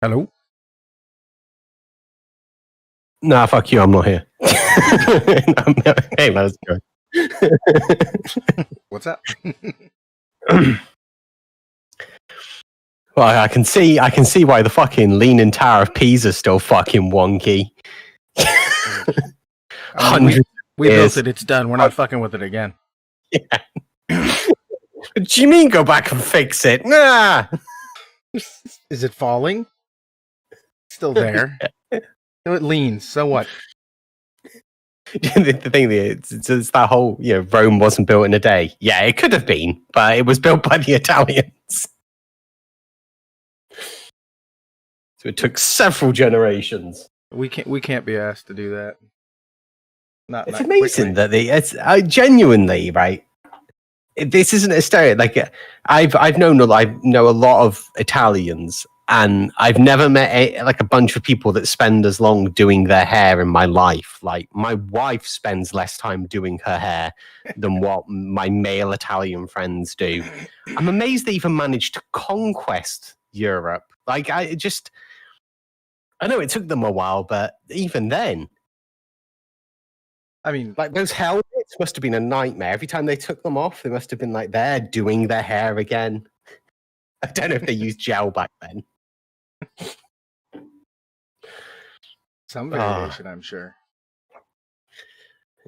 Hello? Nah, fuck you, I'm not here. Hey, man, let's go. What's up? Well, I can see why the fucking Leaning Tower of Pisa is still fucking wonky. I mean, we built it, it's done. We're not fucking with it again. Yeah. What do you mean go back and fix it? Nah. Is it falling? Still there. It leans, so what? The thing is, it's that whole, Rome wasn't built in a day. Yeah, it could have been, but it was built by the Italians. So it took several generations. We can't be asked to do that. It's amazing that I genuinely, right? This isn't a stereotype. Like I know a lot of Italians, and I've never met a bunch of people that spend as long doing their hair in my life. Like my wife spends less time doing her hair than what my male Italian friends do. I'm amazed they even managed to conquest Europe. Like I know it took them a while, but even then. I mean, like those helmets must have been a nightmare. Every time they took them off, they must have been like they're doing their hair again. I don't know if they used gel back then. Some variation, I'm sure.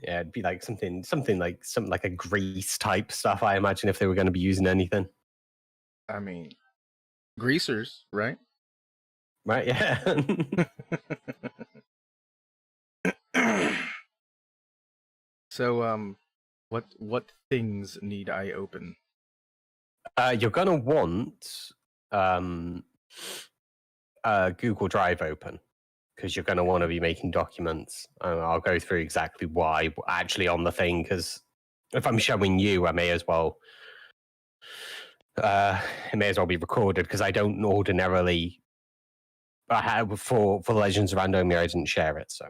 Yeah, it'd be like something like a grease type stuff, I imagine, if they were going to be using anything. I mean, greasers, right? Right, yeah. So, what things need I open? You're gonna want Google Drive open because you're gonna want to be making documents. I'll go through exactly why actually on the thing, because if I'm showing you, I may as well. It may as well be recorded because I don't ordinarily. I have for Legends of Randomcraft, I didn't share it, so.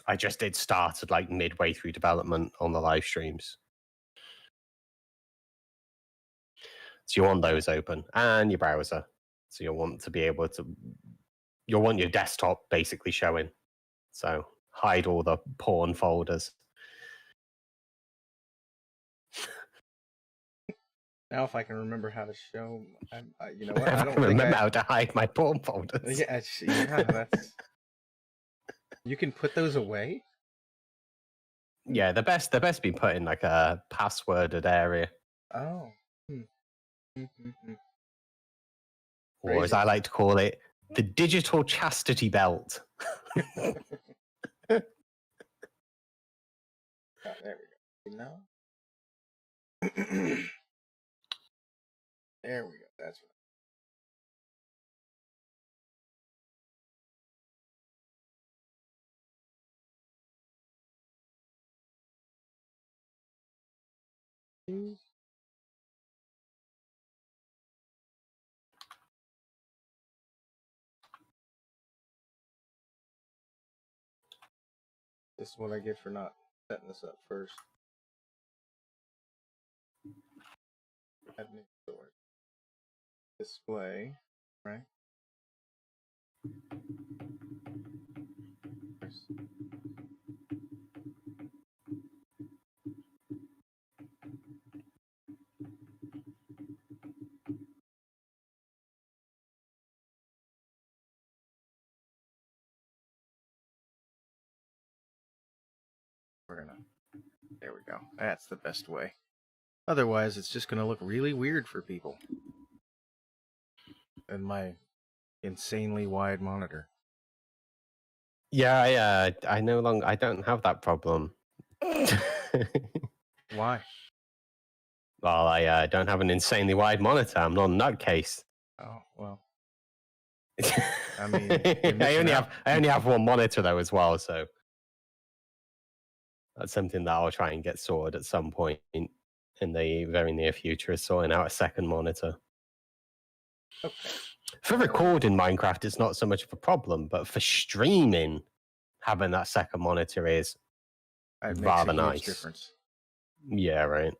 I just did started like midway through development on the live streams. So you want those open and your browser. So you'll want to be able to, you'll want your desktop basically showing. So hide all the porn folders. Now, if I can remember how to show, you know what? I don't remember how to hide my porn folders. Yeah, that's. You can put those away. Yeah, the best be put in like a passworded area. Oh. Or as I like to call it, the digital chastity belt. Oh, there we go. No. There we go. That's right. This is what I get for not setting this up first. Add new source. Display, right? There we go. That's the best way. Otherwise, it's just going to look really weird for people. And my insanely wide monitor. Yeah, I don't have that problem. Why? Well, I don't have an insanely wide monitor. I'm not a nutcase. Oh, well. I mean, I only have one monitor though as well, so that's something that I'll try and get sorted at some point in the very near future, is sorting out a second monitor. Okay. For recording Minecraft, it's not so much of a problem, but for streaming, having that second monitor is rather nice. Difference. Yeah, right.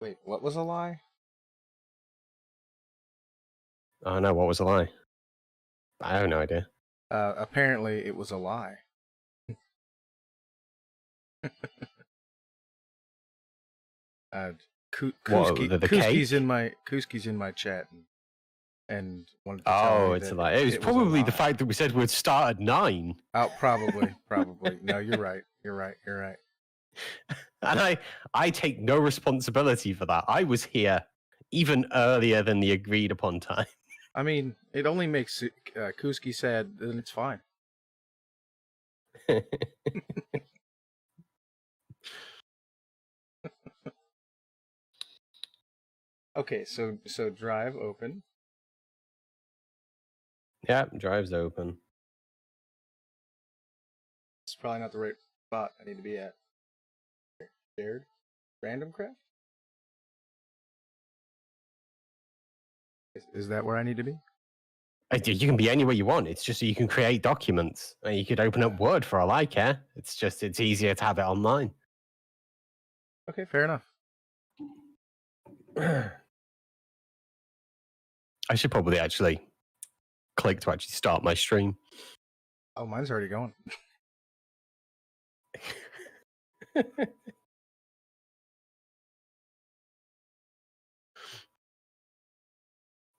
Wait, what was a lie? Oh no, what was a lie? I have no idea. Apparently, it was a lie. Kuski's in my chat and wanted to tell me it's a lie. It was probably the fact that we said we'd start at 9. Oh, probably. No, you're right. And I take no responsibility for that. I was here even earlier than the agreed upon time. I mean, it only makes Kuski sad, then it's fine. Okay, so drive open. Yeah, drive's open. It's probably not the right spot I need to be at. Shared? Randomcraft? Is that where I need to be? You can be anywhere you want. It's just so you can create documents. You could open up Word for all I care. It's easier to have it online. Okay, fair enough. I should probably actually click to actually start my stream. Oh, mine's already going.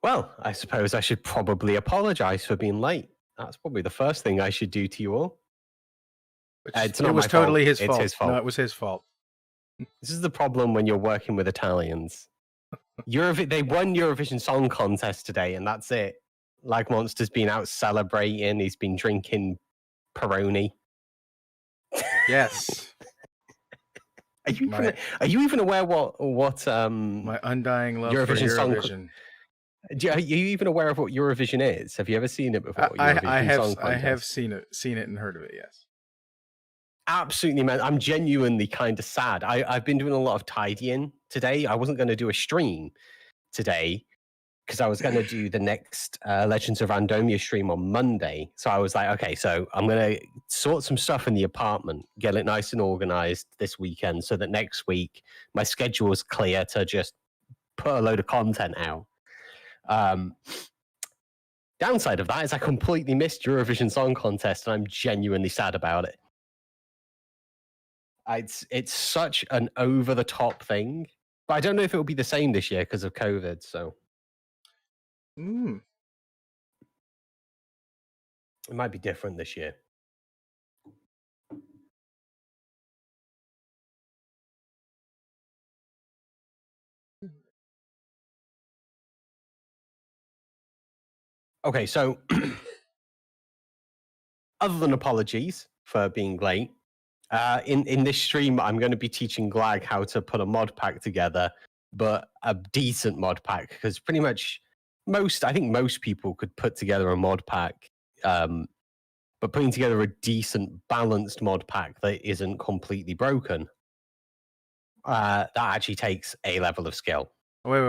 Well, I suppose I should probably apologize for being late. That's probably the first thing I should do to you all. It was totally his fault. It's his fault. No, it was his fault. This is the problem when you're working with Italians. They won Eurovision Song Contest today, and that's it. Like Monster's been out celebrating. He's been drinking Peroni. Yes. Are you even aware what my undying love Eurovision for Eurovision? Are you even aware of what Eurovision is? Have you ever seen it before? I have seen it and heard of it. Yes. Absolutely, man. I'm genuinely kind of sad. I've been doing a lot of tidying today. I wasn't going to do a stream today because I was going to do the next Legends of Randomia stream on Monday. So I was like, okay, so I'm going to sort some stuff in the apartment, get it nice and organized this weekend so that next week my schedule is clear to just put a load of content out. Downside of that is I completely missed Eurovision Song Contest and I'm genuinely sad about it. It's such an over-the-top thing, but I don't know if it will be the same this year because of COVID. So, it might be different this year. Okay, so other than apologies for being late. In this stream, I'm going to be teaching Glag how to put a mod pack together, but a decent mod pack, because pretty much I think most people could put together a mod pack, but putting together a decent, balanced mod pack that isn't completely broken, that actually takes a level of skill. Wait.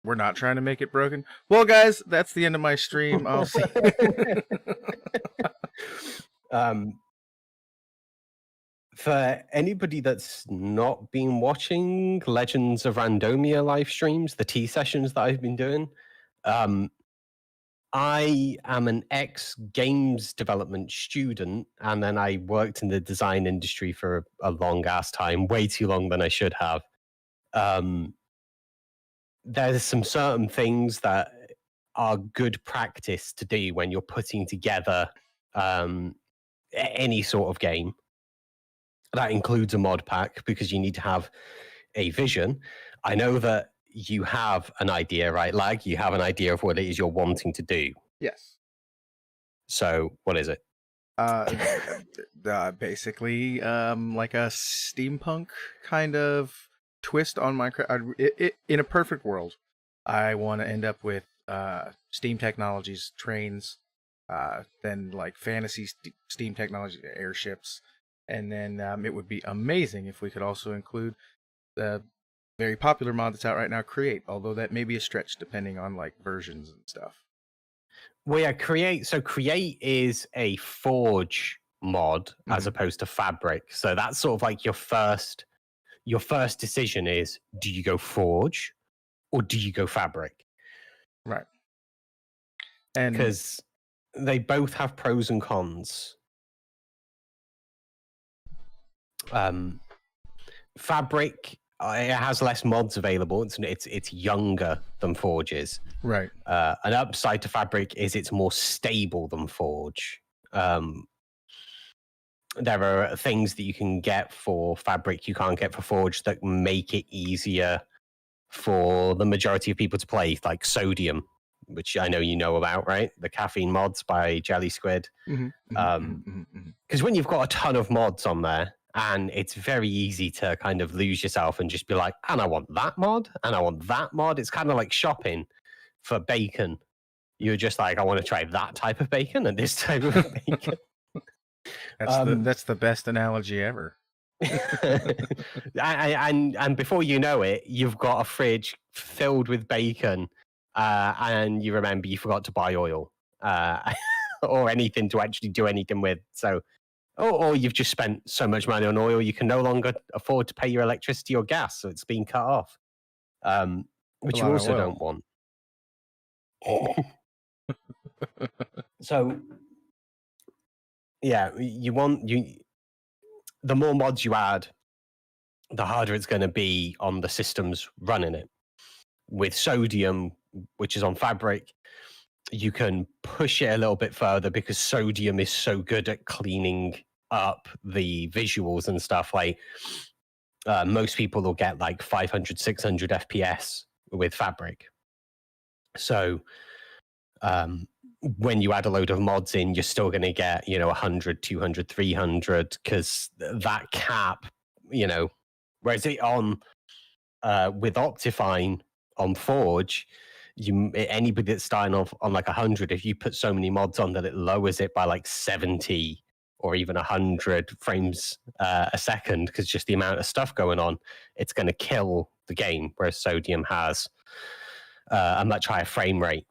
We're not trying to make it broken. Well, guys, that's the end of my stream. I'll see. For anybody that's not been watching Legends of Randomia live streams, the tea sessions that I've been doing, I am an ex-games development student, and then I worked in the design industry for a long-ass time, way too long than I should have. There's some certain things that are good practice to do when you're putting together any sort of game. That includes a mod pack, because you need to have a vision. I know that you have an idea, right, Lag? You have an idea of what it is you're wanting to do. Yes. So, what is it? Basically, like a steampunk kind of twist on Minecraft. In a perfect world, I want to end up with steam technologies, trains, then like fantasy steam technology, airships, and then it would be amazing if we could also include the very popular mod that's out right now, Create, although that may be a stretch depending on like versions and stuff. Well, yeah, Create. So Create is a Forge mod as opposed to Fabric. So that's sort of like your first decision is, do you go Forge or do you go Fabric? Right. And because they both have pros and cons. Fabric, it has less mods available. It's younger than Forge is. Right. An upside to Fabric is it's more stable than Forge. There are things that you can get for Fabric you can't get for Forge that make it easier for the majority of people to play, like Sodium, which I know you know about, right? The caffeine mods by Jelly Squid. Because when you've got a ton of mods on there, and it's very easy to kind of lose yourself and just be like, and I want that mod, and I want that mod. It's kind of like shopping for bacon. You're just like, I want to try that type of bacon and this type of bacon. That's the best analogy ever. and before you know it, you've got a fridge filled with bacon, and you remember you forgot to buy oil or anything to actually do anything with. So, or you've just spent so much money on oil you can no longer afford to pay your electricity or gas, so it's been cut off, which you also don't want. So, yeah, the more mods you add, the harder it's going to be on the systems running it. With Sodium, which is on Fabric, you can push it a little bit further because Sodium is so good at cleaning up the visuals and stuff. Like most people will get like 500, 600 FPS with Fabric. So when you add a load of mods in, you're still going to get, 100, 200, 300, because that cap, whereas it on with Optifine on Forge, anybody that's starting off on like 100, if you put so many mods on that it lowers it by like 70 or even 100 frames a second, because just the amount of stuff going on, it's going to kill the game, whereas Sodium has a much higher frame rate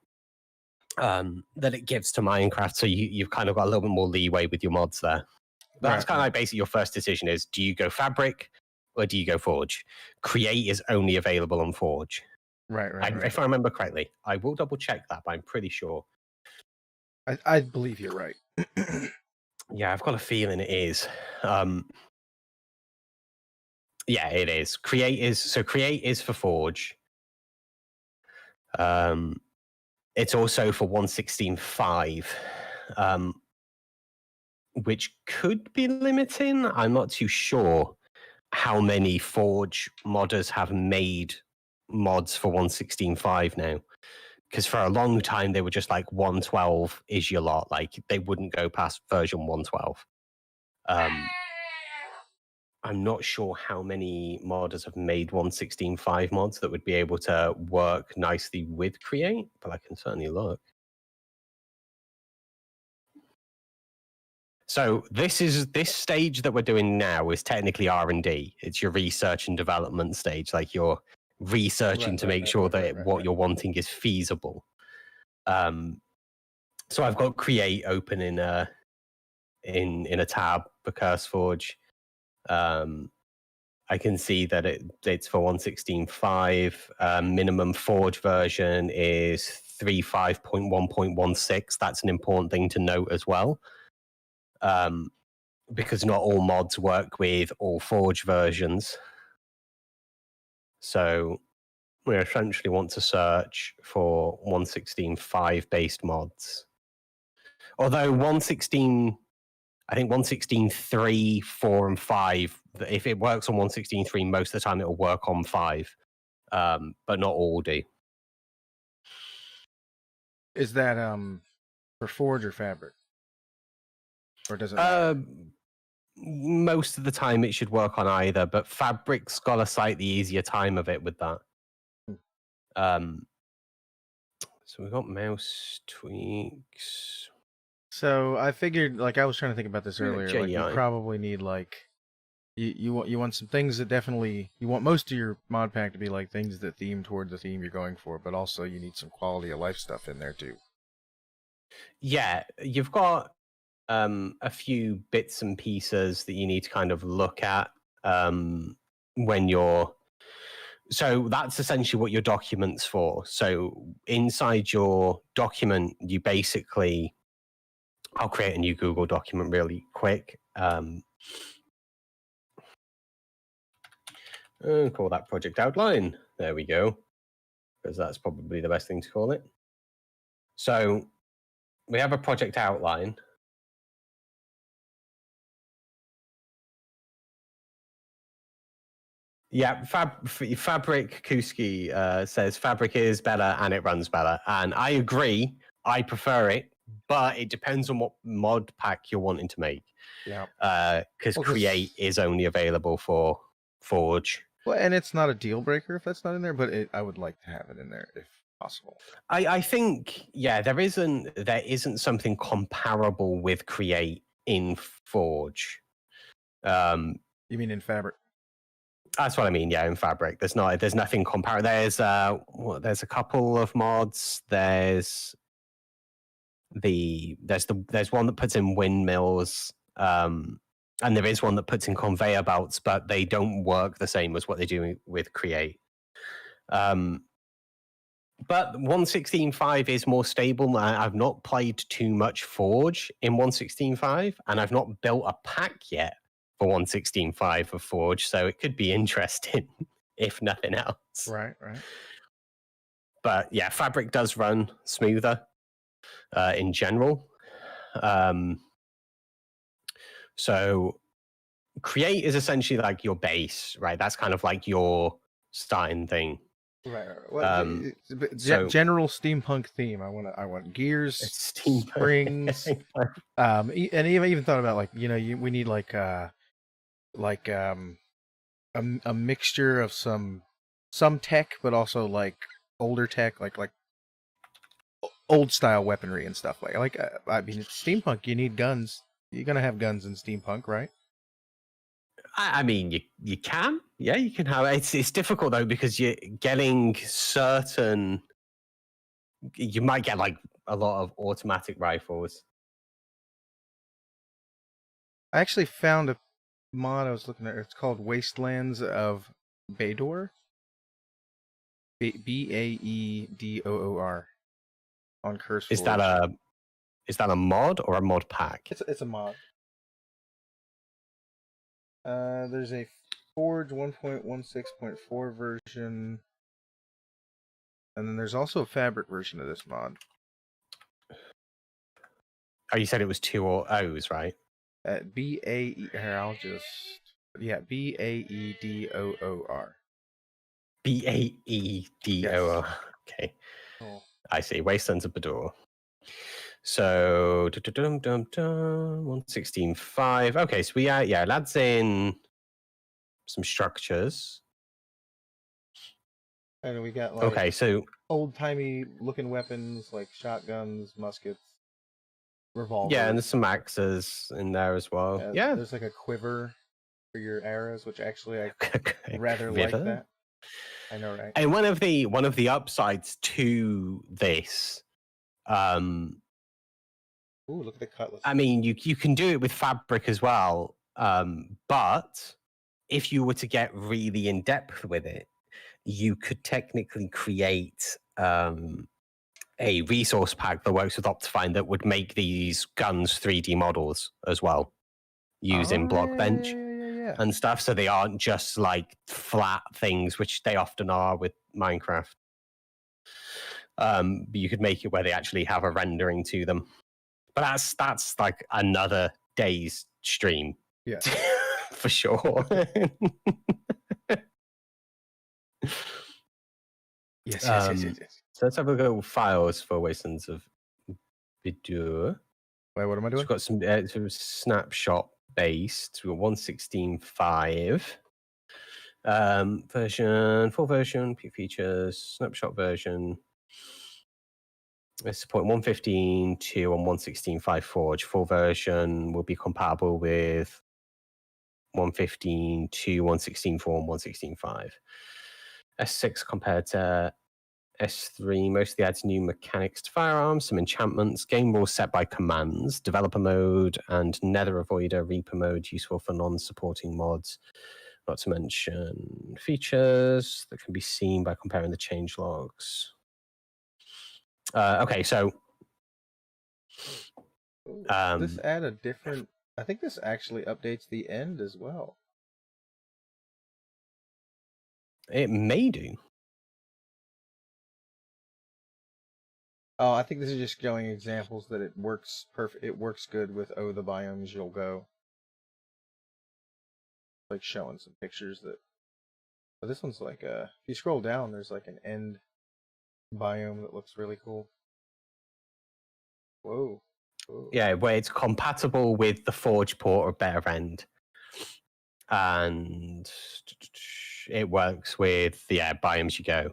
that it gives to Minecraft, so you've kind of got a little bit more leeway with your mods there. But that's kind of like basically your first decision is, do you go Fabric or do you go Forge? Create is only available on Forge. Right. If I remember correctly. I will double check that, but I'm pretty sure. I believe you're right. Yeah, I've got a feeling it is. Yeah, it is. Create is for Forge. It's also for 1.16.5, which could be limiting. I'm not too sure how many Forge modders have made mods for 1.16.5 now. Because for a long time, they were just like 1.12 is your lot. Like, they wouldn't go past version 1.12. I'm not sure how many modders have made 1.16.5 mods that would be able to work nicely with Create, but I can certainly look. So this stage that we're doing now is technically R&D. It's your research and development stage. Like, you're researching to make sure that what you're wanting is feasible. So I've got Create open in a tab for CurseForge. I can see that it's for 1.16.5. Minimum Forge version is 3.5.1.16. That's an important thing to note as well, because not all mods work with all Forge versions. So we essentially want to search for 1.16.5 based mods. Although 1.16 I think 1.16.3, 4, and 5. If it works on 1.16.3, most of the time it'll work on 5, but not all do. Is that for Forge or Fabric, or does it matter? Most of the time it should work on either, but Fabric's got a slightly easier time of it with that. So we've got mouse tweaks. So I figured, like, I was trying to think about this earlier. Like, you probably need you want some things that definitely you want most of your mod pack to be like things that theme toward the theme you're going for, but also you need some quality of life stuff in there too. Yeah, you've got a few bits and pieces that you need to kind of look at when you're. So that's essentially what your document's for. So inside your document, you basically. I'll create a new Google document really quick. Call that project outline. There we go. Because that's probably the best thing to call it. So we have a project outline. Yeah, Fabric Kuski says Fabric is better and it runs better. And I agree. I prefer it, but it depends on what mod pack you're wanting to make. Yeah. Because Create is only available for Forge. Well, and it's not a deal breaker if that's not in there, but I would like to have it in there if possible. I think, yeah, there isn't something comparable with Create in Forge. You mean in Fabric? That's what I mean. Yeah, in Fabric, there's nothing comparable. There's a couple of mods. There's one that puts in windmills, and there is one that puts in conveyor belts, but they don't work the same as what they do with Create. But 1.16.5 is more stable. I've not played too much Forge in 1.16.5, and I've not built a pack yet for 1.16.5 of Forge, so it could be interesting, if nothing else. Right. But yeah, Fabric does run smoother in general. So Create is essentially like your base, right? That's kind of like your starting thing. Right. Well, general steampunk theme. I want gears, springs, and even thought about we need a mixture of some tech, but also like older tech, like old style weaponry and stuff. I mean, it's steampunk. You need guns. You're gonna have guns in steampunk, right? I mean, you can. Yeah, you can have. It's difficult though because you're getting certain. You might get like a lot of automatic rifles. I actually found a mod I was looking at. It's called Wastelands of Baedoor. Baedoor on CurseForge. Is that a mod or a mod pack? It's a mod. There's a Forge 1.16.4 version, and then there's also a Fabric version of this mod. Oh, you said it was 2 O's, right? B-A-E. Here, I'll just... Yeah, Baedoor. Baedoor. Yes. Okay. Oh. I see. Wastelands of Baedoor. So, 1.16.5. Okay, so we lads in some structures. And we got old-timey looking weapons like shotguns, muskets, revolvers. Yeah, and there's some axes in there as well. Yeah. There's like a quiver for your arrows, which actually I rather like that. I know, right? And one of the upsides to this, ooh, look at the cutlass. I mean, you can do it with Fabric as well, but if you were to get really in depth with it, you could technically create a resource pack that works with Optifine that would make these guns 3D models as well, using Blockbench and stuff. So they aren't just like flat things, which they often are with Minecraft. But you could make it where they actually have a rendering to them. But that's like another day's stream. Yeah. For sure. Yes. So let's have a go with files for Wastelands of Video. Wait, what am I doing? We've got some snapshot based. We've got 116.5 version, full version, peak features, snapshot version. It's supporting 115.2 on 116.5 Forge. Full version will be compatible with 115.2, 116.4, and 116.5. S6 compared to S3 mostly adds new mechanics to firearms, some enchantments, game rules set by commands, developer mode, and nether avoider reaper mode useful for non-supporting mods. Not to mention features that can be seen by comparing the change logs. Okay, so this add a different. I think this actually updates the end as well. It may do. Oh, I think this is just showing examples that it works perfect. It works good with the biomes you'll go. Like showing some pictures that. But this one's like if you scroll down, there's like an end biome that looks really cool. Whoa. Yeah, where it's compatible with the Forge port or better end. And it works with the biomes you go.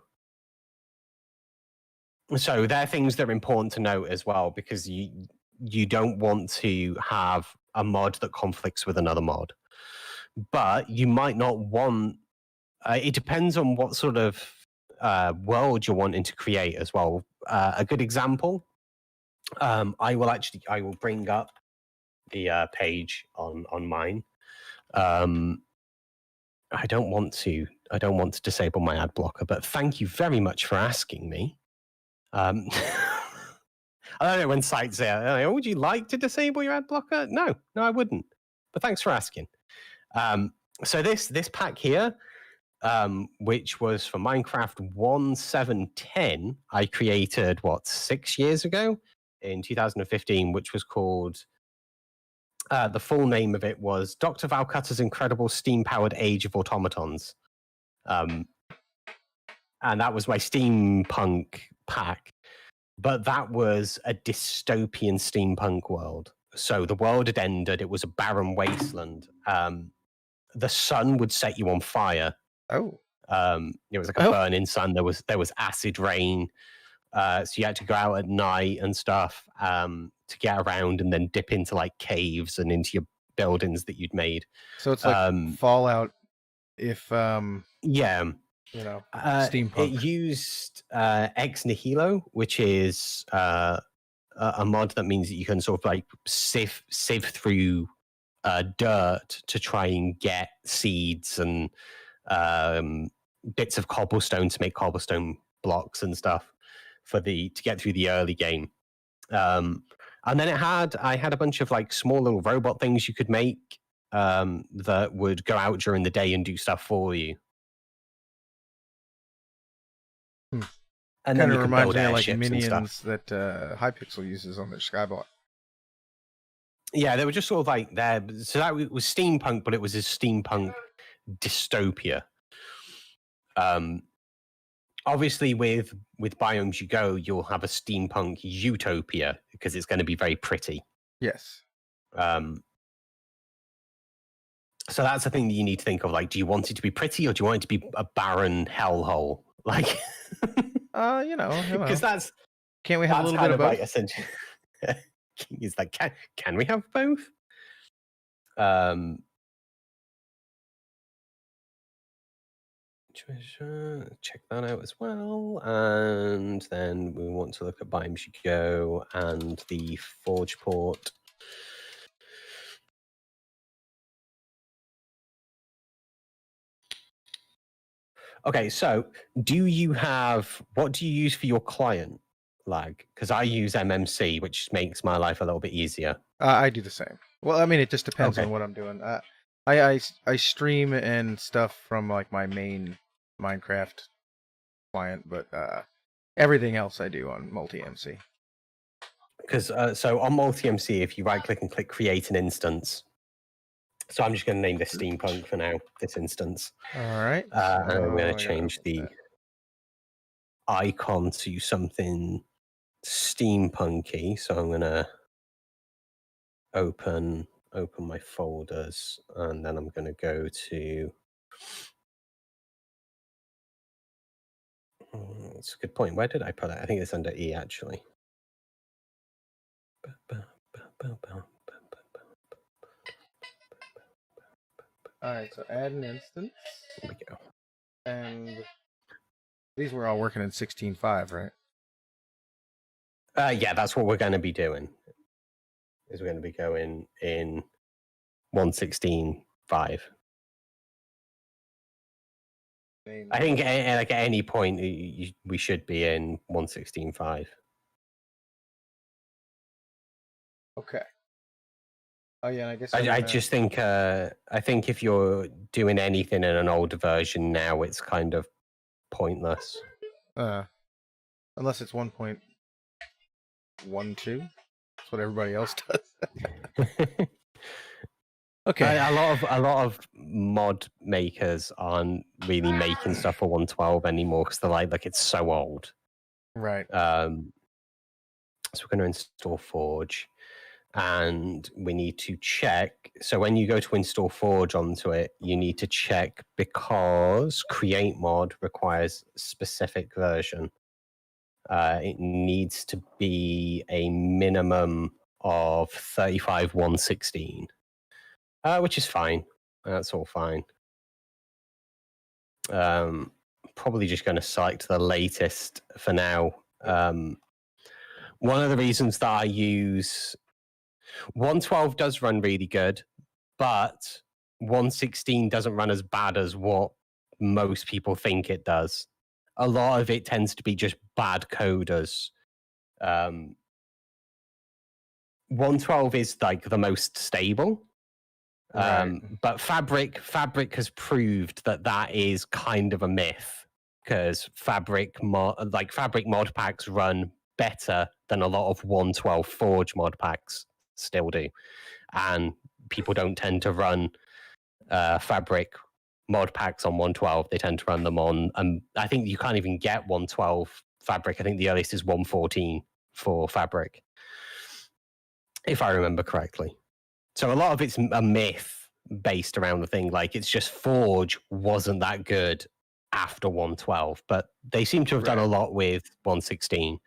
So they're things that are important to note as well, because you don't want to have a mod that conflicts with another mod. But you might not want... it depends on what sort of world you're wanting to create as well. A good example, I will bring up the page on mine. I don't want to disable my ad blocker, but thank you very much for asking me. I don't know when sites say, would you like to disable your ad blocker? No, I wouldn't. But thanks for asking. So this pack here, which was for Minecraft 1.7.10, I created 6 years ago in 2015, which was called. The full name of it was Dr. Valcutter's Incredible Steam-Powered Age of Automatons. And that was my steampunk pack. But that was a dystopian steampunk world. So the world had ended. It was a barren wasteland. The sun would set you on fire. Oh. It was like a burning sun. There was acid rain. So you had to go out at night and stuff to get around, and then dip into like caves and into your buildings that you'd made. So it's like Fallout, if yeah, steampunk. It used Ex Nihilo, which is a mod that means that you can sort of like sieve through dirt to try and get seeds and bits of cobblestone to make cobblestone blocks and stuff to get through the early game. And then I had a bunch of like small little robot things you could make that would go out during the day and do stuff for you. And then you can build airships and minions that Hypixel uses on their Skybot. Yeah, they were just sort of like there. So that was steampunk, but it was a steampunk dystopia. Obviously, with biomes you go, you'll have a steampunk utopia because it's going to be very pretty. Yes. So that's the thing that you need to think of. Like, do you want it to be pretty, or do you want it to be a barren hellhole? Like, because that's can't we have a little bit of both? Like, essentially, is like can we have both? Check that out as well, and then we want to look at biomes you go and the Forge port. Okay, so what do you use for your client, Lag? Because I use MMC, which makes my life a little bit easier. I do the same. Well, I mean, it just depends on what I'm doing. I stream and stuff from like my main Minecraft client, but everything else I do on multi-MC. Because so on MultiMC, if you right-click and click Create an Instance, so I'm just going to name this Steampunk for now, this instance. All right. And I'm going to change the icon to something steampunky. So I'm going to open my folders, and then I'm going to go to... That's a good point. Where did I put it? I think it's under E, actually. All right, so add an instance. There we go. And these were all working in 16.5, right? Yeah, that's what we're going to be doing. Is we're going to be going in 1.16.5. I think like at any point we should be in 1.16.5. Okay. Oh yeah, I guess I just think I think if you're doing anything in an older version now, it's kind of pointless. Unless it's 1.12. That's what everybody else does. Okay. A lot of mod makers aren't really making stuff for 1.12 anymore because they're like it's so old. Right. So we're going to install Forge, and we need to check. So when you go to install Forge onto it, you need to check because Create Mod requires a specific version. It needs to be a minimum of 35.116. Which is fine. That's all fine. Probably just going to select the latest for now. One of the reasons that I use 1.12 does run really good, but 1.16 doesn't run as bad as what most people think it does. A lot of it tends to be just bad coders. 1.12 is like the most stable. Right. But Fabric has proved that is kind of a myth, because Fabric mod packs run better than a lot of 1.12 Forge mod packs still do, and people don't tend to run Fabric mod packs on 1.12. They tend to run them on, I think you can't even get 1.12 Fabric. I think the earliest is 1.14 for Fabric, if I remember correctly. So a lot of it's a myth based around the thing. Like, it's just Forge wasn't that good after 1.12, but they seem to have done a lot with 1.16.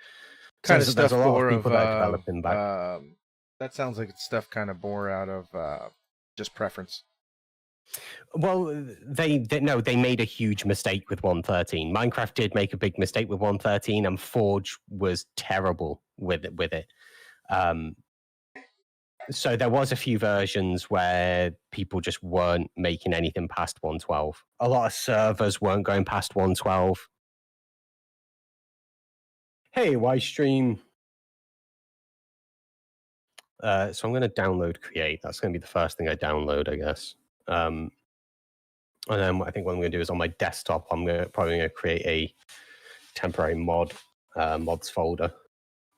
Kind so of there's stuff a lot of people that are developing back. That sounds like it's stuff kind of bore out of just preference. Well, they made a huge mistake with 1.13. Minecraft did make a big mistake with 1.13, and Forge was terrible with it. So there was a few versions where people just weren't making anything past 1.12. A lot of servers weren't going past 1.12. Hey, why stream? So I'm going to download Create. That's going to be the first thing I download, I guess. And then I think what I'm going to do is on my desktop, I'm probably going to create a temporary mods folder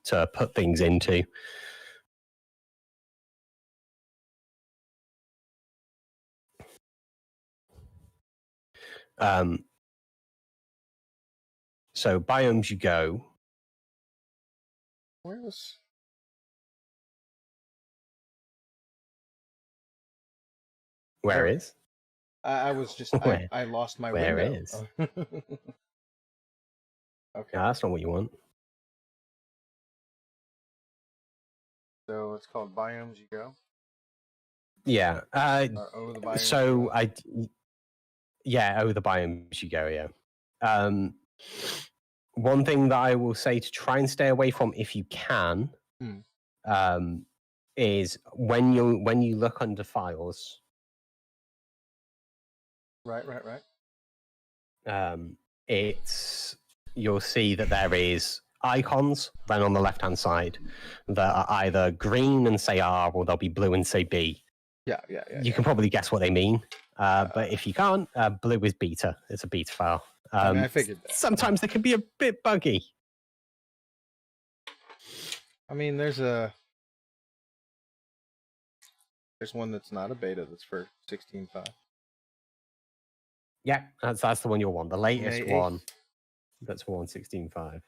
to put things into. So biomes you go. Where is? Where is? I was just I lost my where window. Is? Okay. No, that's not what you want. So it's called Biomes You Go. Yeah. Oh, the Biomes so You Go. the Biomes You Go. Yeah. One thing that I will say to try and stay away from, if you can, is when you look under files. Right. You'll see that there is icons then on the left hand side that are either green and say R, or they'll be blue and say B. Yeah. You can probably guess what they mean, but if you can't, blue is beta. It's a beta file. I figured that. Sometimes they can be a bit buggy. I mean, there's one that's not a beta that's for 16.5. Yeah, that's the one you'll want. The latest May 8th. one that's for 1.16.5.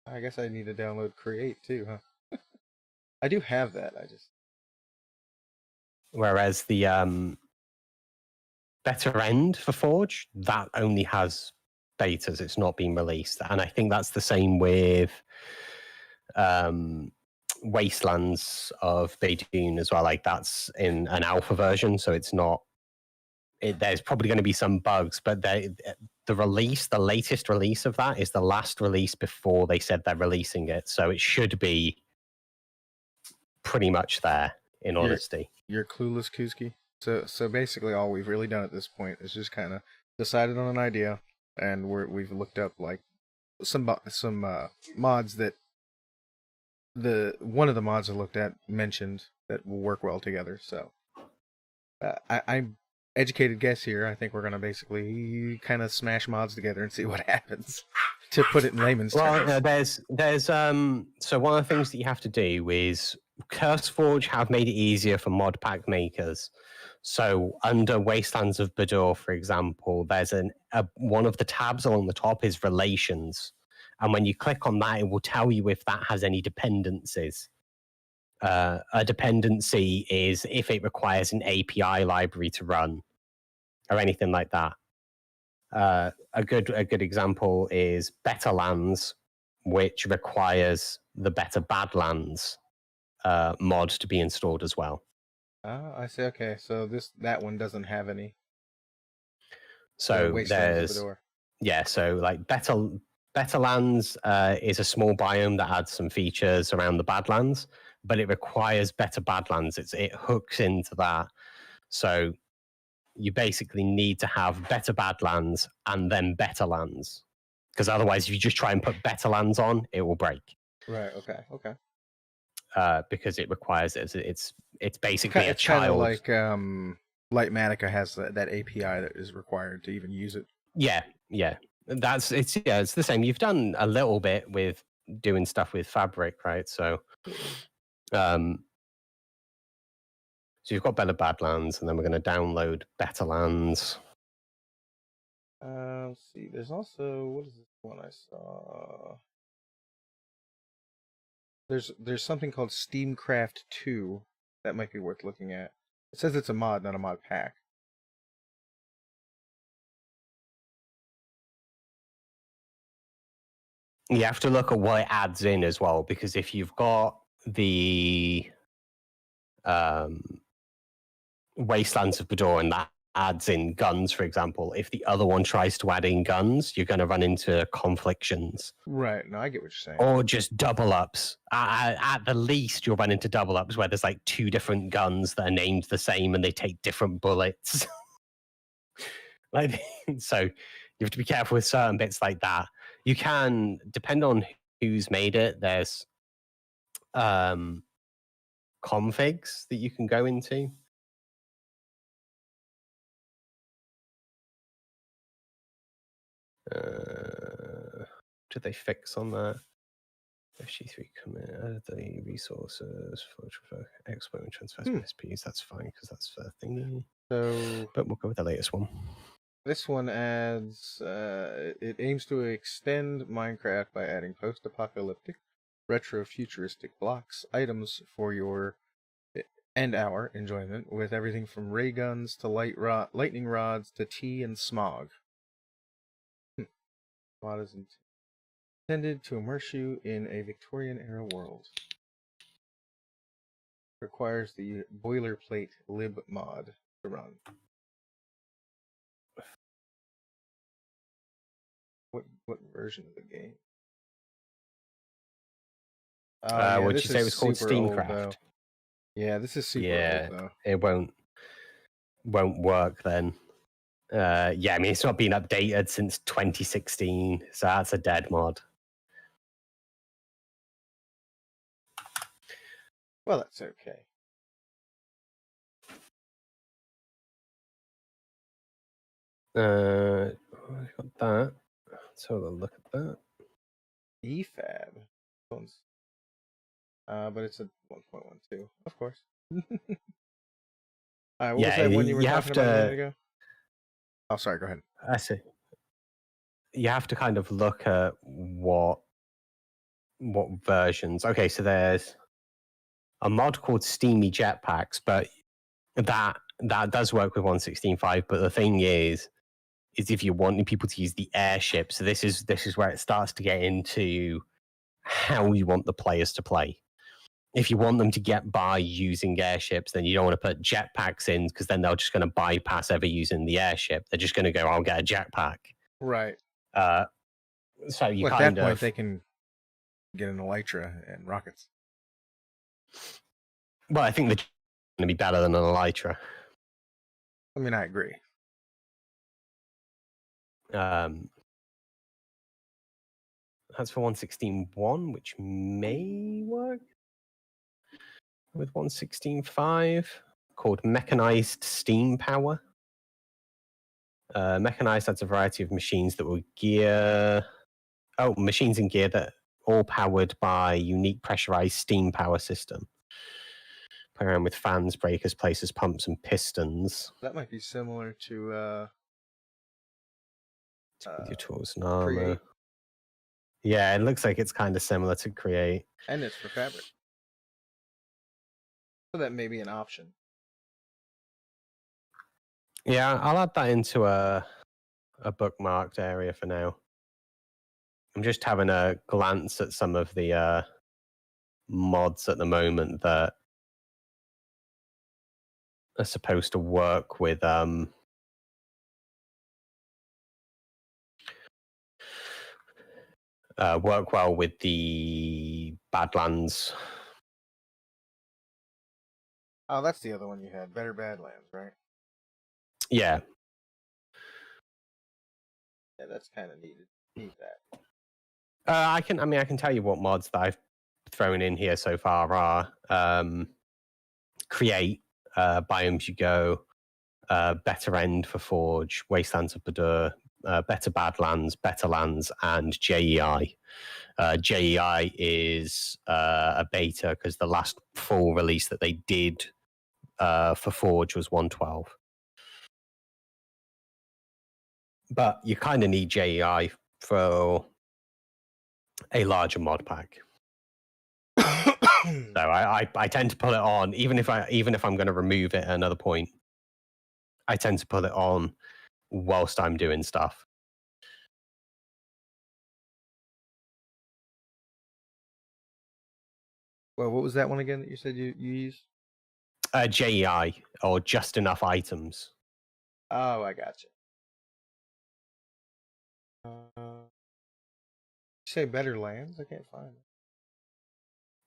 I guess I need to download Create too, huh? I do have that. I just. Whereas the Better End for Forge, that only has betas. It's not been released. And I think that's the same with Wastelands of Beidun as well. Like that's in an alpha version, so it's not. There's probably going to be some bugs, but the latest release of that is the last release before they said they're releasing it. So it should be pretty much there, in honesty. You're clueless, Kuski. So basically, all we've really done at this point is just kind of decided on an idea, and we've looked up like some mods that one of the mods I looked at mentioned that will work well together. So I'm educated guess here. I think we're gonna basically kind of smash mods together and see what happens. To put it in layman's terms. Well, there's so one of the things that you have to do is CurseForge have made it easier for Modpack makers. So under Wastelands of Bador, for example, there's one of the tabs along the top is Relations. And when you click on that, it will tell you if that has any dependencies. A dependency is if it requires an API library to run or anything like that. A good example is Better Lands, which requires the Better Badlands mod to be installed as well. I see. Okay, so that one doesn't have any. So there's so like Better Lands is a small biome that adds some features around the Badlands, but it requires Better Badlands. It hooks into that. So you basically need to have Better Badlands and then Better Lands, because otherwise, if you just try and put Better Lands on, it will break. Right. Okay. Because it requires it. It's basically it's kind of like Lightmatica has that API that is required to even use it. Yeah. It's the same. You've done a little bit with doing stuff with Fabric, right? So, so you've got Better Badlands, and then we're going to download Better Lands. Let's see. There's also, what is this one I saw? There's something called Steamcraft 2 that might be worth looking at. It says it's a mod, not a mod pack. You have to look at what it adds in as well, because if you've got the Wastelands of Bador and that adds in guns, for example, if the other one tries to add in guns, you're going to run into conflictions. Right. No, I get what you're saying. Or just double ups. At the least, you'll run into double ups where there's like two different guns that are named the same and they take different bullets. So you have to be careful with certain bits like that. You can, depend on who's made it, there's configs that you can go into. Did they fix on that? FG3 commit, add the resources for export and transfer SPs. That's fine because that's the thingy. So, but we'll go with the latest one. This one adds. It aims to extend Minecraft by adding post-apocalyptic, retro-futuristic blocks, items for your and our enjoyment, with everything from ray guns to lightning rods to tea and smog. Mod is intended to immerse you in a Victorian-era world. Requires the boilerplate lib mod to run. What version of the game? Would you say it was called Steamcraft? Yeah, this is super old, though. It won't work then. I mean, it's not been updated since 2016, so that's a dead mod. Well, that's okay. I got that. let's have a look at that. EFAB. But it's a 1.12, of course. All right, what was that one you were talking about a minute ago? Oh, sorry, go ahead. I see. You have to kind of look at what versions. Okay, so there's a mod called Steamy Jetpacks, but that does work with 1.16.5. But the thing is if you're wanting people to use the airship, so this is where it starts to get into how you want the players to play. If you want them to get by using airships, then you don't want to put jetpacks in because then they're just going to bypass ever using the airship. They're just going to go, I'll get a jetpack. Right. So you at that point, they can get an Elytra and rockets. Well, I think they're going to be better than an Elytra. I mean, I agree. That's for 1.16.1, which may work with 1.16.5, called Mechanized Steam Power. Mechanized adds a variety of machines that will machines and gear that all powered by unique pressurized steam power system. Play around with fans, breakers, placers, pumps, and pistons. That might be similar to your tools and armor. Create. Yeah, it looks like it's kind of similar to Create. And it's for fabric. So that may be an option. Yeah, I'll add that into a bookmarked area for now. I'm just having a glance at some of the mods at the moment that are supposed to work with work well with the Badlands. Oh, that's the other one you had. Better Badlands, right? Yeah. Yeah, that's kind of needed. Need that. I can tell you what mods that I've thrown in here so far are Create, Biomes You Go, Better End for Forge, Wastelands of Badur, Better Badlands, Better Lands, and JEI. JEI is a beta because the last full release that they did for Forge was 1.12. But you kind of need JEI for a larger mod pack. So I tend to put it on, even if I'm going to remove it at another point, I tend to put it on whilst I'm doing stuff. Well, what was that one again that you said you used? JEI, or Just Enough Items. Oh, I got you. Say Better Lands? I can't find it.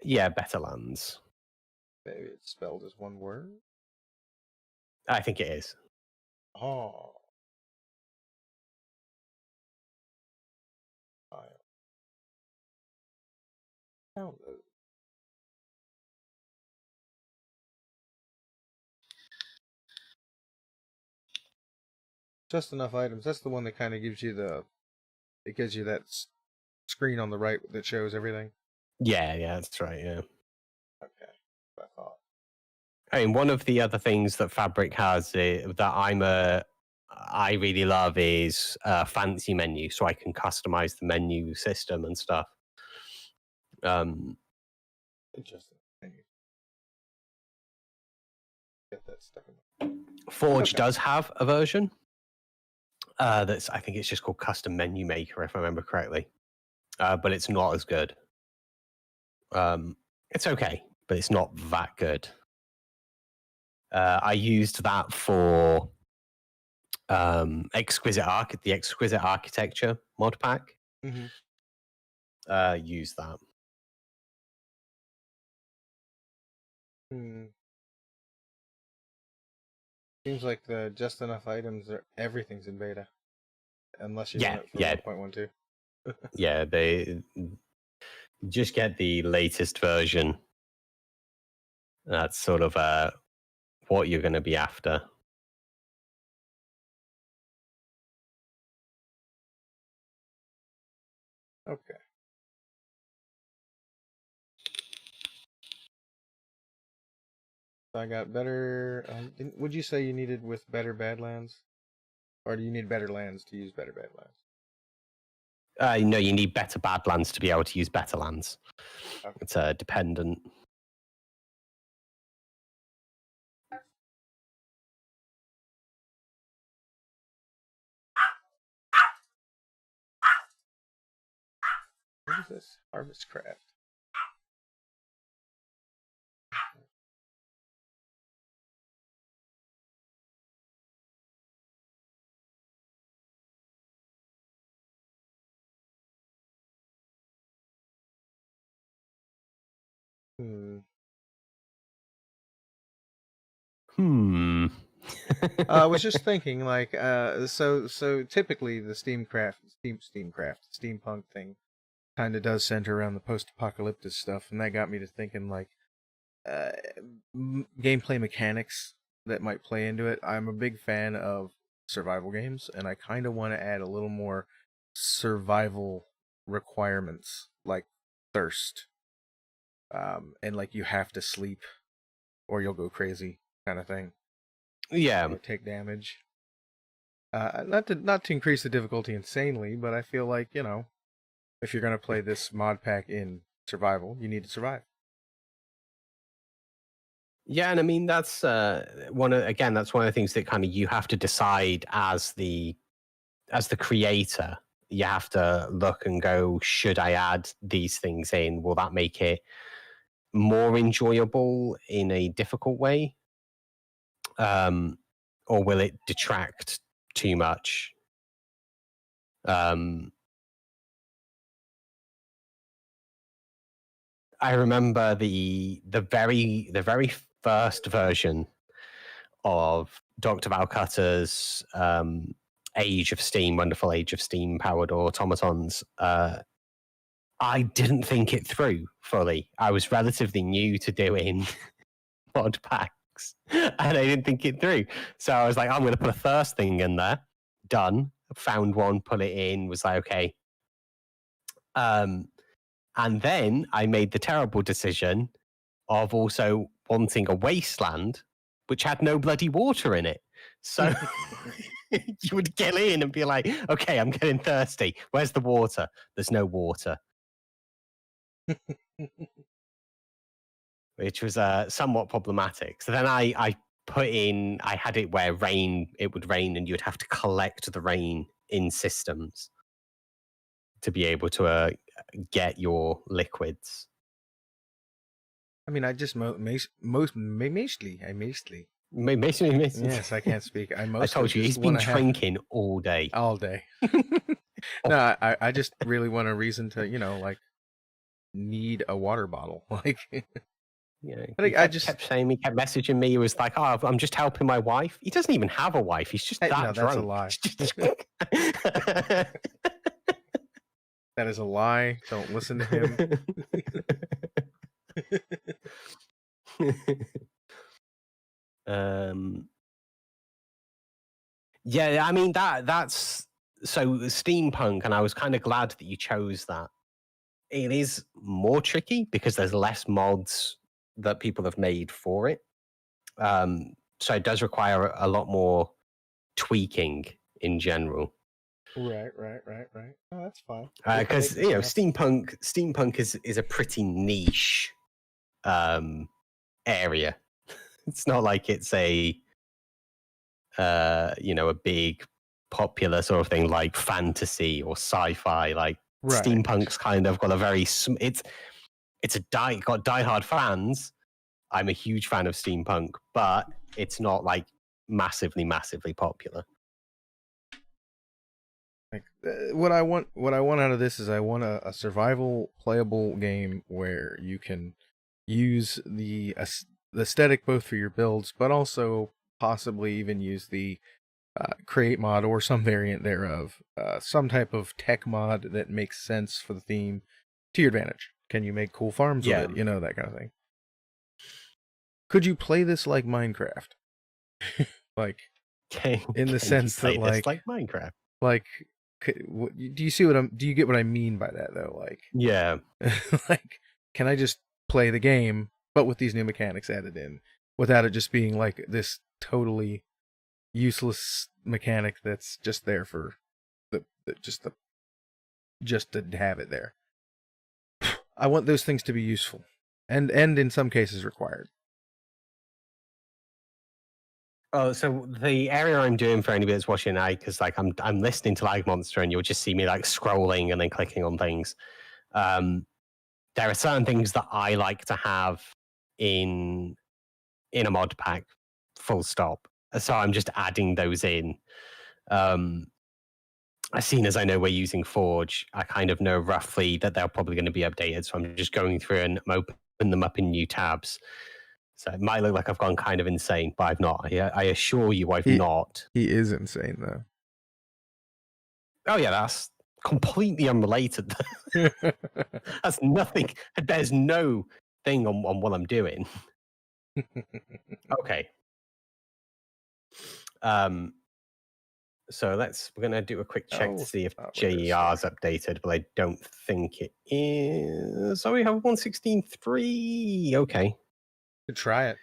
Yeah, Better Lands. Maybe it's spelled as one word? I think it is. Oh. Download. Just Enough Items. That's the one that kind of gives you that screen on the right that shows everything. Yeah, that's right. Yeah. Okay, I thought. I mean, one of the other things that Fabric has that I really love is a fancy menu, so I can customize the menu system and stuff. Interesting. Get that stuck in. Forge does have a version. I think it's just called Custom Menu Maker, if I remember correctly. But it's not as good. It's okay, but it's not that good. I used that for the Exquisite Architecture mod pack. Mm-hmm. Use that. Seems like the Just Enough Items everything's in beta, unless you want it for 1.12. Yeah, they just get the latest version. That's sort of what you're going to be after. Okay. So I got better. Would you say you needed with better Badlands, or do you need better lands to use better Badlands? No, you need better Badlands to be able to use better lands. Okay. It's dependent. What is this? Harvestcraft. I was just thinking, like, so typically the steampunk thing kind of does center around the post-apocalyptic stuff, and that got me to thinking, like, gameplay mechanics that might play into it. I'm a big fan of survival games, and I kind of want to add a little more survival requirements, like thirst, and like you have to sleep or you'll go crazy, kind of thing. Yeah, or take damage. Not to increase the difficulty insanely, but I feel like, you know, if you're gonna play this mod pack in survival, you need to survive. Yeah, and I mean that's that's one of the things that kind of you have to decide as the creator. You have to look and go, should I add these things in? Will that make it more enjoyable in a difficult way? Or will it detract too much? I remember the very first version of Dr. Valcutta's Age of Steam, Wonderful Age of Steam powered automatons. I didn't think it through fully. I was relatively new to doing mod packs, and I didn't think it through. So I was like, I'm going to put a first thing in there. Done. Found one, put it in. Was like, okay. And then I made the terrible decision of also wanting a wasteland which had no bloody water in it. So you would get in and be like, okay, I'm getting thirsty. Where's the water? There's no water. Which was somewhat problematic. So then I put in, I had it where it would rain and you would have to collect the rain in systems to be able to get your liquids. I mean, I just mostly. Yes, I can't speak. I told you, he's been drinking all day. All day. No, I just really want a reason to, you know, like, need a water bottle. Like, yeah, I just kept saying, he kept messaging me. He was like, "Oh, I'm just helping my wife." He doesn't even have a wife. He's just that drunk. That's a lie. That is a lie. Don't listen to him. Yeah, I mean that's so steampunk, and I was kind of glad that you chose that. It is more tricky because there's less mods that people have made for it. So it does require a lot more tweaking in general. Right. Oh, that's fine. Because you know, steampunk is a pretty niche area. It's not like it's a a big popular sort of thing like fantasy or sci-fi. Like steampunk's kind of got a very got diehard fans. I'm a huge fan of steampunk, but it's not like massively popular. Like, what I want out of this is I want a survival playable game where you can use the aesthetic both for your builds, but also possibly even use the create mod or some variant thereof, some type of tech mod that makes sense for the theme to your advantage. Can you make cool farms with it? You know, that kind of thing. Could you play this like Minecraft? Like, in the sense that, like Minecraft, like do you see what do you get what I mean by that though? Like, yeah, like, can I just play the game but with these new mechanics added in without it just being like this totally useless mechanic that's just there for just to have it there. I want those things to be useful and in some cases required. Oh, so the area I'm doing for anybody that's watching now, because like I'm listening to Lag Monster, and you'll just see me like scrolling and then clicking on things. There are certain things that I like to have in a mod pack, full stop. So I'm just adding those in. As soon as I know we're using Forge, I kind of know roughly that they're probably going to be updated. So I'm just going through and open them up in new tabs. So it might look like I've gone kind of insane, but I've not. I assure you I've not. He is insane, though. Oh, yeah, that's completely unrelated. That's nothing. There's no thing on what I'm doing. Okay. So we're going to do a quick check to see if JER is updated, but I don't think it is. So we have 116.3. Okay. Could try it.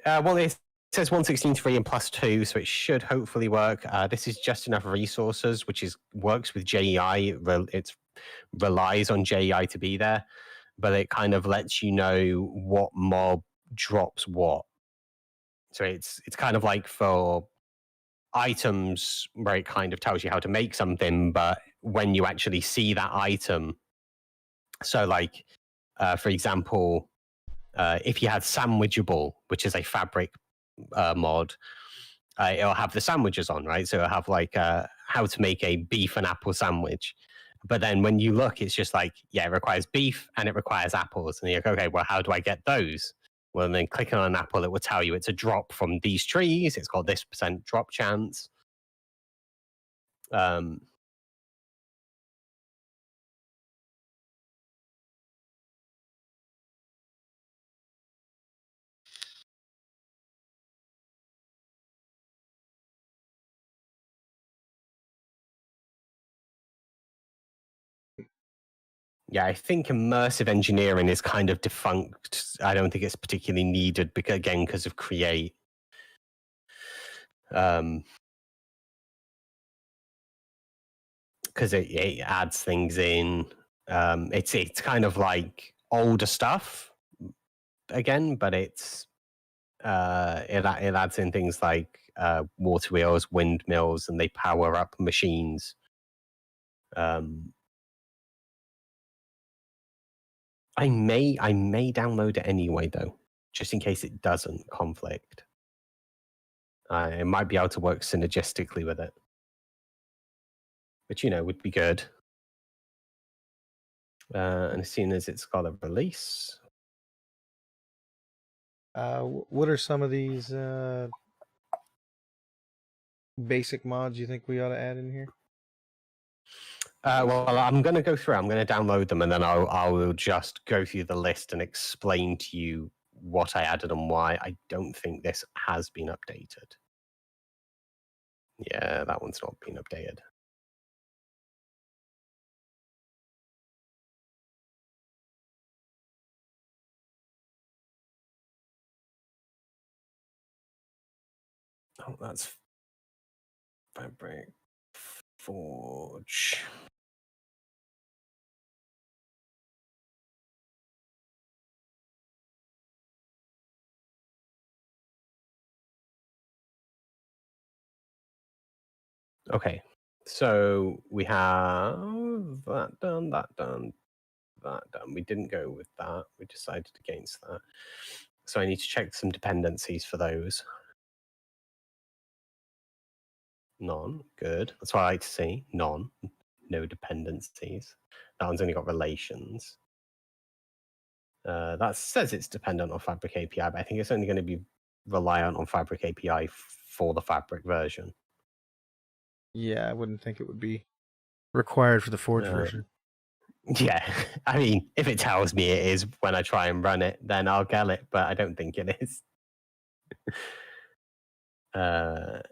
Well, it says 116.3 and +2, so it should hopefully work. This is just enough resources, which works with JEI. It relies on JEI to be there, but it kind of lets you know what mob drops what. So it's kind of like for items where it kind of tells you how to make something, but when you actually see that item, so like for example, if you had sandwichable, which is a fabric mod, it'll have the sandwiches on, right? So it'll have like how to make a beef and apple sandwich. But then when you look, it's just like, yeah, it requires beef and it requires apples. And you're like, okay, well, how do I get those? Well, then clicking on an apple, it will tell you it's a drop from these trees. It's got this % drop chance. Yeah, I think immersive engineering is kind of defunct. I don't think it's particularly needed because of Create. Because it adds things in. It's kind of like older stuff again, but it adds in things like water wheels, windmills, and they power up machines. I may download it anyway, though, just in case it doesn't conflict. I might be able to work synergistically with it, which would be good. And as soon as it's got a release, what are some of these basic mods you think we ought to add in here? Well, I'm going to go through. I'm going to download them, and then I will just go through the list and explain to you what I added and why. I don't think this has been updated. Yeah, that one's not been updated. Oh, that's Fabric Forge. Okay, so we have that done, that done, that done. We didn't go with that. We decided against that. So I need to check some dependencies for those. None. Good. That's what I like to see. None. No dependencies. That one's only got relations. That says it's dependent on Fabric API, but I think it's only going to be reliant on Fabric API for the Fabric version. Yeah, I wouldn't think it would be required for the Forge version. Yeah, I mean, if it tells me it is when I try and run it, then I'll get it, but I don't think it is. Yeah,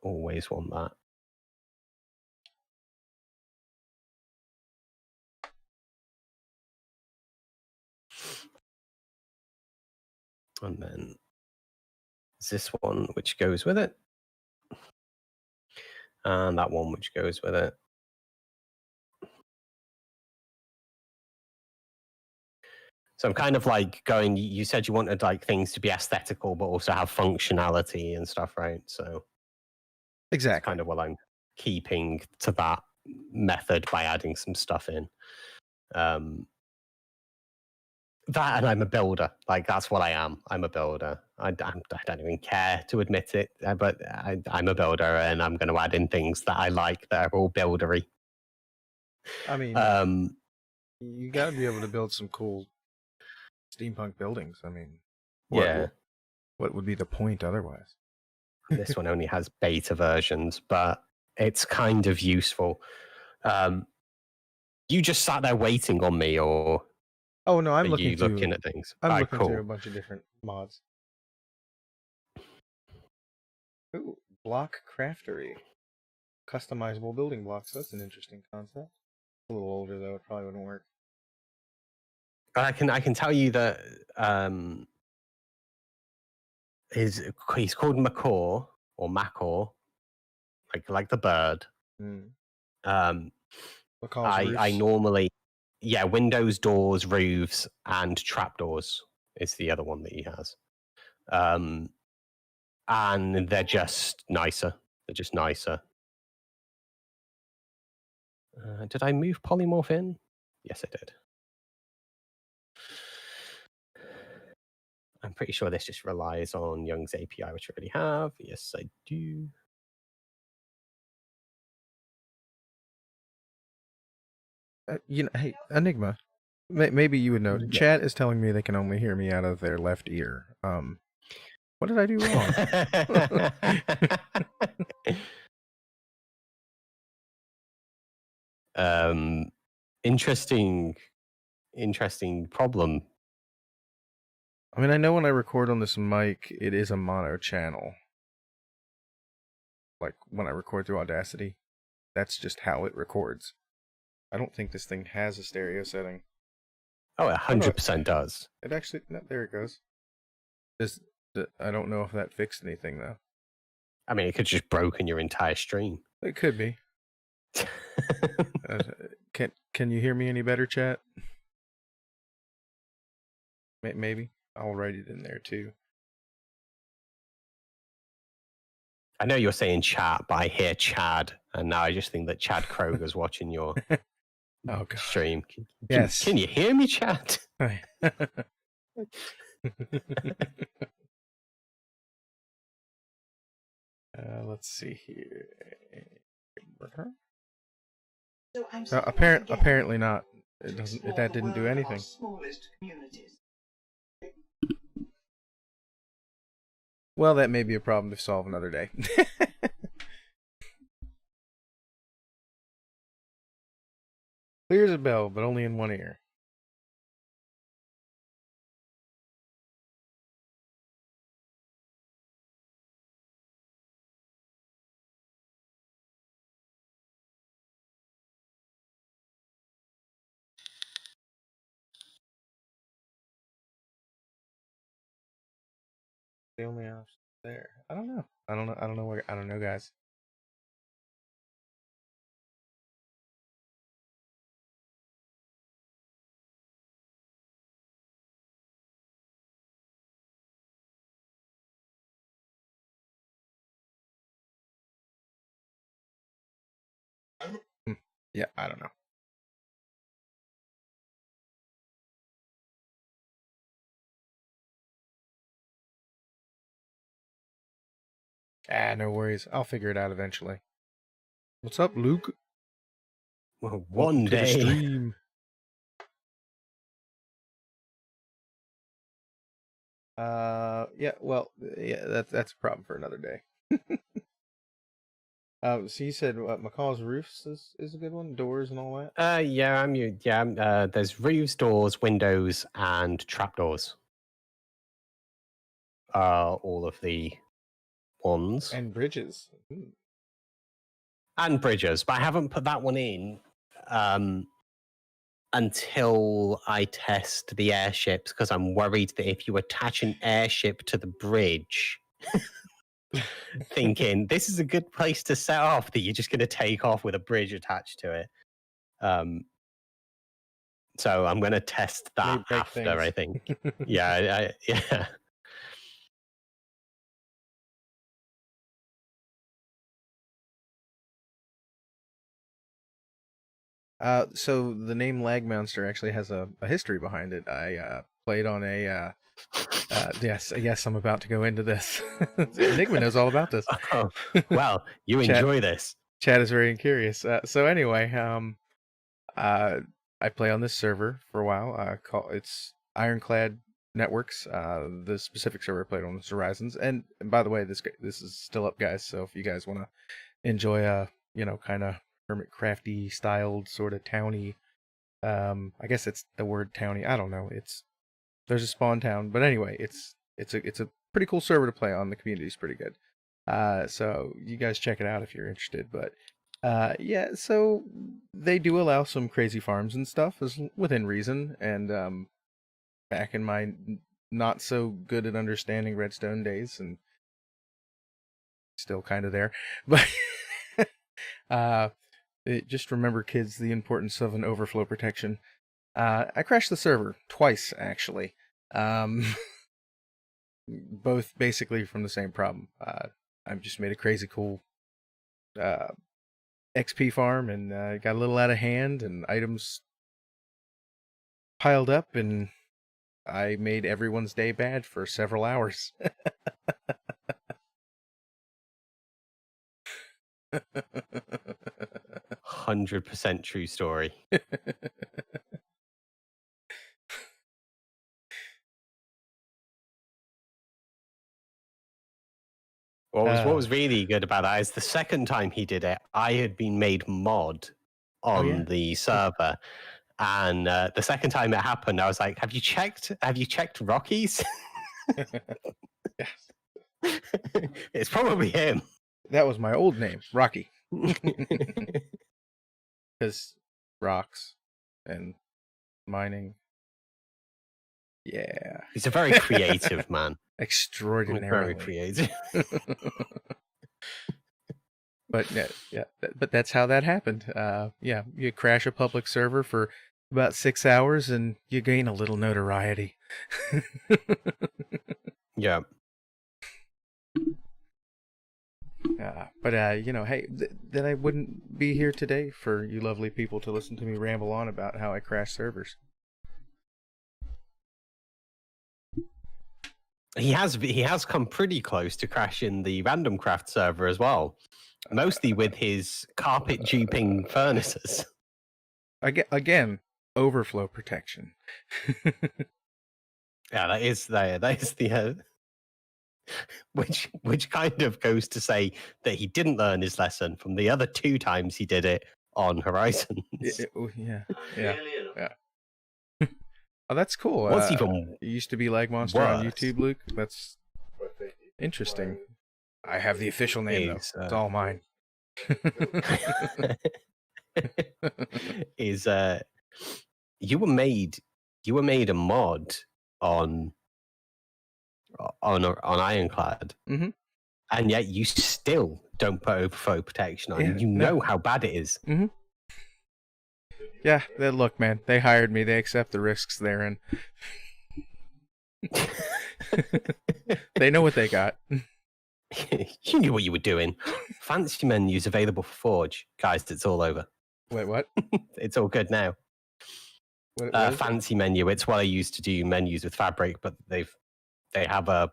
Always want that. And then this one which goes with it. And that one which goes with it. So I'm kind of like going, you said you wanted like things to be aesthetical, but also have functionality and stuff, right? So exactly, that's kind of what I'm keeping to that method by adding some stuff in. That, and I'm a builder. Like, that's what I am. I'm a builder. I don't even care to admit it, but I'm a builder, and I'm going to add in things that I like that are all buildery. I mean, you got to be able to build some cool steampunk buildings. I mean, what would be the point otherwise? This one only has beta versions, but it's kind of useful. You just sat there waiting on me, or oh no, I'm looking at things. I'm looking through a bunch of different mods. Ooh, block craftery, customizable building blocks. That's an interesting concept. A little older though; it probably wouldn't work. I can tell you that he's called Macaw or Macaw, like the bird. I normally, windows, doors, roofs, and trapdoors is the other one that he has. And they're just nicer. They're just nicer. Did I move polymorph in? Yes, I did. I'm pretty sure this just relies on Young's API, which I already have. Yes, I do. Hey, Enigma, maybe you would know. Yeah. Chat is telling me they can only hear me out of their left ear. What did I do wrong? Interesting problem. I mean, I know when I record on this mic, it is a mono channel. Like when I record through Audacity, that's just how it records. I don't think this thing has a stereo setting. Oh, it 100% does. It actually, no, there it goes. I don't know if that fixed anything though. I mean, it could just broken your entire stream. It could be. Can you hear me any better, chat? Maybe. I'll write it in there too. I know you're saying chat, but I hear Chad, and now I just think that Chad Kroger's watching your stream. Yes. Can you hear me, Chad? Let's see here. Apparently not. It doesn't. That didn't do anything. Well, that may be a problem to solve another day. Clear as a bell, but only in one ear. The only option there. I don't know. I don't know, guys. Yeah, I don't know. No worries. I'll figure it out eventually. What's up, Luke? Well, one day. To the stream. Yeah. Well, yeah. That's a problem for another day. So you said Macaw's roofs is a good one, doors and all that. Yeah. There's roofs, doors, windows, and trapdoors. All of the ones. And bridges. Ooh. And bridges, but I haven't put that one in until I test the airships, because I'm worried that if you attach an airship to the bridge, thinking this is a good place to set off, that you're just going to take off with a bridge attached to it. So I'm going to test that after, things. I think. Yeah. So the name Lag Monster actually has a history behind it. I played on a yes, I'm about to go into this. Enigma knows all about this. Oh, well, you enjoy this. Chad is very curious. So anyway, I play on this server for a while. It's Ironclad Networks. The specific server I played on was Horizons. And by the way, this is still up, guys. So if you guys want to enjoy a kind of Hermitcrafty styled sort of towny, I guess it's the word towny. I don't know. There's a spawn town, but anyway, it's a pretty cool server to play on. The community's pretty good. So you guys check it out if you're interested. But yeah, so they do allow some crazy farms and stuff as within reason. And back in my not so good at understanding Redstone days, and still kind of there, but just remember, kids, the importance of an overflow protection. I crashed the server twice, actually. Both basically from the same problem. I just made a crazy cool XP farm, and got a little out of hand, and items piled up, and I made everyone's day bad for several hours. 100% true story. What was really good about that is the second time he did it, I had been made mod on the server, and the second time it happened, I was like, "Have you checked Rocky's?" Yes. It's probably him. That was my old name, Rocky. Because rocks and mining. Yeah. He's a very creative man. Extraordinarily. Very creative. But yeah, but that's how that happened. Yeah, you crash a public server for about 6 hours and you gain a little notoriety. Yeah. But hey, then I wouldn't be here today for you lovely people to listen to me ramble on about how I crash servers. He has come pretty close to crashing the Randomcraft server as well, mostly with his carpet duping furnaces. Again, overflow protection. Yeah, that is the which kind of goes to say that he didn't learn his lesson from the other 2 times he did it on Horizons. Yeah. Oh, that's cool. What's even it used to be Lag Monster on YouTube, Luke. That's interesting. I have the official name, though. It's all mine. You were made a mod on Ironclad, and yet you still don't put overflow protection on. Yeah, you know how bad it is. Mm-hmm. Yeah, look, man, they hired me. They accept the risks they're in. They know what they got. You knew what you were doing. Fancy menus available for Forge. Guys, it's all over. Wait, what? It's all good now. What fancy menu. It's what I used to do menus with Fabric, but they have a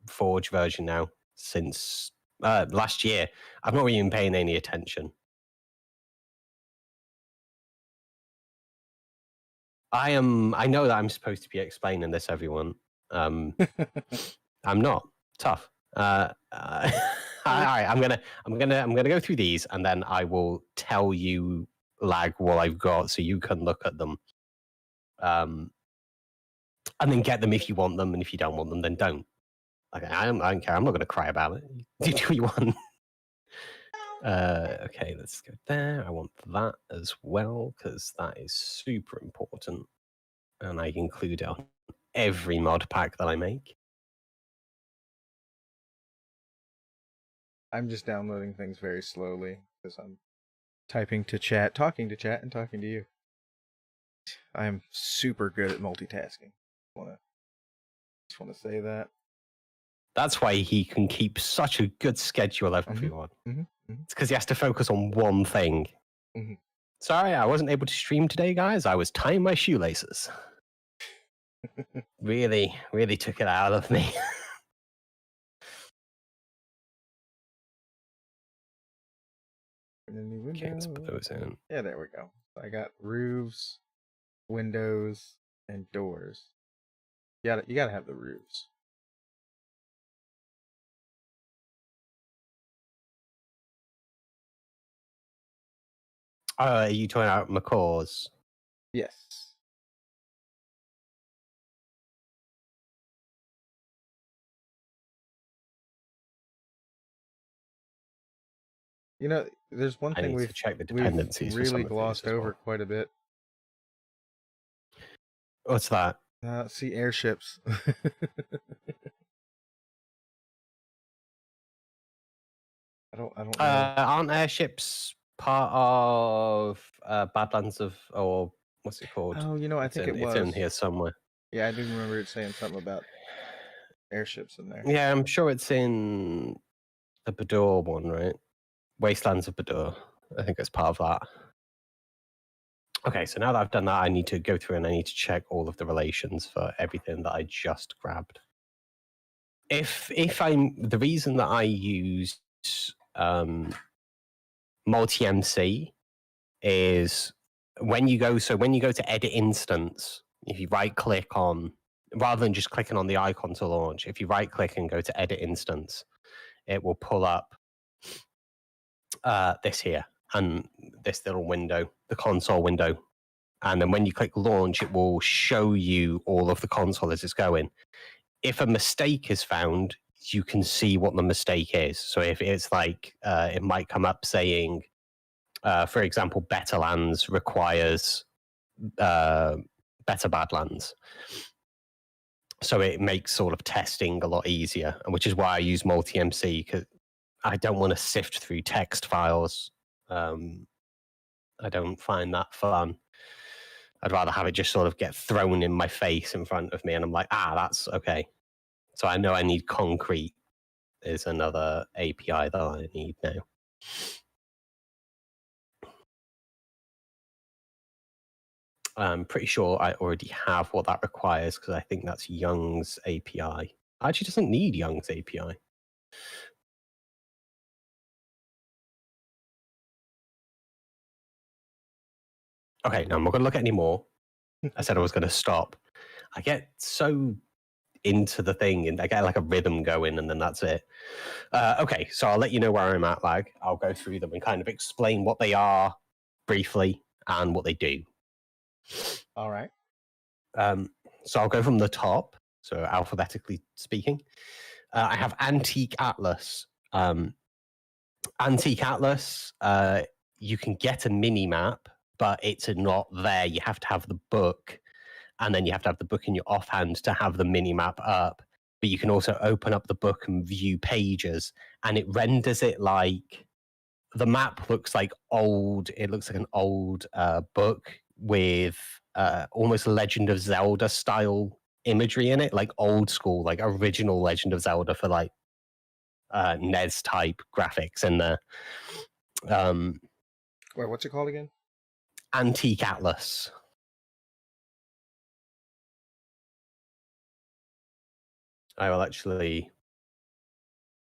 Forge version now since last year. I've not really been paying any attention. I know that I'm supposed to be explaining this, everyone. I'm not. Tough. All right, I'm gonna go through these, and then I will tell you, Lag, what I've got, so you can look at them. And then get them if you want them, and if you don't want them, then don't. Okay, I don't care. I'm not going to cry about it. You do what you want. Okay, let's go there. I want that as well because that is super important, and I include it on every mod pack that I make. I'm just downloading things very slowly because I'm typing to chat, talking to chat, and talking to you. I am super good at multitasking. Just want to say that. That's why he can keep such a good schedule, everyone. It's because he has to focus on one thing. Sorry, I wasn't able to stream today, guys. I was tying my shoelaces. Really took it out of me. Okay, let's put those in. Yeah, there we go. I got roofs, windows, and doors. You gotta have the roofs. Are you talking about macaws? Yes. You know, there's one thing we've really glossed over quite a bit. What's that? See, airships. I don't know. Aren't airships part of Badlands or what's it called? Oh, I think it was. It's in here somewhere. Yeah, I do remember it saying something about airships in there. Yeah, I'm sure it's in the Bador one, right? Wastelands of Bador. I think it's part of that. Okay, so now that I've done that, I need to go through and I need to check all of the relations for everything that I just grabbed. The reason that I use multi-MC is when you go to edit instance, if you right click on, rather than just clicking on the icon to launch, if you right click and go to edit instance, it will pull up this here and this little window, the console window. And then when you click launch, it will show you all of the console as it's going. If a mistake is found, you can see what the mistake is. So if it's like, it might come up saying, for example, Better Lands requires Better Badlands. So it makes sort of testing a lot easier, which is why I use multi-MC, because I don't want to sift through text files. I don't find that fun. I'd rather have it just sort of get thrown in my face in front of me, and I'm like, that's okay. So I know I need concrete is another API that I need now. I'm pretty sure I already have what that requires because I think that's Young's API. Actually, doesn't need Young's API. Okay, now I'm not going to look at any more. I said I was going to stop. I get so into the thing and I get like a rhythm going and then that's it. Okay, so I'll let you know where I'm at, Lag. I'll go through them and kind of explain what they are briefly and what they do. All right. So I'll go from the top, so alphabetically speaking. I have Antique Atlas. Antique Atlas, you can get a mini map, but it's not there. You have to have the book, and then you have to have the book in your offhand to have the mini map up. But you can also open up the book and view pages, and it renders it like the map looks like old. It looks like an old book with almost Legend of Zelda style imagery in it, like old school, like original Legend of Zelda for like NES type graphics in there. Wait, what's it called again? Antique Atlas. I will actually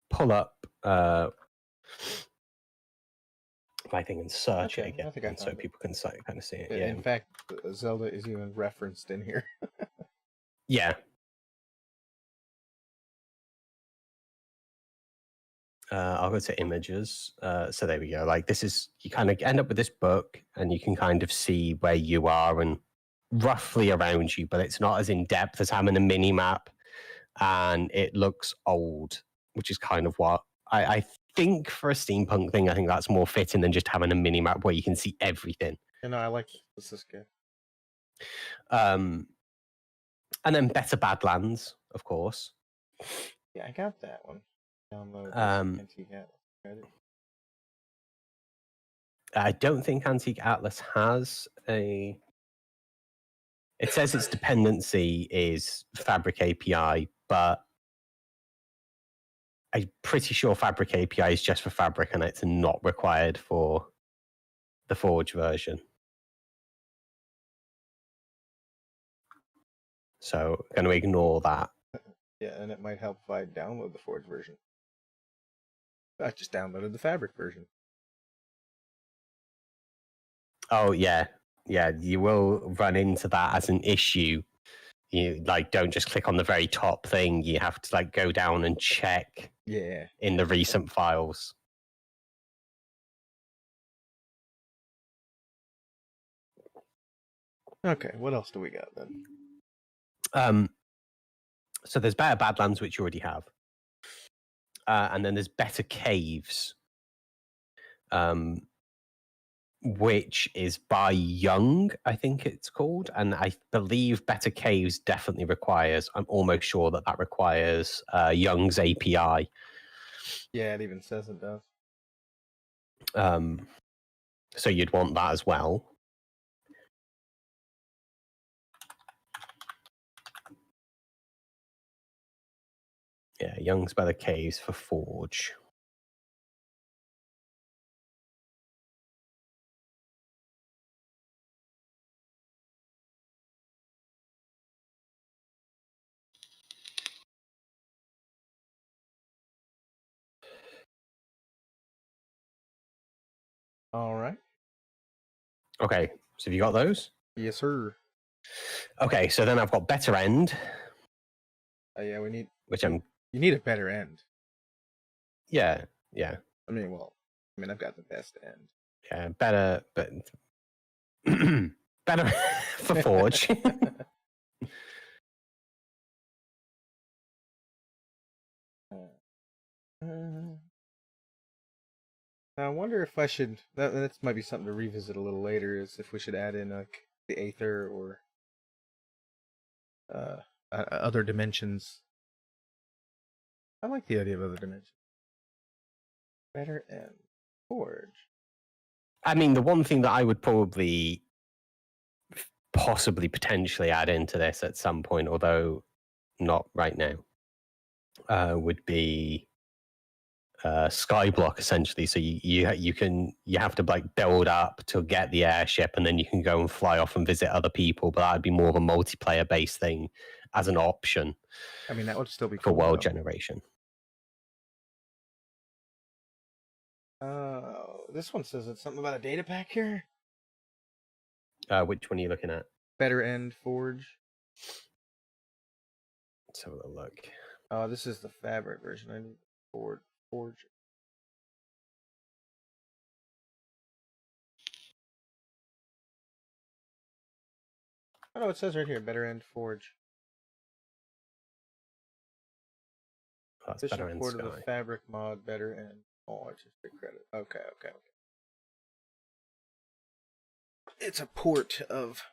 pull up my thing and search it again, so people can kind of see it. In fact, Zelda is even referenced in here. Yeah. I'll go to images. So there we go. Like this is, you kind of end up with this book and you can kind of see where you are and roughly around you, but it's not as in depth as having a mini map. and it looks old, which is kind of what I think for a steampunk thing. I think that's more fitting than just having a mini map where you can see everything. I like this. This is good. And then Better Badlands, of course. Yeah, I got that one. Download Antique Atlas. I don't think Antique Atlas has a... It says its dependency is Fabric API, but I'm pretty sure Fabric API is just for Fabric and it's not required for the Forge version. So I'm going to ignore that. Yeah, and it might help if I download the Forge version. I just downloaded the Fabric version. Oh, yeah. Yeah, you will run into that as an issue. You don't just click on the very top thing. You have to go down and check in the recent files. Okay, what else do we got then? So there's Better Badlands, which you already have. And then there's Better Caves, which is by Young, I think it's called. And I believe Better Caves definitely requires, I'm almost sure that requires Young's API. Yeah, it even says it does. So you'd want that as well. Yeah, Young's Better Caves for Forge. All right. Okay, so have you got those? Yes, sir. Okay, so then I've got Better End. Yeah, we need... Which You need a better end. Yeah. I mean, I've got the best end. Yeah, better, but... better for Forge. I wonder if I should... That might be something to revisit a little later, is if we should add in the Aether or other dimensions. I like the idea of other dimensions. Better end. Forge. I mean, the one thing that I would probably possibly potentially add into this at some point, although not right now, would be Skyblock, essentially. So you have to build up to get the airship, and then you can go and fly off and visit other people. But that'd be more of a multiplayer based thing as an option. I mean, that would still be for cool, world generation. This one says it's something about a data pack here. Which one are you looking at? Better End Forge. Let's have a look. Oh, this is the Fabric version. I need Forge. Oh no, it says right here, Better End Forge. Oh, that's Better End port Sky. of the Fabric mod, Better End. Oh, artistic credit. Okay. It's a port of...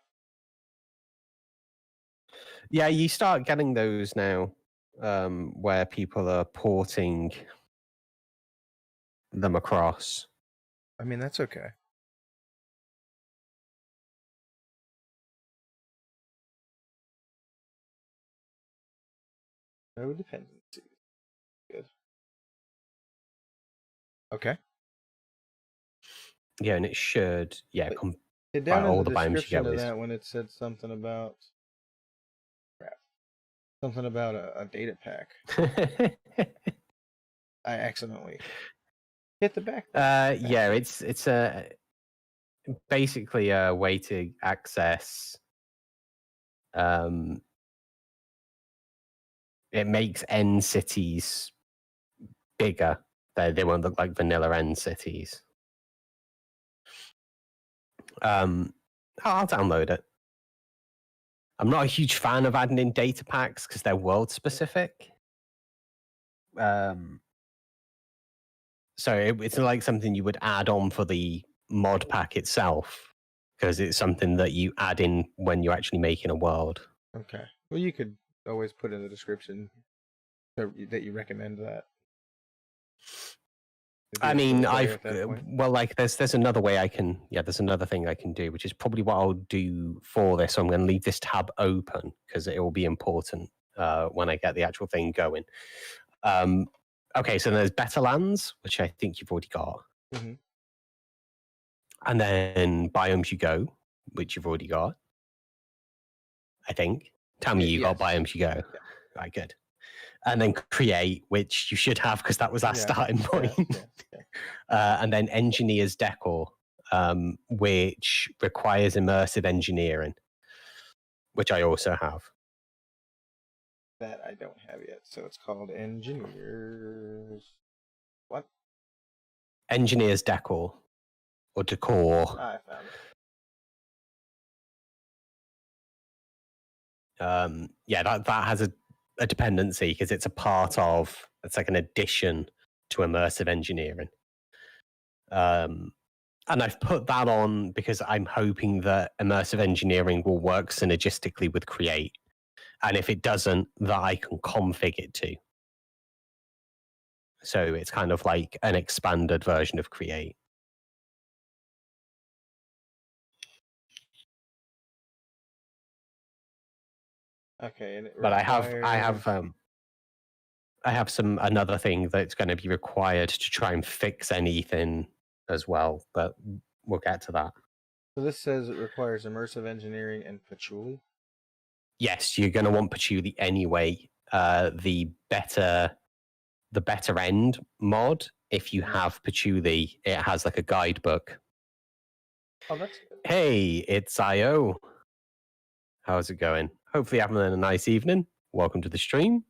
Yeah, you start getting those now, where people are porting them across. I mean, that's okay. No dependencies. Good. Okay. Yeah, and it should, down all in the the biomes description you of get that when it said something about... Something about a data pack. I accidentally hit the back. Yeah, it's basically a way to access. It makes end cities bigger. They won't look like vanilla end cities. I'll download it. I'm not a huge fan of adding in data packs because they're world specific. So it's not like something you would add on for the mod pack itself, because it's something that you add in when you're actually making a world. Okay. Well, you could always put in the description that you recommend that. I mean, there's another way I can. Yeah, there's another thing I can do, which is probably what I'll do for this. So I'm going to leave this tab open because it will be important when I get the actual thing going. Okay, so there's Better Lands, which I think you've already got. Mm-hmm. And then Biomes You Go, which you've already got. I think. Tell me you got Biomes You Go. Yeah. Right, good. And then Create, which you should have because that was our starting point. And then Engineer's Decor, which requires immersive engineering, which I also have. That I don't have yet, so it's called Engineers. What? Engineer's Decor. Or Decor. I found it. That has a dependency because it's like an addition to immersive engineering. And I've put that on because I'm hoping that immersive engineering will work synergistically with Create. And if it doesn't, that I can config it to. So it's kind of like an expanded version of Create. Okay, but I have another thing that's going to be required to try and fix anything as well, but we'll get to that. So this says it requires immersive engineering and patchouli. Yes, you're going to want patchouli anyway. The better end mod, if you have patchouli, it has like a guidebook. Oh, that's good. Hey, it's IO. How's it going? Hopefully having a nice evening. Welcome to the stream.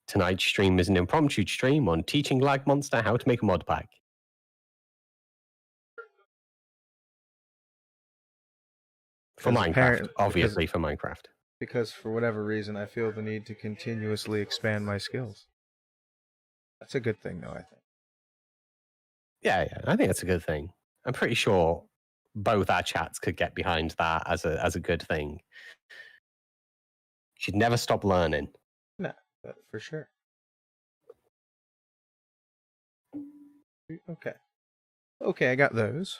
Tonight's stream is an impromptu stream on teaching Lag Monster how to make a mod pack. For Minecraft, obviously for Minecraft. Because for whatever reason, I feel the need to continuously expand my skills. That's a good thing, though, I think. Yeah, I think that's a good thing. I'm pretty sure both our chats could get behind that as a good thing. You should never stop learning. No, for sure. Okay, I got those.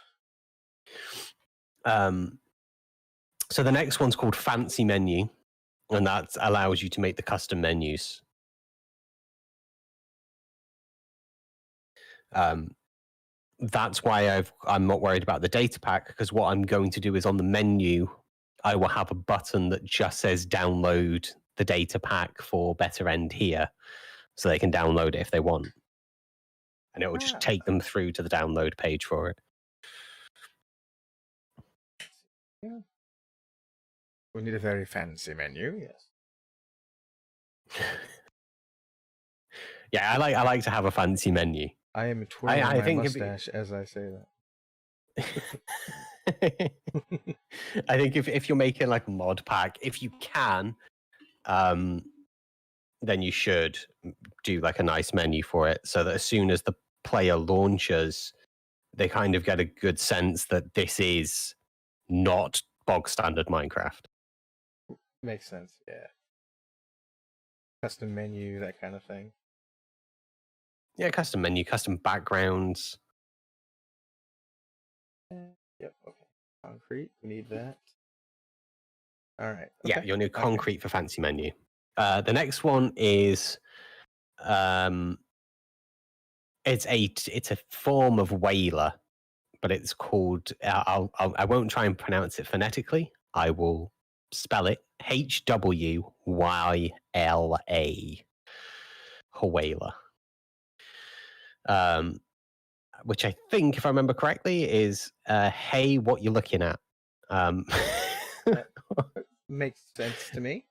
So the next one's called Fancy Menu, and that allows you to make the custom menus. That's why I'm not worried about the data pack, because what I'm going to do is on the menu, I will have a button that just says download the data pack for Better End here, so they can download it if they want. And it will just take them through to the download page for it. Yeah. We need a very fancy menu, yes. Yeah, I like to have a fancy menu. I am twirling my mustache as I say that. I think if you're making like a mod pack, if you can, then you should do like a nice menu for it, so that as soon as the player launches, they kind of get a good sense that this is not bog standard Minecraft. Makes sense, yeah. Custom menu, that kind of thing. Yeah, custom menu, custom backgrounds. Yep, okay. Concrete, we need that. All right. Okay. Yeah, you'll need concrete for fancy menu. The next one is it's a form of whaler, but it's called I won't try and pronounce it phonetically. I will spell it HWYLA. Whaler. Which I think, if I remember correctly, is hey, what you're looking at. Makes sense to me.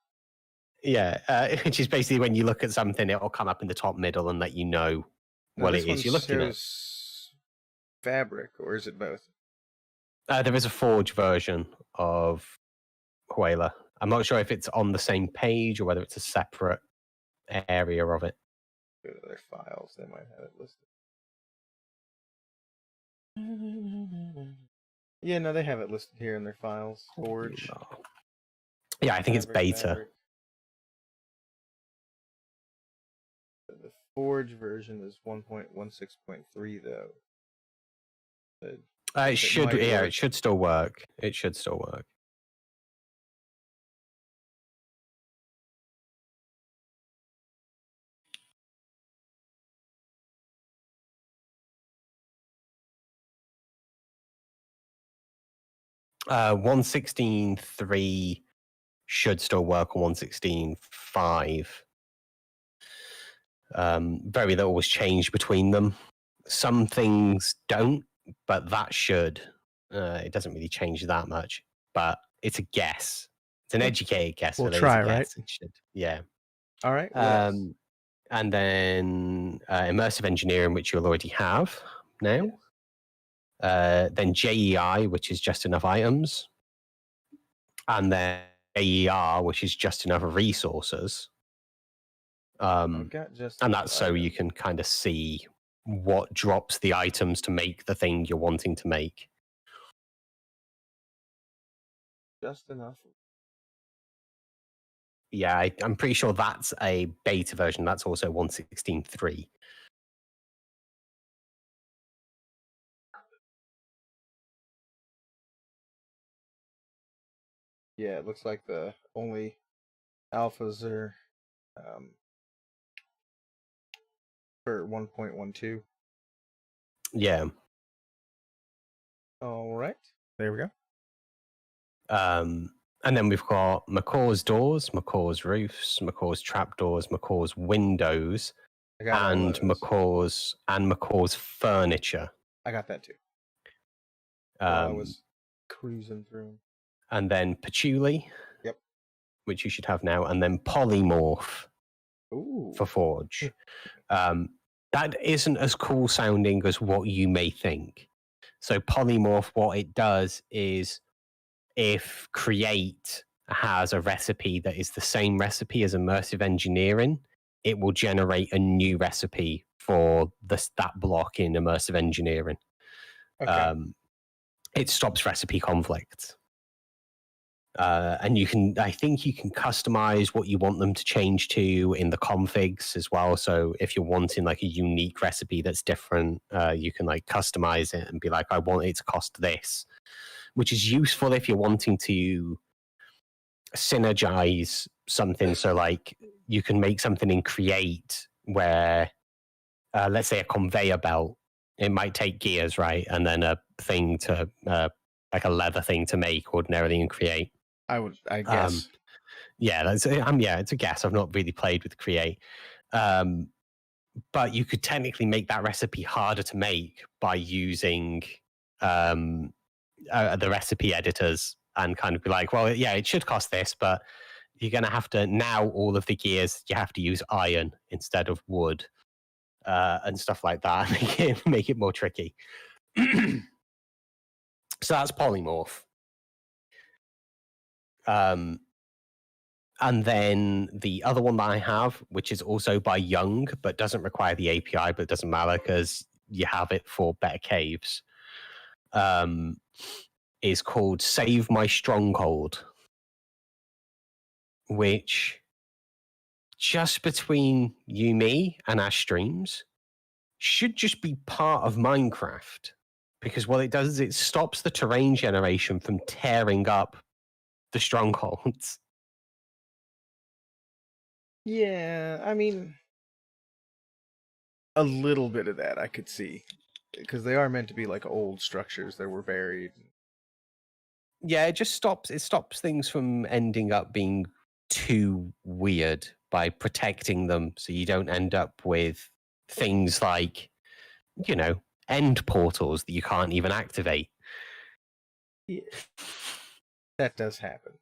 Yeah, which is basically when you look at something, it'll come up in the top middle and let you know what it is you're looking at. Fabric, or is it both? There is a Forge version of Whaler. I'm not sure if it's on the same page or whether it's a separate area of it. Go to their files. They might have it listed. Yeah, no, they have it listed here in their files. Forge. Yeah, I think it's beta. Fabric. The Forge version is 1.16.3 though. It should, yeah, it should still work. It should still work. Uh, 116.3 should still work on 116.5. Very little was changed between them. Some things don't, but that should. It doesn't really change that much, but it's a guess. It's an educated guess. We'll try, right? It should. Yeah. All right. And then immersive engineering, which you'll already have now. Then JEI, which is just enough items. And then AER, which is just enough resources. And that's so you can kind of see what drops the items to make the thing you're wanting to make. Just enough. Yeah, I'm pretty sure that's a beta version. That's also 116.3. Yeah, it looks like the only alphas are for 1.12. Yeah. All right. There we go. And then we've got Macaw's doors, Macaw's roofs, Macaw's trapdoors, Macaw's windows, and Macaw's furniture. I got that too. I was cruising through. And then patchouli. Yep. Which you should have now, and then polymorph. Ooh. For Forge. That isn't as cool sounding as what you may think. So polymorph, what it does is if create has a recipe that is the same recipe as immersive engineering, it will generate a new recipe for that block in immersive engineering. Okay. It stops recipe conflicts. And I think you can customize what you want them to change to in the configs as well. So if you're wanting like a unique recipe that's different, you can like customize it and be like, I want it to cost this, which is useful if you're wanting to synergize something. So like you can make something in Create where, let's say a conveyor belt, it might take gears, right? And then a thing to, like a leather thing to make ordinarily in Create. I guess. Yeah, it's a guess. I've not really played with Create. But you could technically make that recipe harder to make by using the recipe editors and kind of be like, well, yeah, it should cost this, but you're going to have to, now all of the gears, you have to use iron instead of wood and stuff like that. Make it more tricky. So that's polymorph. And then the other one that I have, which is also by Young, but doesn't require the API, but it doesn't matter because you have it for better caves, is called Save My Stronghold, which just between you, me, and our streams should just be part of Minecraft. Because what it does is it stops the terrain generation from tearing up the strongholds. Yeah, I mean, a little bit of that I could see, because they are meant to be like old structures that were buried. Yeah, it stops things from ending up being too weird by protecting them, so you don't end up with things like, end portals that you can't even activate. Yeah. That does happen.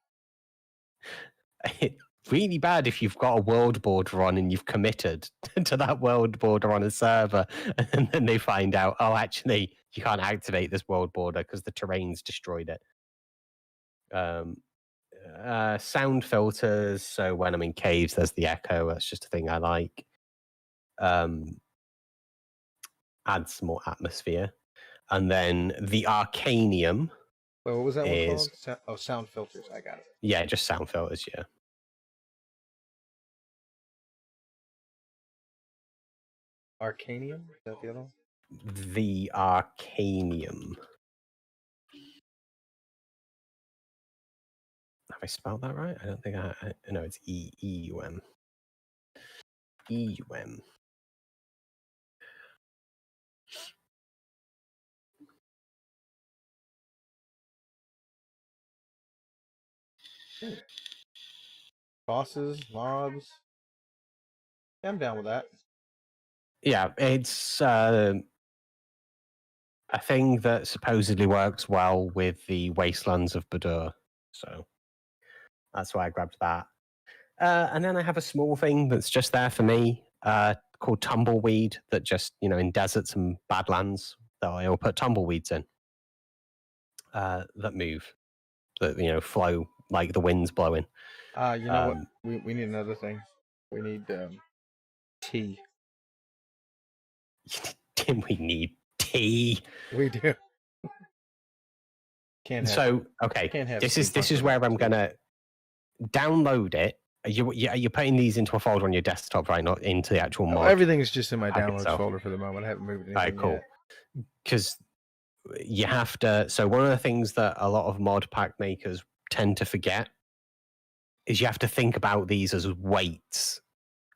It's really bad if you've got a world border on and you've committed to that world border on a server, and then they find out, oh, actually, you can't activate this world border because the terrain's destroyed it. sound filters. So when I'm in caves, there's the echo. That's just a thing I like. Adds more atmosphere. And then the Arcanium. Wait, what was that one called? Oh, sound filters. I got it. Yeah, just sound filters, yeah. Arcanium? Is that the other one? The Arcanium. Have I spelled that right? I don't think I no, it's E-U-M. E-U-M. Bosses, mobs. Yeah, I'm down with that. Yeah, it's a thing that supposedly works well with the Wastelands of Badur. So that's why I grabbed that. And then I have a small thing that's just there for me called Tumbleweed that just, in deserts and badlands, that I'll put tumbleweeds in that move, that, flow like the wind's blowing. You know what? We need another thing. We need tea. We need tea. We do. Can't have. So okay, can't have this is where I'm gonna download it. You're putting these into a folder on your desktop, right? Not into the actual mod. Everything is just in my downloads folder for the moment. I haven't moved anything. All right, cool. Because you have to. So one of the things that a lot of mod pack makers tend to forget is you have to think about these as weights,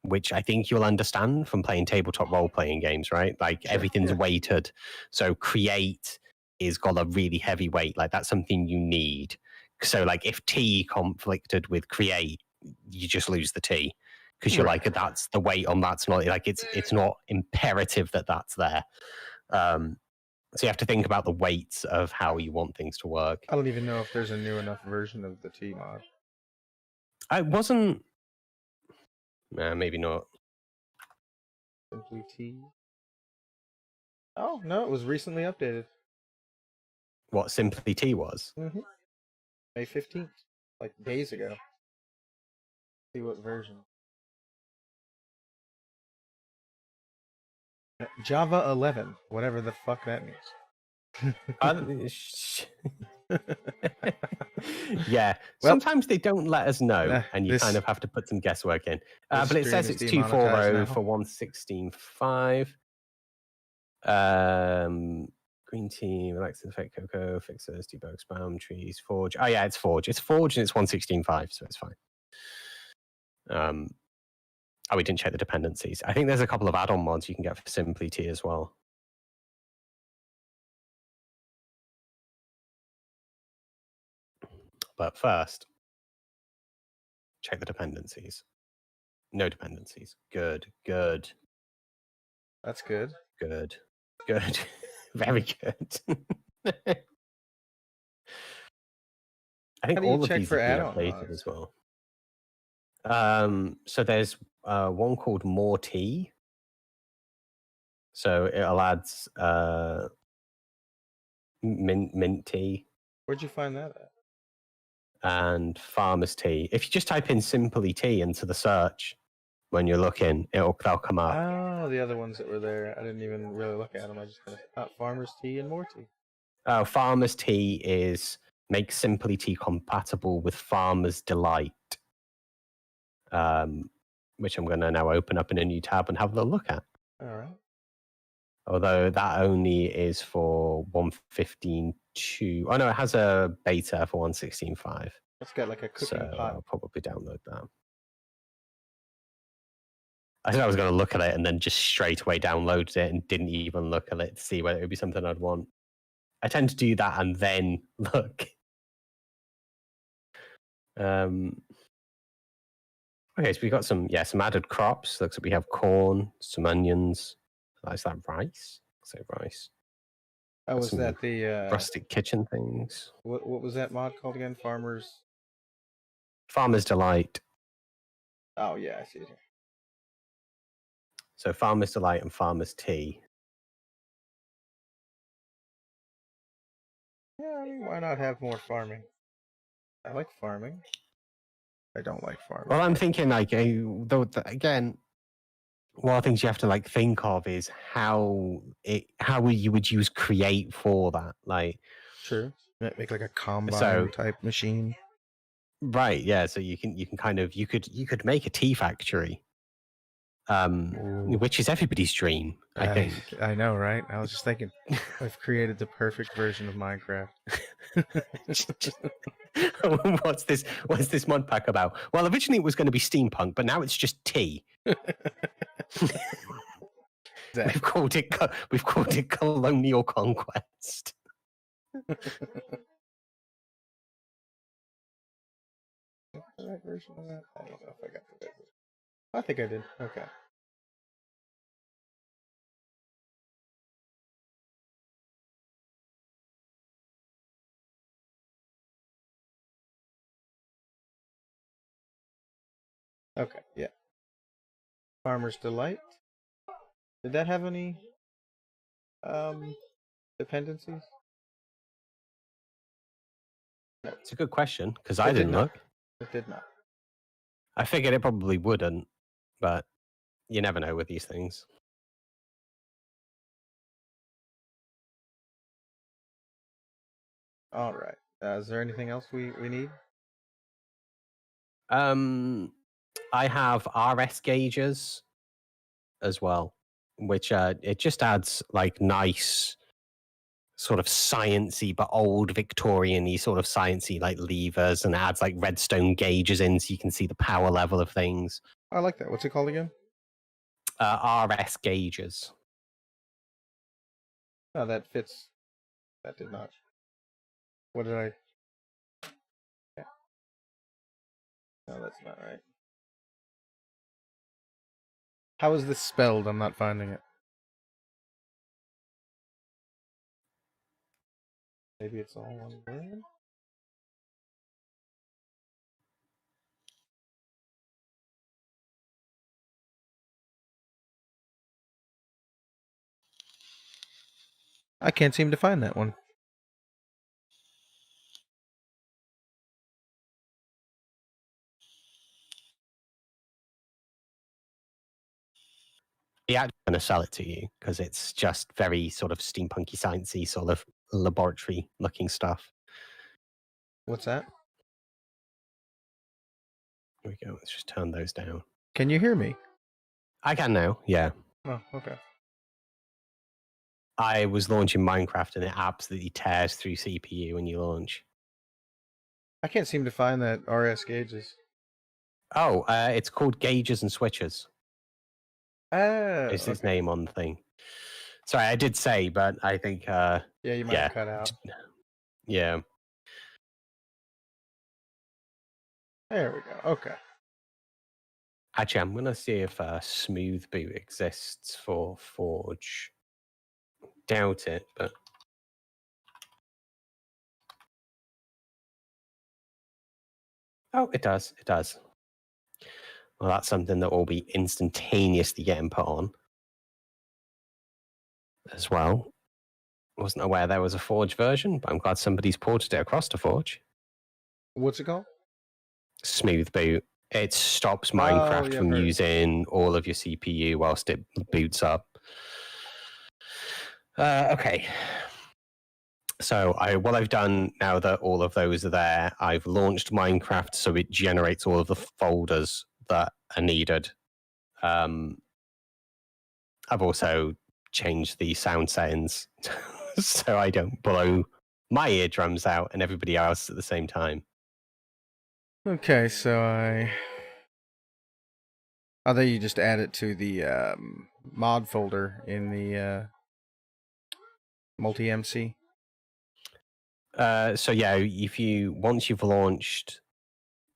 which I think you'll understand from playing tabletop role-playing games, right? Like everything's weighted. So create is got a really heavy weight. Like that's something you need. So like if T conflicted with create, you just lose the T because you're like, that's the weight on that's not like it's not imperative that that's there. So you have to think about the weights of how you want things to work. I don't even know if there's a new enough version of the T mod. I wasn't. Maybe not. Simply T. Oh no, it was recently updated. What Simply T was? Mm-hmm. May 15th, like days ago. See what version. Java 11, whatever the fuck that means. Yeah, sometimes they don't let us know, and you kind of have to put some guesswork in. But it says it's 240 for 116.5. Green team, Alexa, fake cocoa, fixers, debug, spam, trees, forge. Oh yeah, it's forge. It's forge and it's 116.5, so it's fine. We didn't check the dependencies. I think there's a couple of add-on mods you can get for Simply T as well. But first, check the dependencies. No dependencies. Good. That's good. Good. Very good. I think all of these have been updated as well. So there's one called More Tea. So it'll add mint tea. Where'd you find that at? And farmer's tea. If you just type in Simply Tea into the search when you're looking, they'll come up. Oh, the other ones that were there. I didn't even really look at them. I just thought farmer's tea and more tea. Oh, farmer's tea is make Simply Tea compatible with Farmer's Delight. Which I'm going to now open up in a new tab and have a look at. All right. Although that only is for 115.2. Oh no, it has a beta for 116.5. It's got like a cooking pot. I'll probably download that. I think I was going to look at it and then just straight away downloaded it and didn't even look at it to see whether it would be something I'd want. I tend to do that and then look. Okay, so we got some added crops. Looks like we have corn, some onions. Is that rice? Say rice. Oh, was that the rustic kitchen things? What was that mod called again? Farmer's Delight. Oh yeah, I see it here. So Farmer's Delight and Farmer's Tea. Yeah, I mean, why not have more farming? I like farming. I don't like farming. Well, I'm thinking like, again, one of the things you have to like think of is how you would use create for that. Like, true, make like a combine type machine. Right. Yeah. So you can kind of you could make a tea factory, which is everybody's dream. I think. I know, right? I was just thinking, I've created the perfect version of Minecraft. What's this Modpack about? Well, originally it was going to be steampunk, but now it's just tea. We've called it colonial conquest. The right version of that? I don't know if I got the right version. I think I did. Okay. Okay, yeah. Farmer's Delight. Did that have any dependencies? No. It's a good question, because I didn't look. It did not. I figured it probably wouldn't, but you never know with these things. All right. Is there anything else we need? I have RS gauges as well, which it just adds like nice sort of sciencey but old Victorian-y sort of sciencey like levers, and adds like redstone gauges in so you can see the power level of things. I like that. What's it called again? RS gauges. Oh, that fits. That did not. What did I? Yeah. No, that's not right. How is this spelled? I'm not finding it. Maybe it's all one word? I can't seem to find that one. Yeah, I'm going to sell it to you because it's just very sort of steampunky, sciencey, sort of laboratory looking stuff. What's that? Here we go. Let's just turn those down. Can you hear me? I can now. Yeah. Oh, okay. I was launching Minecraft and it absolutely tears through CPU when you launch. I can't seem to find that RS gauges. Oh, it's called Gauges and Switches. Oh, it's its name on the thing. Sorry, I did say, but I think yeah, you might have cut out. Yeah. There we go. Okay. Actually, I'm gonna see if Smooth Boot exists for Forge. Doubt it, but oh, it does. It does. Well, that's something that will be instantaneously getting put on as well. Wasn't aware there was a Forge version, but I'm glad somebody's ported it across to Forge. What's it called? Smooth Boot. It stops Minecraft from using all of your CPU whilst it boots up. Okay. So what I've done now that all of those are there, I've launched Minecraft so it generates all of the folders that are needed. I've also changed the sound settings so I don't blow my eardrums out and everybody else at the same time. Okay, so I thought you just add it to the mod folder in the multi-MC. So yeah, once you've launched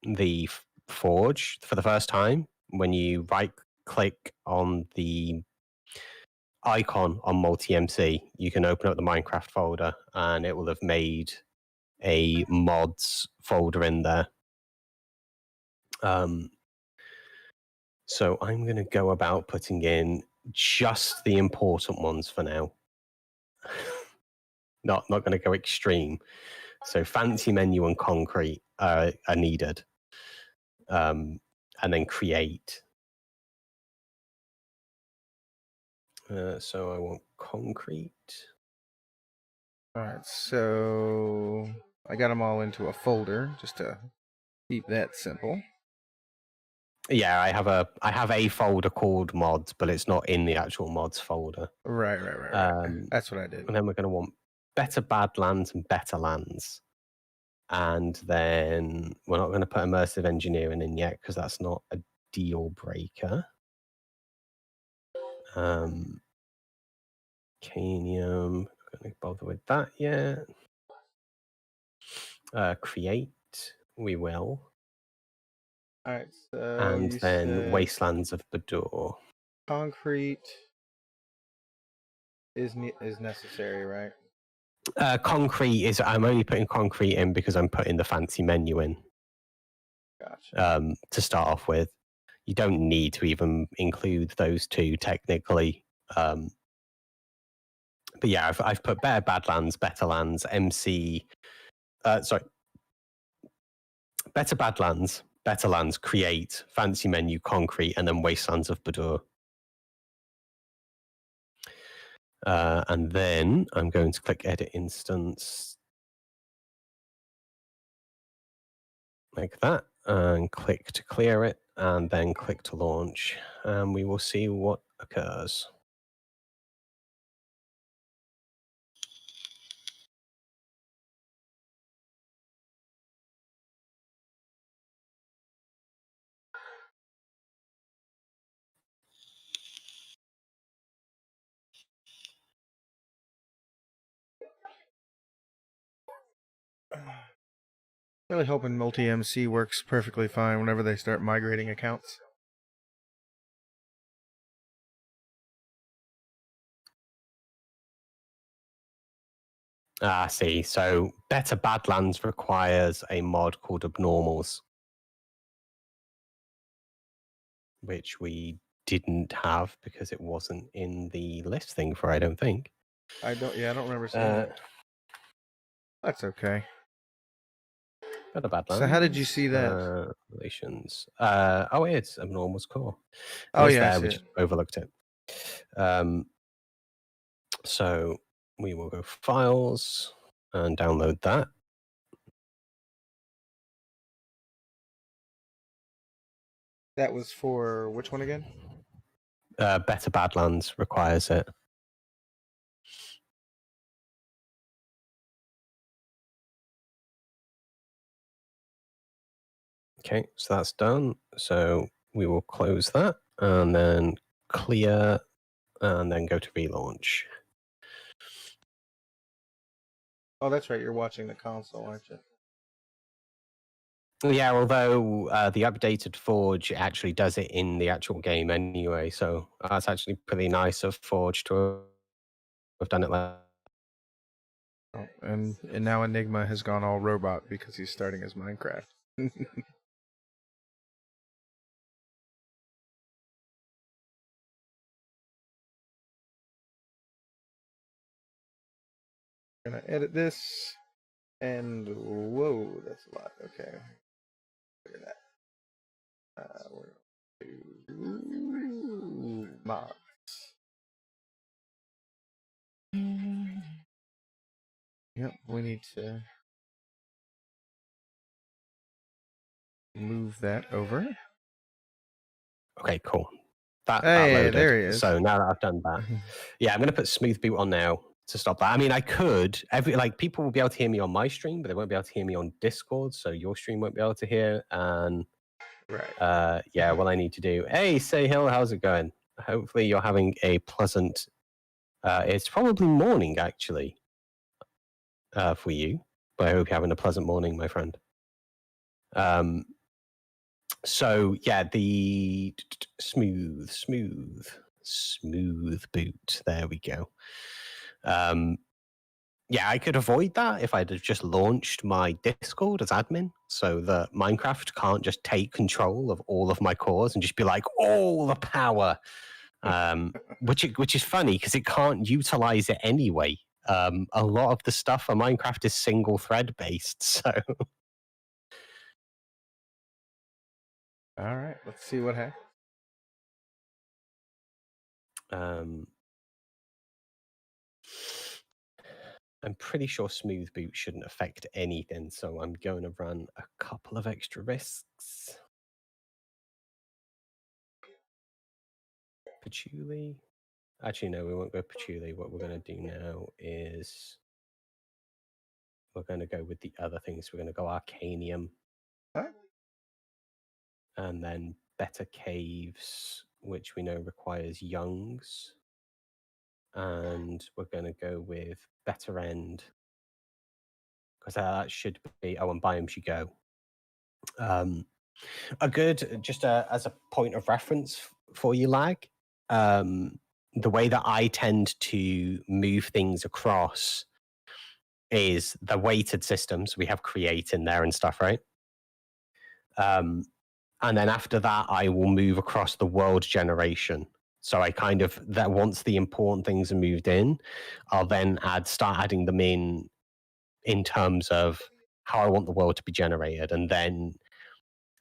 the Forge for the first time, when you right click on the icon on multi-MC, you can open up the Minecraft folder and it will have made a mods folder in there. So I'm going to go about putting in just the important ones for now. Not going to go extreme. So fancy menu and concrete are needed. And then create. So I want concrete. All right, so I got them all into a folder just to keep that simple. Yeah, I have a folder called mods, but it's not in the actual mods folder. Right. That's what I did. And then we're going to want better badlands and better lands. And then we're not going to put immersive engineering in yet because that's not a deal breaker. Canium, not going to bother with that yet. Create, we will. All right, so and then Wastelands of Bador. Concrete is necessary, right? Concrete is. I'm only putting concrete in because I'm putting the fancy menu in. Gotcha. To start off with, you don't need to even include those two technically. But yeah, I've put better badlands, better lands, MC. Better badlands, better lands, create, fancy menu, concrete, and then Wastelands of Bador. And then I'm going to click Edit Instance. Like that. And click to clear it. And then click to launch. And we will see what occurs. Really hoping multi-MC works perfectly fine whenever they start migrating accounts. See. So Better Badlands requires a mod called Abnormals, which we didn't have because it wasn't in the list thing for, I don't think. I don't remember seeing it. That's okay. Better Badlands. So how did you see that? Relations. It's Abnormals core. We just overlooked it. So we will go Files and download that. That was for which one again? Better Badlands requires it. Okay, so that's done. So we will close that and then clear and then go to relaunch. Oh, that's right. You're watching the console, aren't you? Yeah, although the updated Forge actually does it in the actual game anyway, so that's actually pretty nice of Forge to have done it like. Oh, and now Enigma has gone all robot because he's starting his Minecraft. Gonna edit this, and whoa, that's a lot. Okay, look at that. We're going to mods. Yep, we need to move that over. Okay, cool. That loaded. There he is. So now that I've done that, yeah, I'm going to put Smooth Boot on now to stop that. I mean, I could. People will be able to hear me on my stream, but they won't be able to hear me on Discord, so your stream won't be able to hear. And right. What I need to do. Hey, Say Hill, how's it going? Hopefully you're having a pleasant. It's probably morning actually. For you, but I hope you're having a pleasant morning, my friend. So yeah, the smooth boot. There we go. Yeah, I could avoid that if I'd have just launched my Discord as admin, so that Minecraft can't just take control of all of my cores and just be like all the power. Which is funny because it can't utilize it anyway. A lot of the stuff for Minecraft is single thread based, so. All right, let's see what happens. I'm pretty sure smooth boot shouldn't affect anything, so I'm going to run a couple of extra risks. Patchouli. Actually, no, we won't go patchouli. What we're going to do now is we're going to go with the other things. We're going to go arcanium. Huh? And then better caves, which we know requires youngs. And we're going to go with better end, because that should be, and biomes you go. A good, just as a point of reference for you, Lag, the way that I tend to move things across is the weighted systems. We have create in there and stuff, right? And then after that, I will move across the world generation. So I kind of, that once the important things are moved in, I'll then start adding them in terms of how I want the world to be generated, and then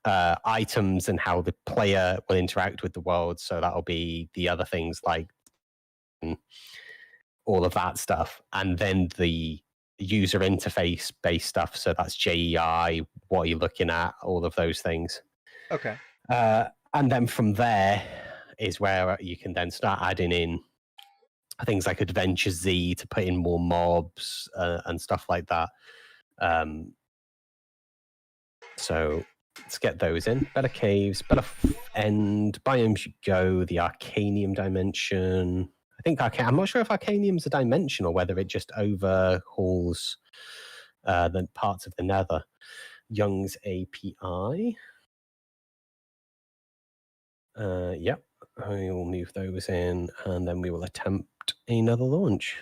items and how the player will interact with the world. So that'll be the other things like all of that stuff, and then the user interface based stuff. So that's JEI, what are you looking at, all of those things. Okay. And then from there is where you can then start adding in things like Adventure Z to put in more mobs and stuff like that. So let's get those in. Better caves, better end, biomes you go, the Arcanium dimension. I think I'm not sure if Arcanium's a dimension or whether it just overhauls the parts of the nether. Young's API. Yep, I will move those in, and then we will attempt another launch.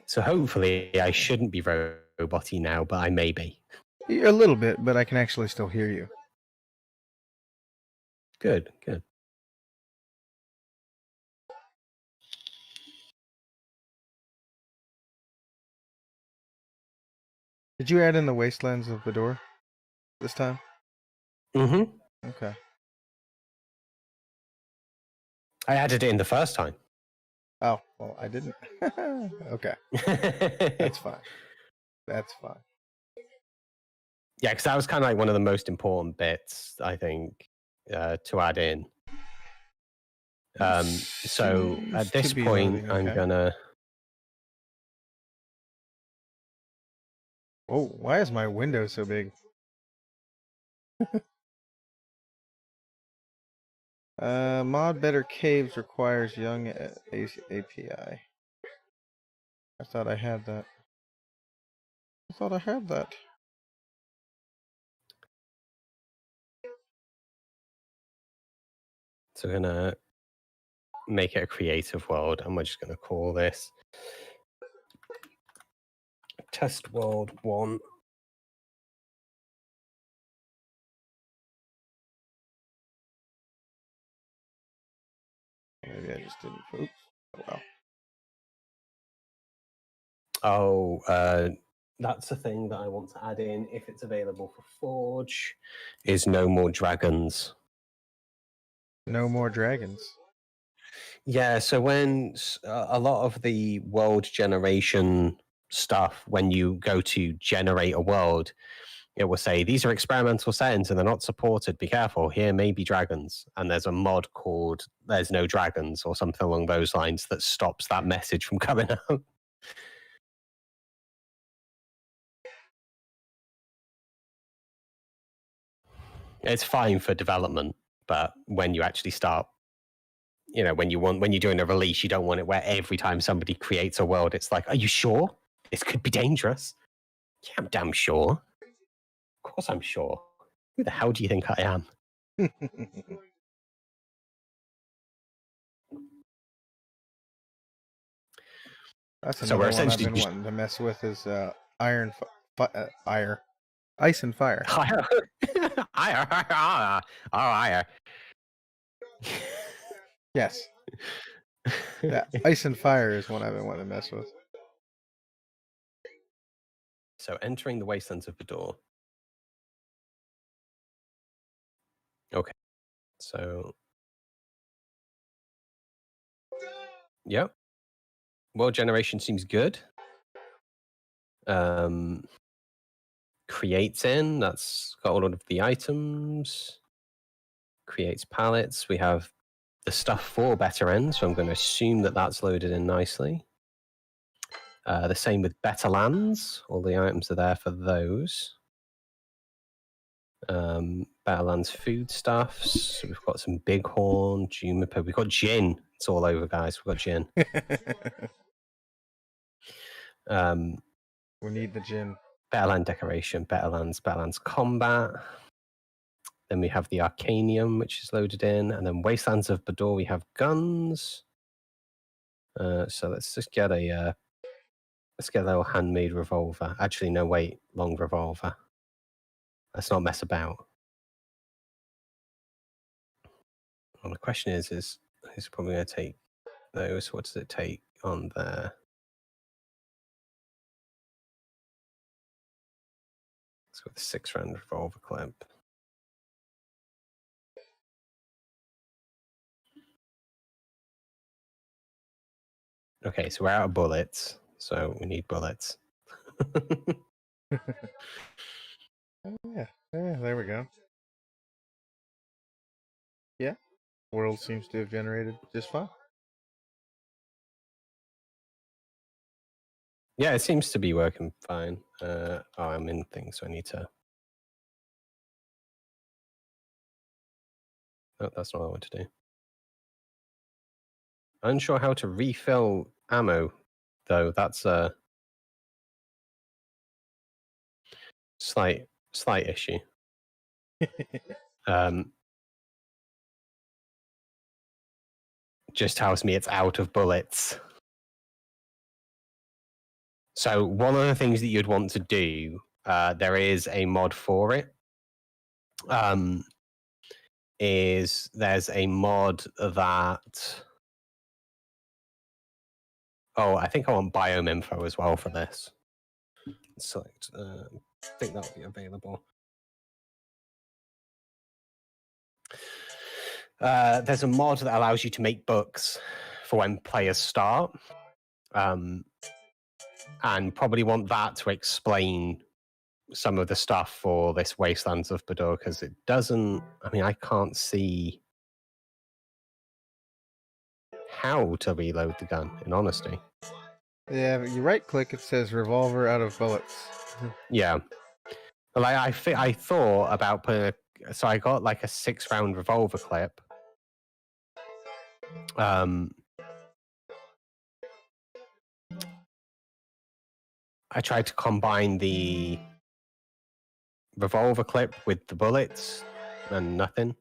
So hopefully I shouldn't be roboty now, but I may be. A little bit, but I can actually still hear you. Good, good. Did you add in the wastelands of the door this time? Mm-hmm. Okay. I added it in the first time. Oh, well, I didn't. Okay. That's fine. That's fine. Yeah, because that was kind of like one of the most important bits, I think, to add in. So at this point, loading, I'm gonna. Oh, why is my window so big? Mod better caves requires young API. I thought I had that. So we're gonna make it a creative world, and we're just gonna call this Test World 1. Maybe I just didn't. Oops. Oh Oh, well. that's a thing that I want to add in if it's available for Forge. Is no more dragons. No more dragons. Yeah, so when a lot of the world generation stuff, when you go to generate a world, it will say these are experimental settings and they're not supported. Be careful, here may be dragons. And there's a mod called There's No Dragons or something along those lines that stops that message from coming out. It's fine for development, but when you actually start, when you're doing a release, you don't want it where every time somebody creates a world, it's like, are you sure? This could be dangerous. Yeah, I'm damn sure. Of course I'm sure. Who the hell do you think I am? That's So we're another one I've essentially been wanting to mess with is ice and fire. Iron. Yes. Yeah, ice and fire is one I've been wanting to mess with. So entering the wastelands of Bador. Okay. So yep. World generation seems good. Creates in, that's got all of the items. Creates pallets. We have the stuff for better end, so I'm going to assume that that's loaded in nicely. The same with better lands. All the items are there for those. Better lands foodstuffs. So we've got some bighorn, juniper. We've got gin. It's all over, guys. We've got gin. We need the gin. Better land decoration, better lands combat. Then we have the Arcanium, which is loaded in, and then Wastelands of Bador. We have guns. So let's just get a little handmade revolver. Actually, no, wait, long revolver. Let's not mess about. Well, the question is who's probably going to take those? What does it take on there? Let's go with the 6-round revolver clip. Okay, so we're out of bullets, so we need bullets. Oh, yeah, there we go. Yeah, world seems to have generated just fine. Yeah, it seems to be working fine. I'm in things, so I need to... Oh, that's not what I want to do. Unsure how to refill ammo, though. That's a slight issue. Just tells me it's out of bullets. So one of the things that you'd want to do, there is a mod for it. There's a mod that... Oh, I think I want biome info as well for this. Select. I think that'll be available. There's a mod that allows you to make books for when players start. And probably want that to explain some of the stuff for this Wastelands of Bador, because it doesn't... I mean, I can't see how to reload the gun, in honesty. Yeah, but you right-click, it says revolver out of bullets. Yeah. Like, I thought about putting so I got like a 6-round revolver clip. I tried to combine the revolver clip with the bullets, and nothing.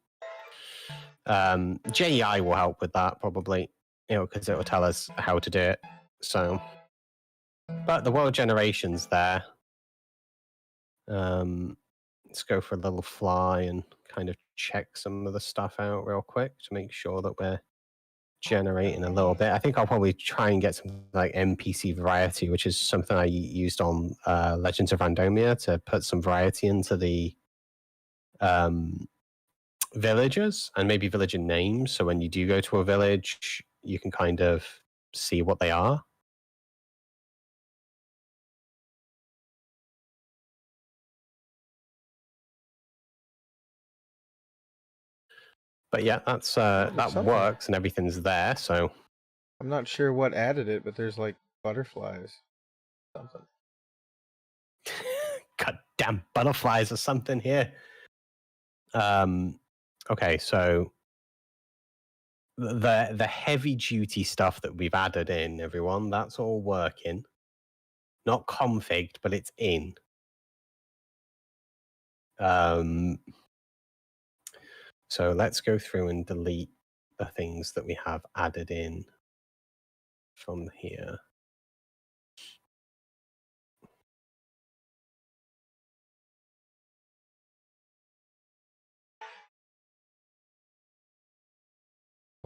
JEI will help with that, probably, because it will tell us how to do it. So, but the world generation's there. Let's go for a little fly and kind of check some of the stuff out real quick to make sure that we're generating a little bit. I think I'll probably try and get something like NPC variety, which is something I used on Legends of Randomia to put some variety into the villagers and maybe villager names. So when you do go to a village, you can kind of see what they are. But yeah, that's that works and everything's there. So I'm not sure what added it, but there's like butterflies, something. Goddamn butterflies or something here. Okay, so the heavy duty stuff that we've added in, everyone, that's all working. Not configured, but it's in. So let's go through and delete the things that we have added in from here.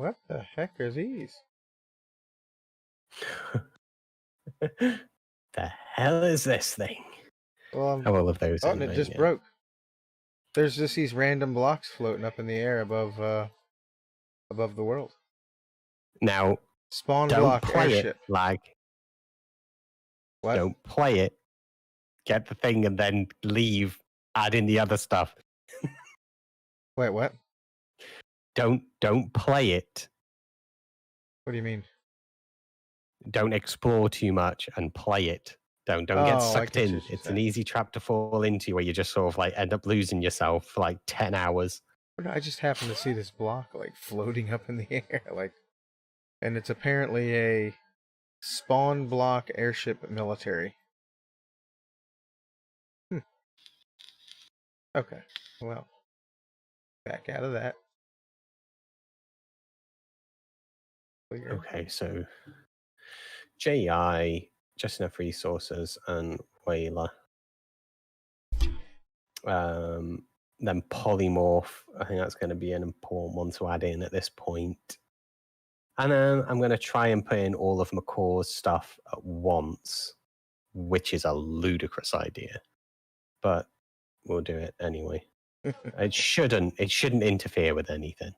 What the heck are these? The hell is this thing? Well, all of those. oh, and it just broke. There's just these random blocks floating up in the air above the world. Now, spawn don't block play airship. it, lag. What? Don't play it. Get the thing and then leave. Add in the other stuff. Wait, what? Don't play it. What do you mean? Don't explore too much and play it. Don't get sucked in. It's an easy trap to fall into where you just sort of like end up losing yourself for like 10 hours. I just happened to see this block like floating up in the air, like, and it's apparently a spawn block airship military. Okay, well, back out of that. Clear. Okay, so JI, just enough resources, and Whaler. Then polymorph. I think that's going to be an important one to add in at this point. And then I'm going to try and put in all of McCaw's stuff at once, which is a ludicrous idea, but we'll do it anyway. It shouldn't interfere with anything.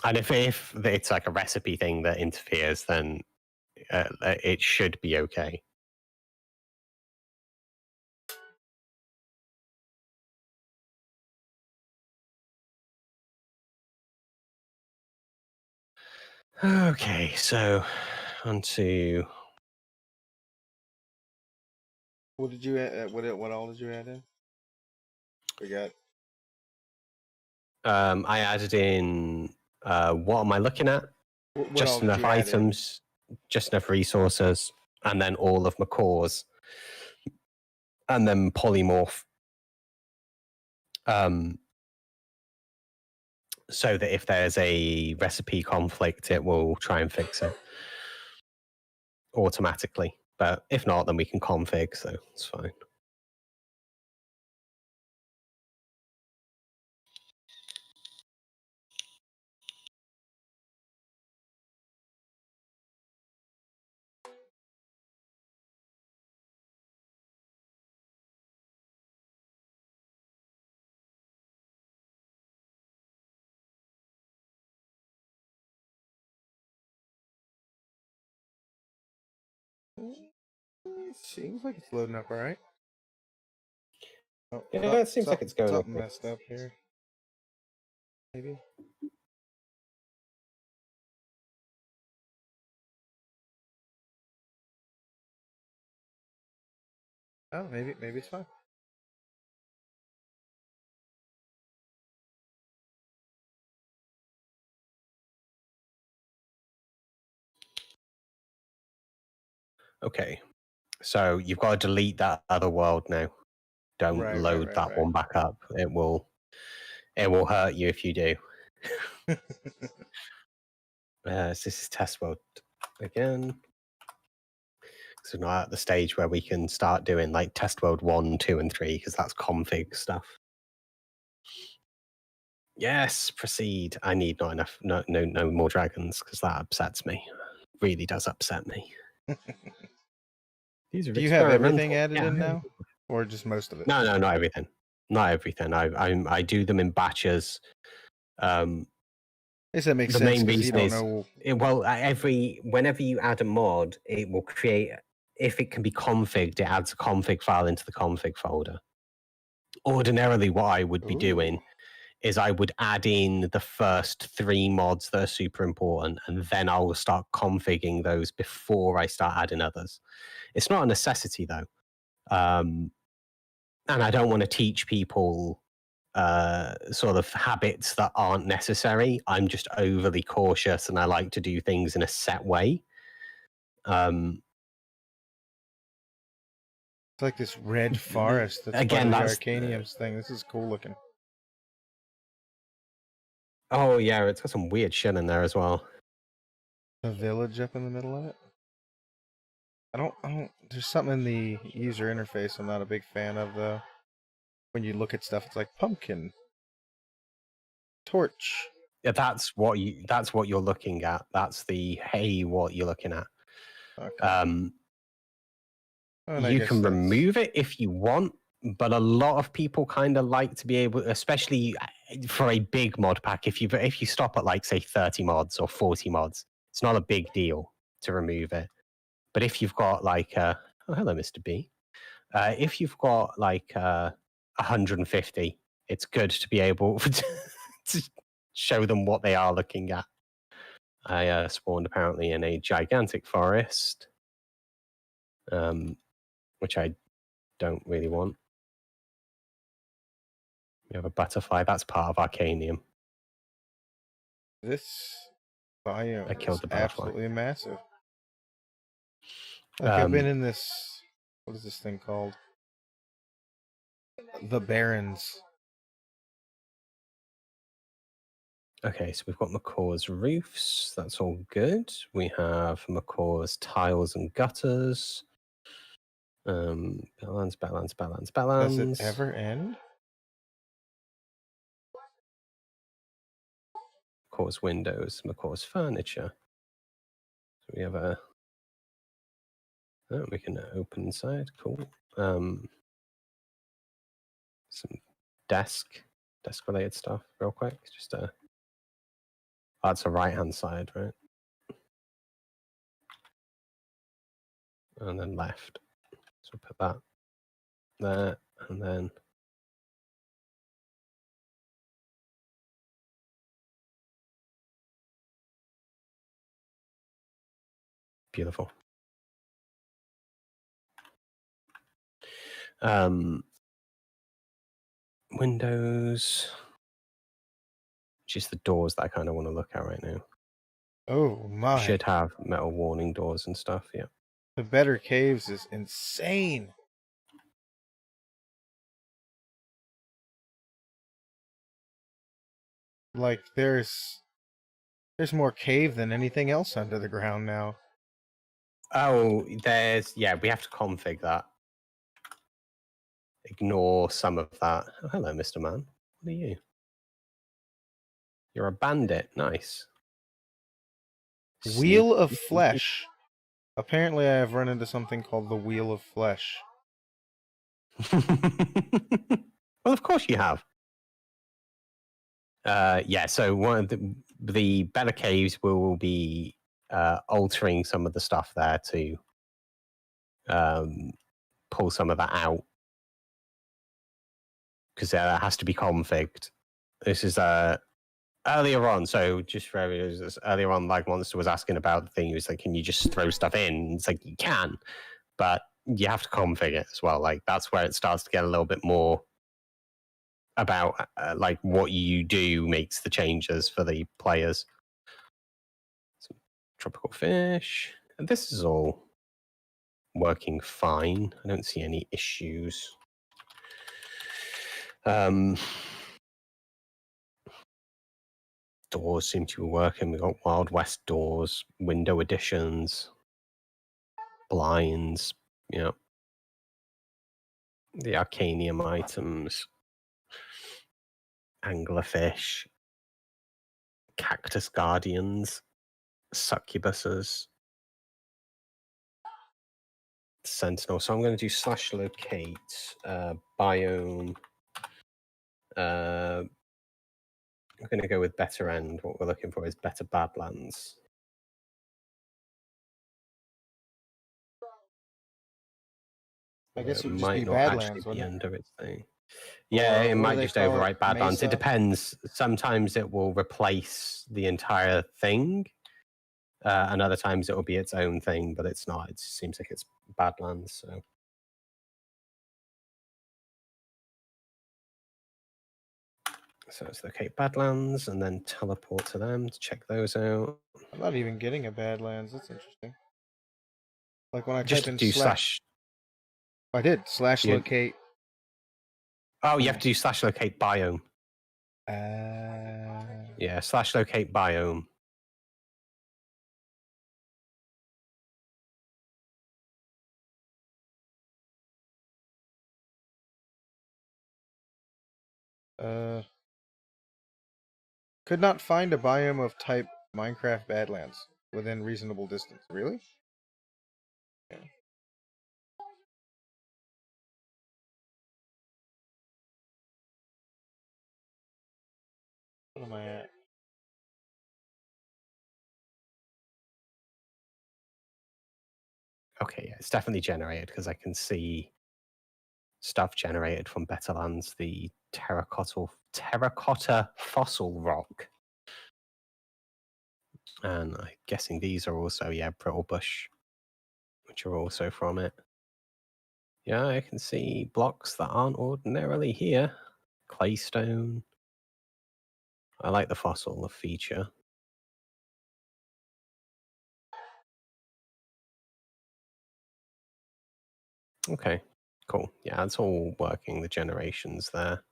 And if it's like a recipe thing that interferes, then it should be okay. Okay, so on to... What did you add? What all did you add in? We got... I added in... what am I looking at? Just enough items, just enough resources, and then all of McCaw's. And then polymorph. So that if there's a recipe conflict, it will try and fix it automatically. But if not, then we can config, so it's fine. It seems like it's loading up, all right. Oh, yeah, it seems like it's going something messed up here. Maybe. Oh, maybe it's fine. Okay, so you've got to delete that other world now. Don't load that one back up. It will hurt you if you do. So this is test world again. So we're not at the stage where we can start doing like test world 1, 2, and 3 because that's config stuff. Yes, proceed. I need not enough. No more dragons because that upsets me. Really does upset me. These are do you have everything added in now, or just most of it? No, not everything. Not everything. I do them in batches. I guess that makes sense. The main reason is whenever you add a mod, it will create. If it can be configured, it adds a config file into the config folder. Ordinarily, what I would be doing is I would add in the first 3 mods that are super important, and then I will start configuring those before I start adding others. It's not a necessity, though. And I don't want to teach people sort of habits that aren't necessary. I'm just overly cautious, and I like to do things in a set way. It's like this red forest that's again part of the Arcanium's thing. This is cool looking. Oh yeah, it's got some weird shit in there as well. A village up in the middle of it. I don't. There's something in the user interface I'm not a big fan of, though. When you look at stuff, it's like pumpkin. torch. Yeah, that's what you're looking at. That's the what you're looking at. Okay. You can remove it if you want, but a lot of people kind of like to be able, especially for a big mod pack. If you stop at like say 30 mods or 40 mods, it's not a big deal to remove it. But if you've got like, oh hello, Mr. B. If you've got like 150, it's good to be able to show them what they are looking at. I spawned apparently in a gigantic forest, which I don't really want. We have a butterfly. That's part of Arcanium. This biome I killed is the butterfly. absolutely massive. Like I've been in this. What is this thing called? The Barrens. Okay, so we've got Macaw's roofs. That's all good. We have Macaw's tiles and gutters. Balance. Does it ever end? Macaw's windows, Macaw's furniture. So we have a. Oh, we can open inside. Cool. Some desk related stuff, real quick. Just oh, it's the right hand side, right? And then left. So put that there, and then beautiful. Windows. Just the doors that I kind of want to look at right now. Oh my! Should have metal warning doors and stuff. Yeah. The Better Caves is insane. Like there's more cave than anything else under the ground now. Oh, we have to config that. Ignore some of that. Oh, hello, Mr. Man. What are you? You're a bandit. Nice. Wheel of Flesh. Apparently, I have run into something called the Wheel of Flesh. Well, of course you have. Yeah, so one of the Better Caves will be altering some of the stuff there to pull some of that out, because it has to be configured. This is earlier on, so just for earlier on, like Monster was asking about the thing. He was like, can you just throw stuff in? It's like, you can, but you have to configure it as well. Like, that's where it starts to get a little bit more about like what you do makes the changes for the players. Some tropical fish. And this is all working fine. I don't see any issues. Doors seem to be working. We've got Wild West doors, window additions, blinds, the Arcanium items, anglerfish, cactus guardians, succubuses, sentinel. So I'm going to do /locate biome. I'm going to go with better end. What we're looking for is better badlands. I guess it would might just be not Badlands, actually be wouldn't under its thing. Yeah, it might just overwrite Badlands. It depends. Sometimes it will replace the entire thing, and other times it will be its own thing, but it's not. It seems like it's Badlands. So let's locate Badlands and then teleport to them to check those out. I'm not even getting a Badlands. That's interesting. Like when I just type in do slash. I did /locate. Oh, you have to do /locate biome. Yeah, /locate biome. Could not find a biome of type Minecraft Badlands within reasonable distance. Really? Yeah. What am I at? Okay, yeah, it's definitely generated because I can see stuff generated from Better Lands, the terracotta fossil rock. And I'm guessing these are also, yeah, brittle bush, which are also from it. Yeah, I can see blocks that aren't ordinarily here. Claystone. I like the fossil feature. Okay, cool. Yeah, it's all working, the generations there.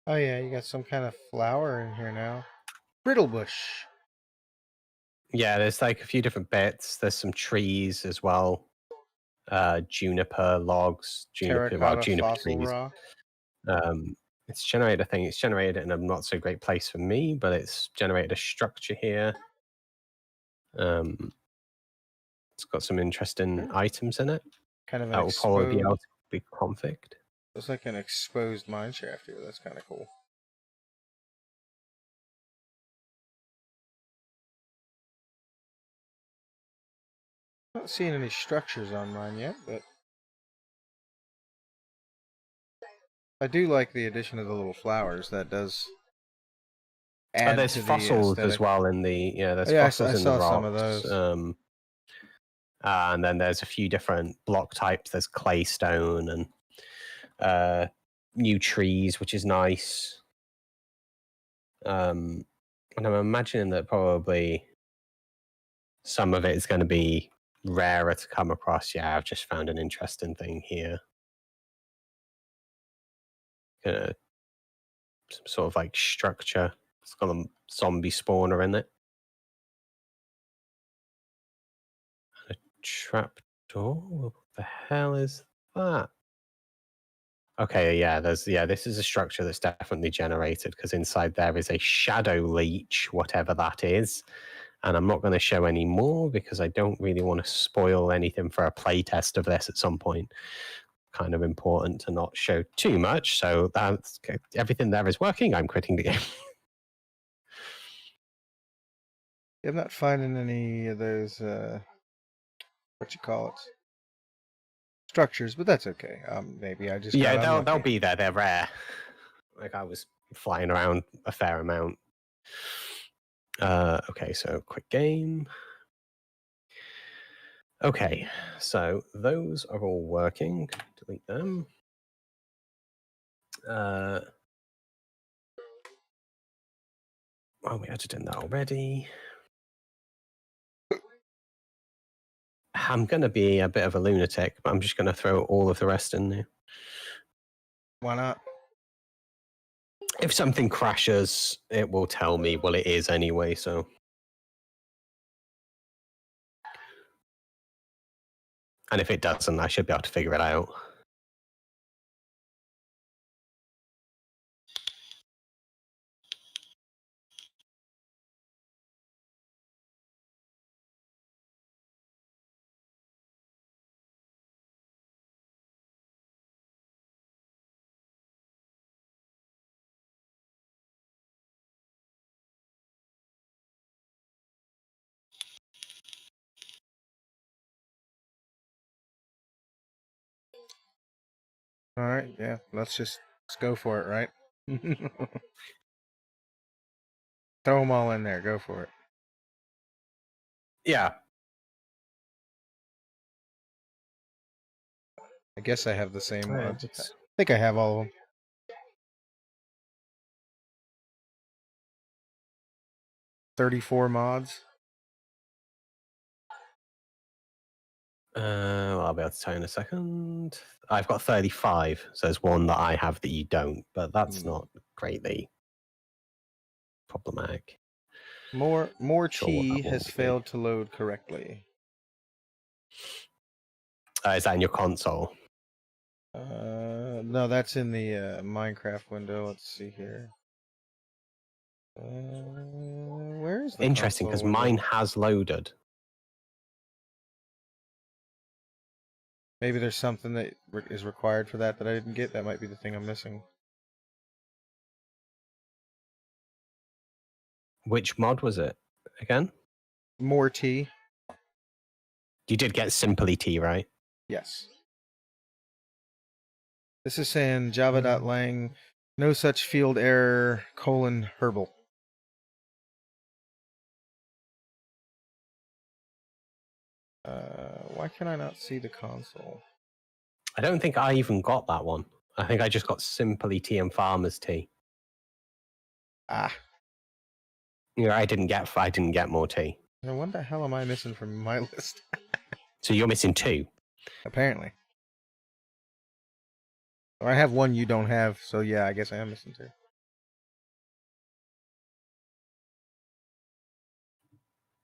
Oh yeah, you got some kind of flower in here now. Brittle bush. Yeah, there's like a few different bits. There's some trees as well. Juniper logs, juniper Fossil trees. rock. It's generated a thing. It's generated in a not so great place for me, but it's generated a structure here. It's got some interesting items in it. Kind of an That will probably be able to be configured. Looks like an exposed mine shaft here. That's kind of cool. Not seeing any structures on mine yet, but I do like the addition of the little flowers. That does add there's to fossils the as well in the there's fossils I in the saw rocks. some of those. And then there's a few different block types. There's claystone and new trees, which is nice. And I'm imagining that probably some of it is going to be rarer to come across. Yeah, I've just found an interesting thing here. Some sort of like structure. It's got a zombie spawner in it. And a trap door. What the hell is that? Okay, yeah, this is a structure that's definitely generated because inside there is a shadow leech, whatever that is. And I'm not going to show any more because I don't really want to spoil anything for a playtest of this at some point. Kind of important to not show too much. So that's everything there is working. I'm quitting the game. I'm not finding any of those what you call it, structures, but that's okay. Maybe I just got they'll be there. They're rare. Like I was flying around a fair amount. Okay, so quick game. Okay, so those are all working. Delete them. Oh, we added that already. I'm going to be a bit of a lunatic, but I'm just going to throw all of the rest in there. Why not? If something crashes, it will tell me. Well, it is anyway, so. And if it doesn't, I should be able to figure it out. All right, yeah, let's go for it, right? Throw them all in there. Go for it. Yeah. I guess I have the same ones. I think I have all of them. $34 mods. Well, I'll be able to tell you in a second. I've got 35, so there's one that I have that you don't, but that's not greatly problematic. More T has failed to load correctly. Is that in your console? No, that's in the Minecraft window. Let's see here. Where is the interesting because mine has loaded. Maybe there's something that is required for that I didn't get. That might be the thing I'm missing. Which mod was it again? More T. You did get Simply T, right? Yes. This is saying java.lang, no such field error, herbal. Why can I not see the console? I don't think I even got that one. I think I just got Simply T and Farmer's Tea. Ah. Yeah, I didn't get more tea. Now, what the hell am I missing from my list? So you're missing 2. Apparently. Or I have one you don't have, so yeah, I guess I am missing 2.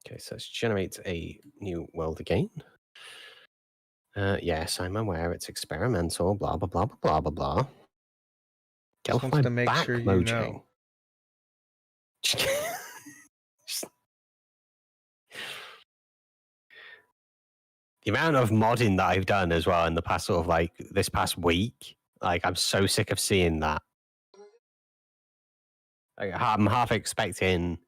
Okay, so it generates a new world again. Yes, I'm aware it's experimental, blah, blah, blah, blah, blah, blah. Just wants to make sure you know. The amount of modding that I've done as well in the past sort of this past week, I'm so sick of seeing that. I'm half expecting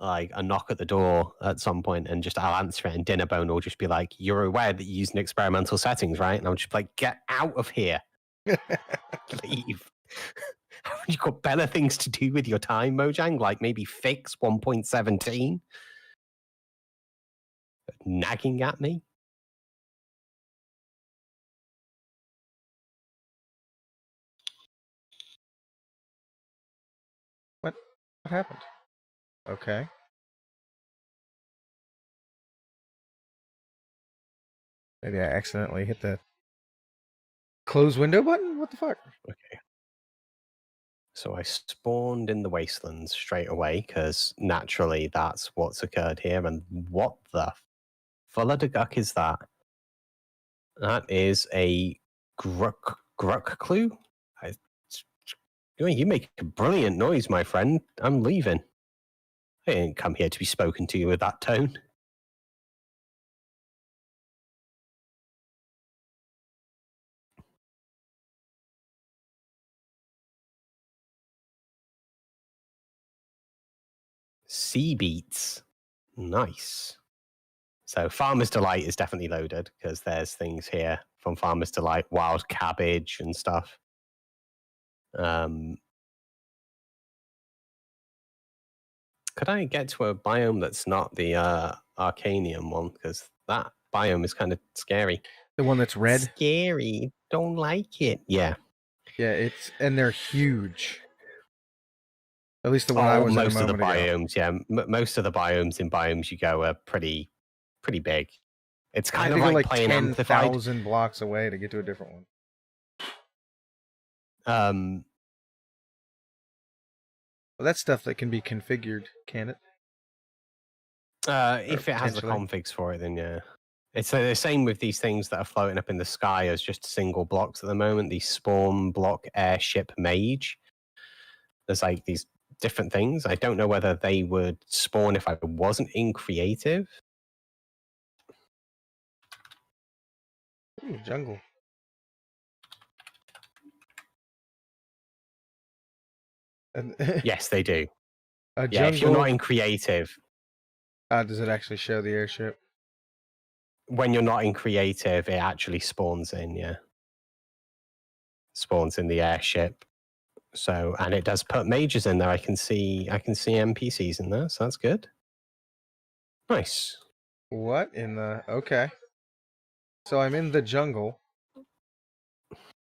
a knock at the door at some point and just I'll answer it and Dinnerbone will just be like, you're aware that you're using experimental settings, right? And I'll just be like, get out of here. Leave. You've got better things to do with your time, Mojang, like maybe fix 1.17. Nagging at me. What happened? Okay. Maybe I accidentally hit the close window button? What the fuck? Okay. So I spawned in the wastelands straight away because naturally that's what's occurred here. And what the Fulladeguck is that? That is a Gruck clue. You make a brilliant noise, my friend. I'm leaving. I didn't come here to be spoken to with that tone. Sea beets. Nice. So Farmer's Delight is definitely loaded because there's things here from Farmer's Delight, wild cabbage and stuff. Could I get to a biome that's not the Arcanium one? Because that biome is kind of scary. The one that's red? Scary. Don't like it. Yeah. Yeah, and they're huge. At least the one I was in a moment ago. Most of the biomes, yeah. Most of the biomes in Biomes You Go are pretty big. It's kind of like playing 10,000 blocks away to get to a different one. Well, that's stuff that can be configured, can it? If it has the configs for it, then yeah. It's the same with these things that are floating up in the sky as just single blocks at the moment. These spawn block airship mage. There's these different things. I don't know whether they would spawn if I wasn't in creative. Ooh, jungle. Yes, they do. Yeah, if you're not in creative. Does it actually show the airship? When you're not in creative, it actually spawns in, yeah. Spawns in the airship. So, and it does put mages in there. I can see NPCs in there, so that's good. Nice. What in the... Okay. So I'm in the jungle,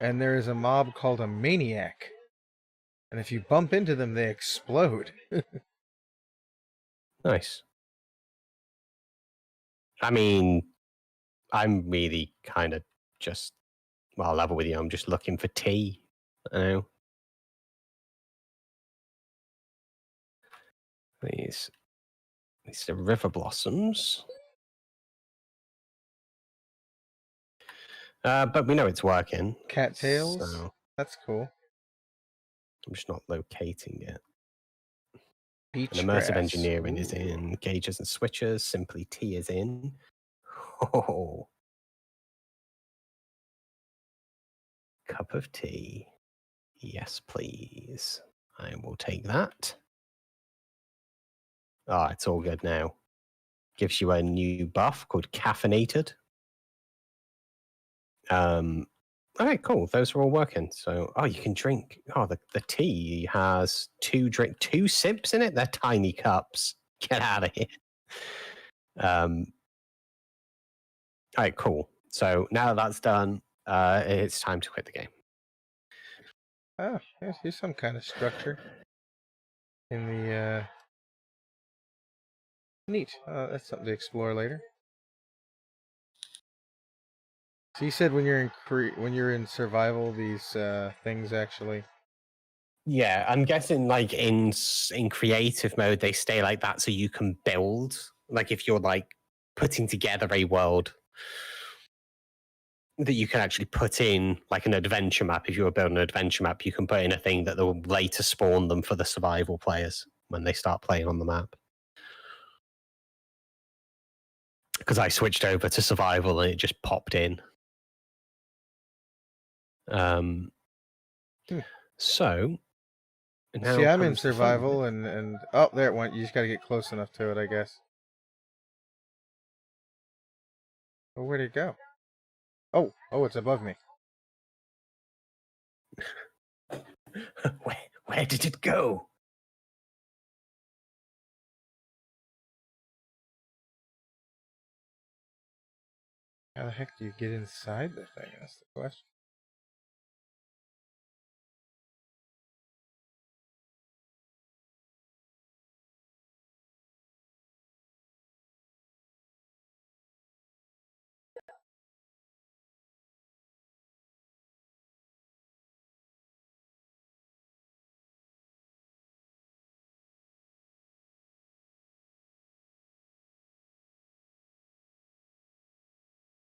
and there is a mob called a maniac. And if you bump into them, they explode. Nice. I mean, I'm really kind of just, well, I'll level with you. I'm just looking for tea. I know. These are river blossoms. But we know it's working. Cattails? So that's cool. I'm just not locating it. Beach And immersive grass. engineering is in. Gauges and switches. Simply T is in. Oh. Cup of tea. Yes, please. I will take that. Ah, it's all good now. Gives you a new buff called Caffeinated. Okay, cool. Those are all working. So, you can drink. Oh, the tea has two sips in it. They're tiny cups. Get out of here. All right, cool. So now that that's done, it's time to quit the game. Oh, here's some kind of structure in the. Neat. That's something to explore later. So you said when you're in survival, these things actually. Yeah, I'm guessing like in creative mode they stay like that so you can build. Like if you're like putting together a world that you can actually put in like an adventure map. If you were building an adventure map, you can put in a thing that will later spawn them for the survival players when they start playing on the map. Because I switched over to survival and it just popped in. So now see, I'm in survival and oh, there it went. You just got to get close enough to it, I guess. Oh, where'd it go? Oh, it's above me. Where did it go? How the heck do you get inside the thing? That's the question.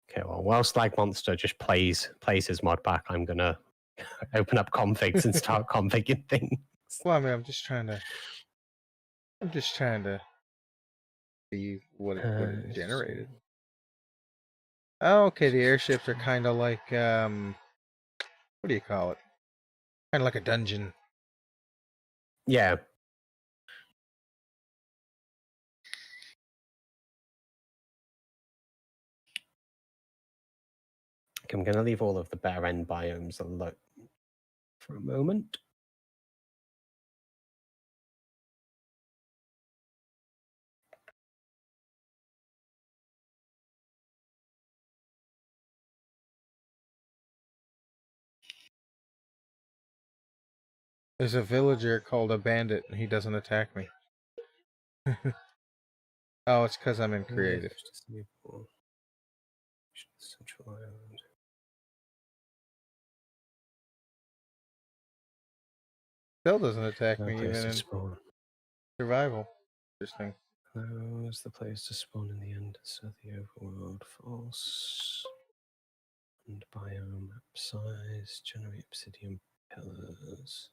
Okay, well, while Slag Monster just plays his Modpack, I'm gonna open up configs and start configuring things. Well, I mean, I'm just trying to see what it generated. Oh, okay, the airships are kind of like what do you call it? Kind of like a dungeon. Yeah. Okay, I'm going to leave all of the bare end biomes alone for a moment. There's a villager called a bandit, and he doesn't attack me. Oh, it's because I'm in creative. Still doesn't attack me even in survival. Interesting. Close the place to spawn in the end. So the overworld false. And biome map size. Generate obsidian pillars.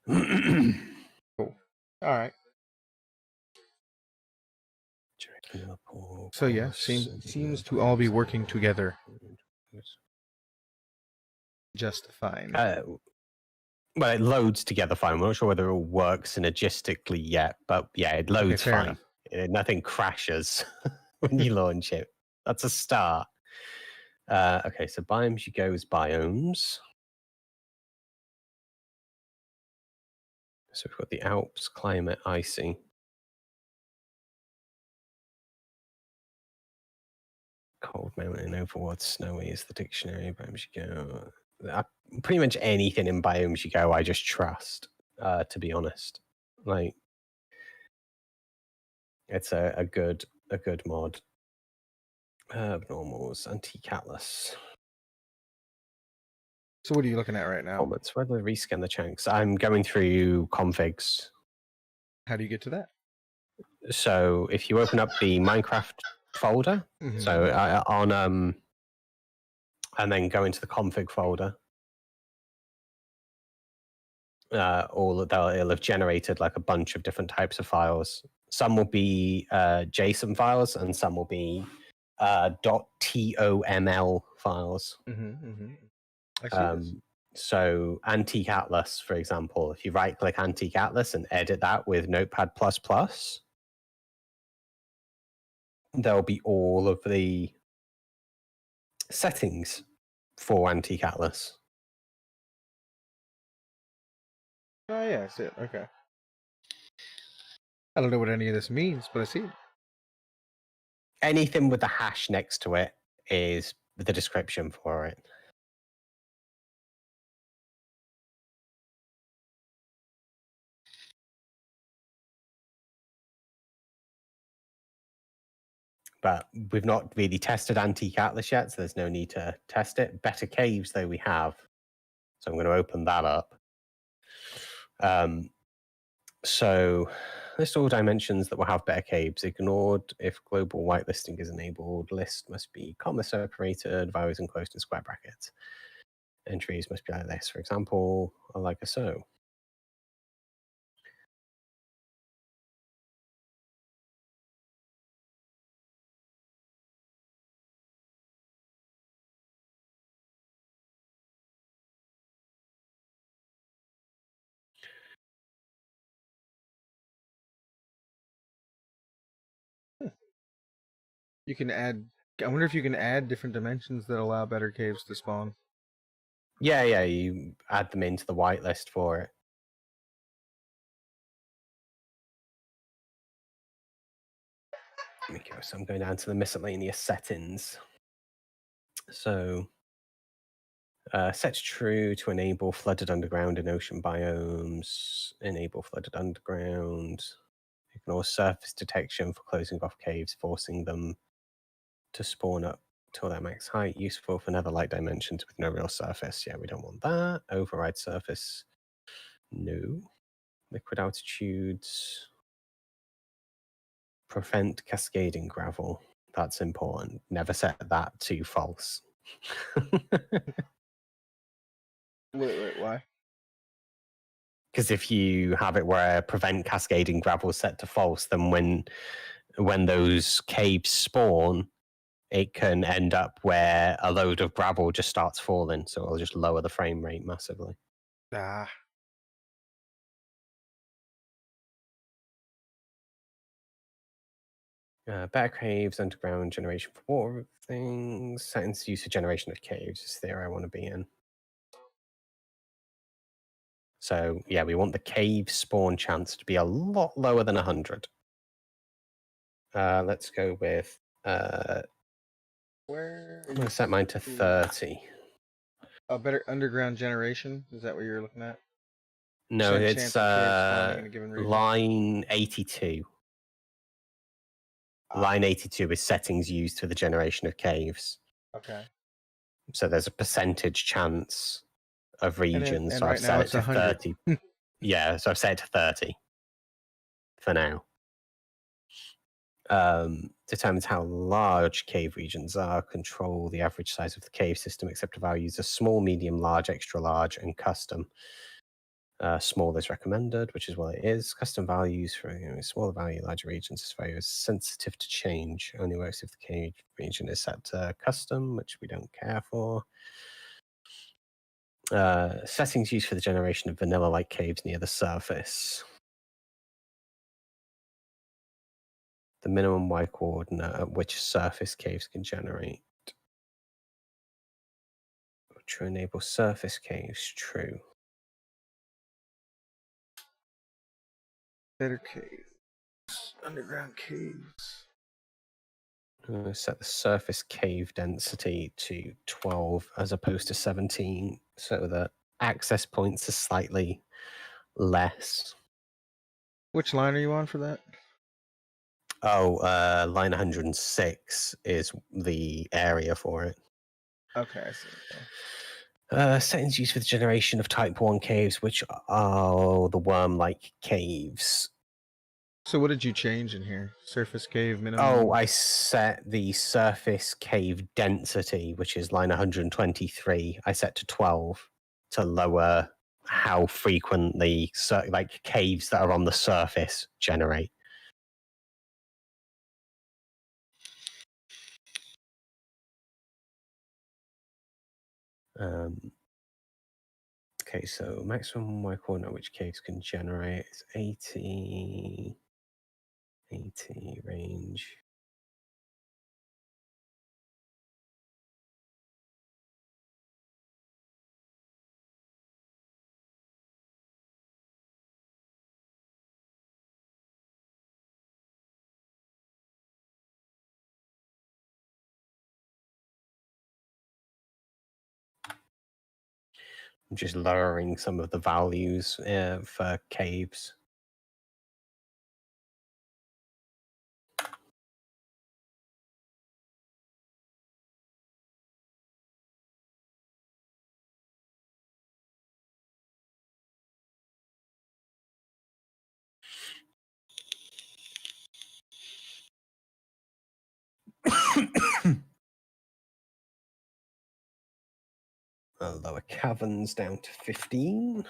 Cool. All right. So yeah, seems to all be working together just fine. Well, it loads together fine. We're not sure whether it all works synergistically yet, but yeah, it loads fine. Nothing crashes when you launch it. That's a start. Okay, so biomes you go is biomes. So we've got the Alps, climate, icy. Cold mountain, overworld, snowy is the dictionary. Biomes you go. Pretty much anything in biomes you go, I just trust. To be honest, like it's a good mod. Abnormals, antique atlas. So what are you looking at right now? Performance, whether rescan the chunks. I'm going through configs. How do you get to that? So if you open up the Minecraft folder, so and then go into the config folder, it'll have generated like a bunch of different types of files. Some will be JSON files, and some will be .toml files. I see this. So Antique Atlas, for example, if you right-click Antique Atlas and edit that with Notepad++, there'll be all of the settings for Antique Atlas. Oh yeah, I see it. Okay. I don't know what any of this means, but I see it. Anything with the hash next to it is the description for it. But we've not really tested Antique Atlas yet, so there's no need to test it. Better Caves, though, we have. So I'm going to open that up. So list all dimensions that will have better caves. Ignored if global whitelisting is enabled. List must be comma separated, values enclosed in square brackets. Entries must be like this, for example, or like a so. You can add. I wonder if you can add different dimensions that allow better caves to spawn. Yeah, you add them into the whitelist for it. Okay, so I'm going down to the miscellaneous settings. So set true to enable flooded underground and ocean biomes. Enable flooded underground. Ignore surface detection for closing off caves, forcing them to spawn up to their max height. Useful for netherlight dimensions with no real surface. Yeah, we don't want that. Override surface. No. Liquid altitudes. Prevent cascading gravel. That's important. Never set that to false. Wait, why? Because if you have it where prevent cascading gravel is set to false, then when those caves spawn, it can end up where a load of gravel just starts falling, so it'll just lower the frame rate massively. Ah. Better caves, underground generation for water things, settings use for generation of caves is the area I want to be in. So yeah, we want the cave spawn chance to be a lot lower than 100. Let's go with Where? I'm going to set mine to 30. A better underground generation? Is that what you're looking at? No, it's line 82. Line 82 is settings used for the generation of caves. Okay. So there's a percentage chance of regions. So right I've set it to 100. 30. Yeah, so I've set it to 30 for now. Determines how large cave regions are. Control the average size of the cave system. Accept values are small, medium, large, extra large, and custom. Small is recommended, which is what it is. Custom values for smaller value, larger regions is very sensitive to change. Only works if the cave region is set to custom, which we don't care for. Settings used for the generation of vanilla-like caves near the surface. The minimum Y coordinate at which surface caves can generate. To enable surface caves, true. Better caves. Underground caves. I'm going to set the surface cave density to 12 as opposed to 17, so that access points are slightly less. Which line are you on for that? Oh, line 106 is the area for it. Okay, I see. Settings used for the generation of Type 1 caves, which are the worm-like caves. So what did you change in here? Surface cave minimum? Oh, I set the surface cave density, which is line 123. I set to 12 to lower how frequently like caves that are on the surface generate. Okay, so maximum Y coordinate which caves can generate is 80 range. I'm just lowering some of the values for caves. I'll lower caverns down to 15.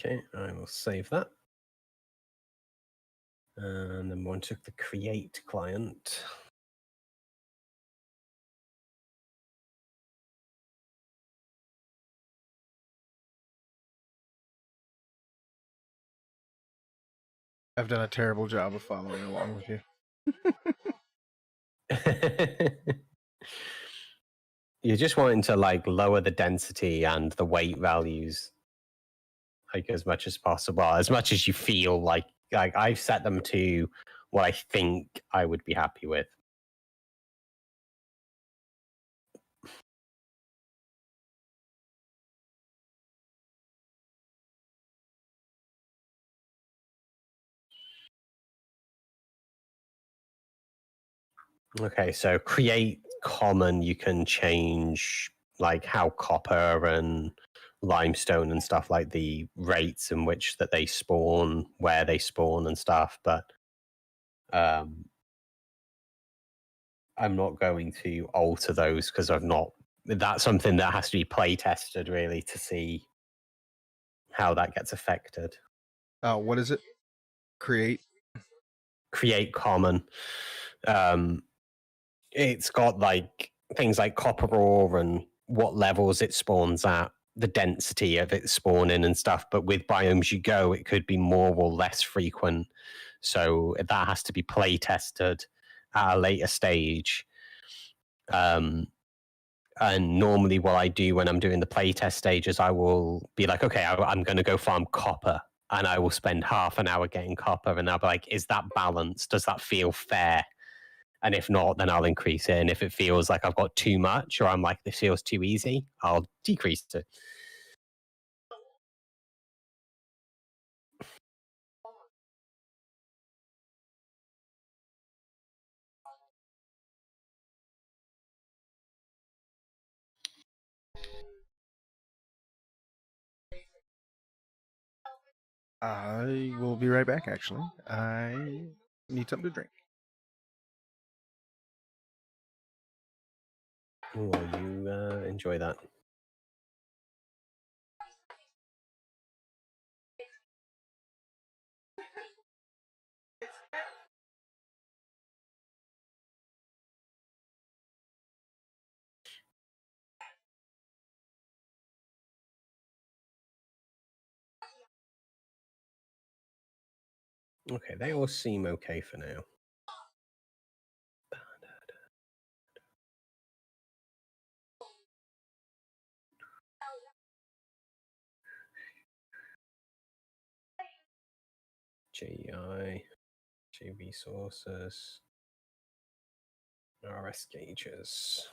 Okay, I will save that. And then one took the create client. I've done a terrible job of following along with you. You're just wanting to like lower the density and the weight values like as much as possible, as much as you feel like I've set them to what I think I would be happy with. Okay, so create common, you can change like how copper and limestone and stuff, like the rates in which that they spawn, where they spawn and stuff, but I'm not going to alter those because that's something that has to be play tested really to see how that gets affected. What is it? Create common. It's got like things like copper ore and what levels it spawns at, the density of it spawning and stuff. But with biomes you go, it could be more or less frequent. So that has to be play tested at a later stage. And normally what I do when I'm doing the playtest stages, I will be like, okay, I'm going to go farm copper, and I will spend half an hour getting copper, and I'll be like, is that balanced? Does that feel fair? And if not, then I'll increase it. And if it feels like I've got too much, or I'm like, this feels too easy, I'll decrease it. I will be right back, actually. I need something to drink. Well, you enjoy that. Okay, they all seem okay for now. GI, G resources, RS gauges.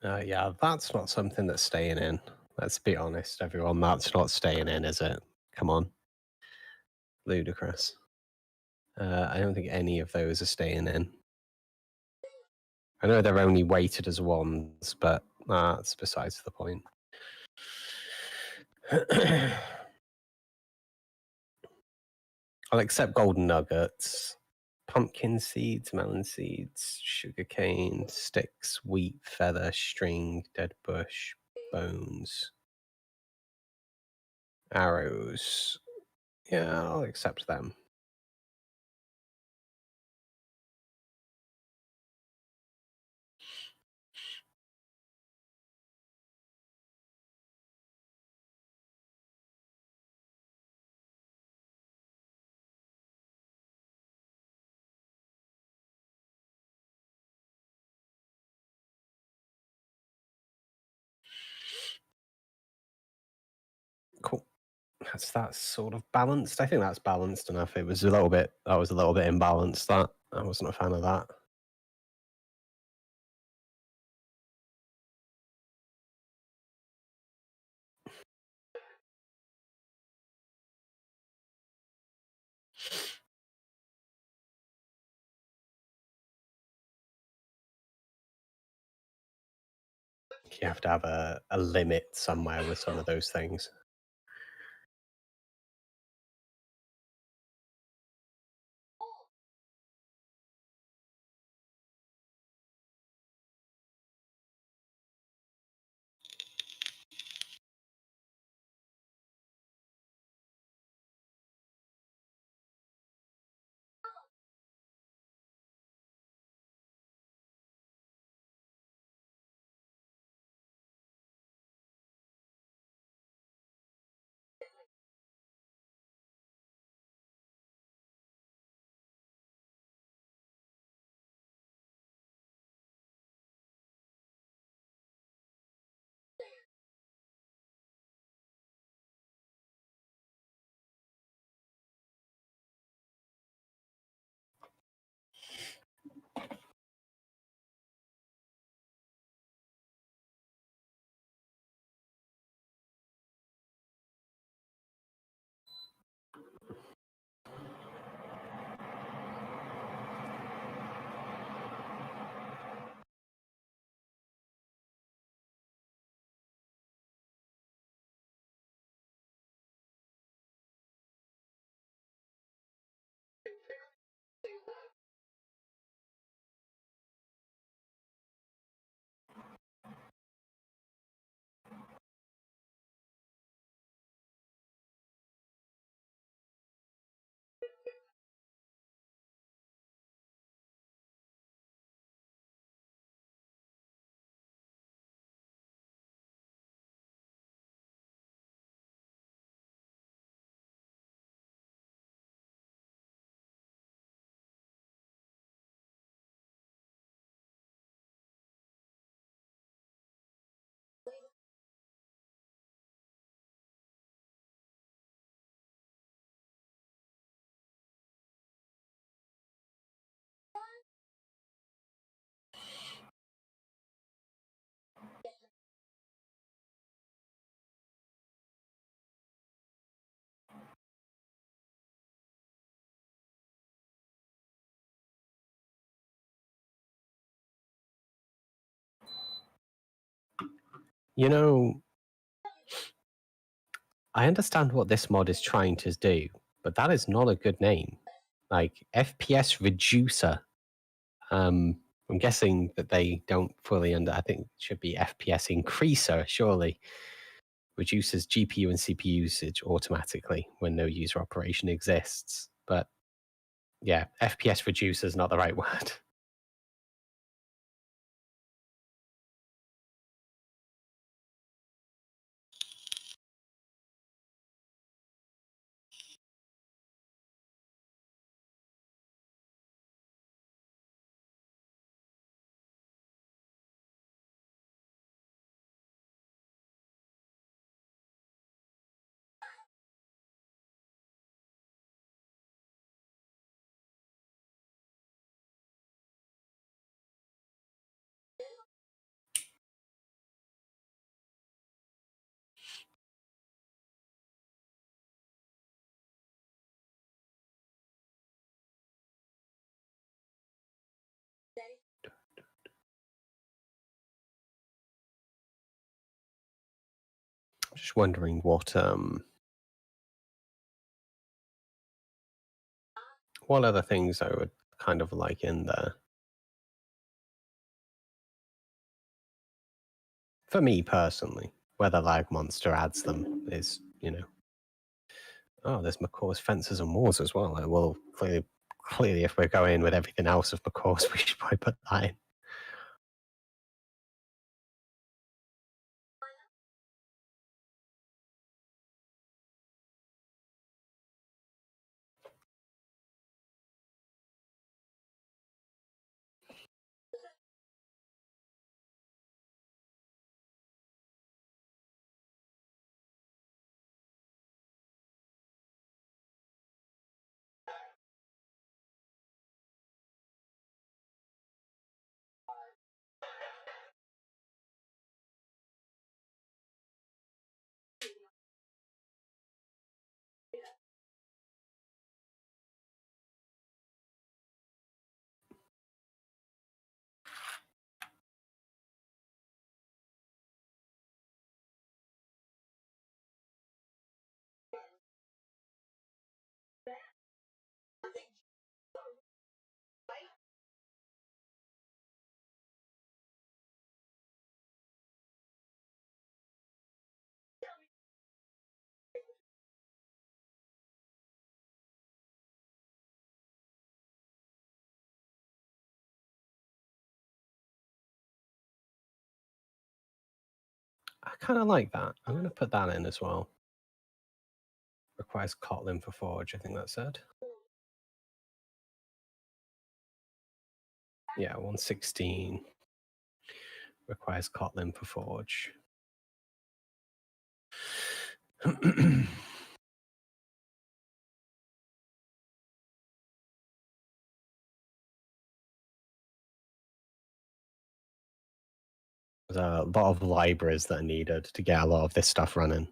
Yeah, that's not something that's staying in. Let's be honest, everyone. That's not staying in, is it? Come on. Ludicrous. I don't think any of those are staying in. I know they're only weighted as ones, but that's besides the point. I'll accept golden nuggets, pumpkin seeds, melon seeds, sugarcane, sticks, wheat, feather, string, dead bush, bones, arrows. Yeah, I'll accept them. Cool. That's sort of balanced. I think that's balanced enough. It was a little bit. That was a little bit imbalanced. That I wasn't a fan of that. You have to have a limit somewhere with some of those things. You know, I understand what this mod is trying to do, but that is not a good name. Like, FPS Reducer. I'm guessing that they don't fully I think it should be FPS Increaser, surely. Reduces GPU and CPU usage automatically when no user operation exists. But yeah, FPS Reducer is not the right word. I'm just wondering what other things I would kind of like in there. For me personally, whether Lag Monster adds them is, you know. Oh, there's McCaw's Fences and Walls as well. Well, clearly, if we're going with everything else of McCaw's, we should probably put that in. I kind of like that. I'm going to put that in as well. Requires Kotlin for Forge, I think that said. Yeah, 116 requires Kotlin for Forge. There's a lot of libraries that are needed to get a lot of this stuff running.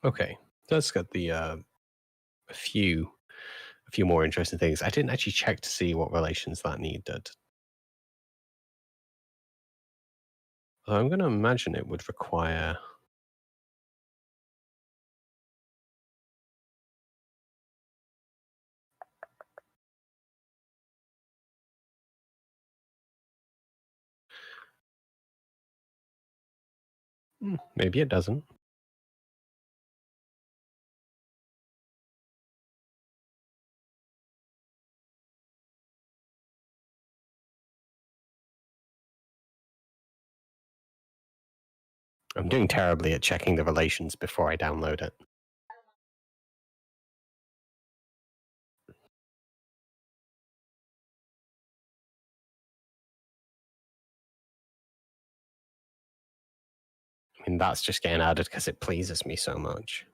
Okay, let's get the a few more interesting things. I didn't actually check to see what relations that needed. I'm going to imagine it would require... Maybe it doesn't. I'm doing terribly at checking the relations before I download it. I mean, that's just getting added because it pleases me so much.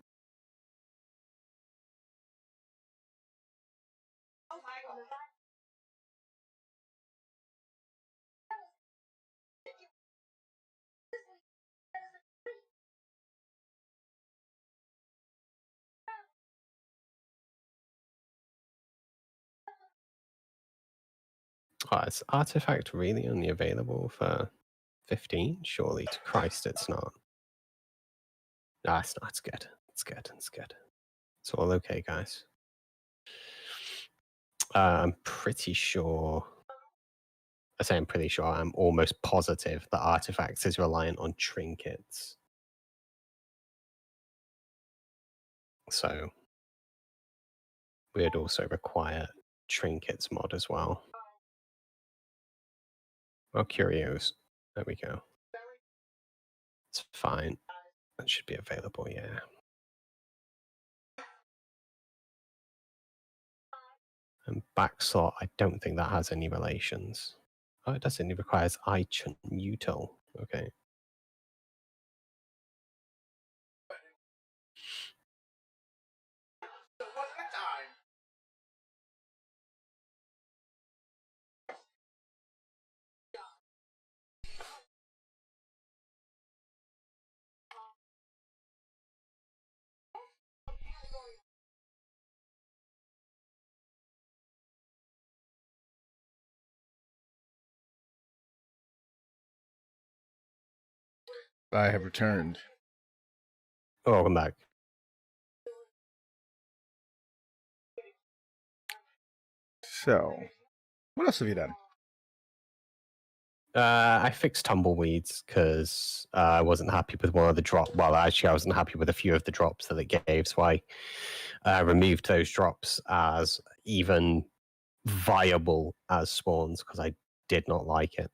Oh, is Artifact really only available for 15? Surely to Christ it's not. No, it's not. It's good. It's good. It's good. It's all okay, guys. I'm pretty sure... I say I'm pretty sure. I'm almost positive that Artifacts is reliant on trinkets. So we'd also require trinkets mod as well. Oh, curios. There we go. It's fine. That should be available, yeah. And backslot, I don't think that has any relations. Oh, it doesn't. It requires iChun util. Okay. I have returned. Oh, welcome back. So, what else have you done? I fixed tumbleweeds because I wasn't happy with one of the drops. Well, actually, I wasn't happy with a few of the drops that it gave, so I removed those drops as even viable as spawns because I did not like it.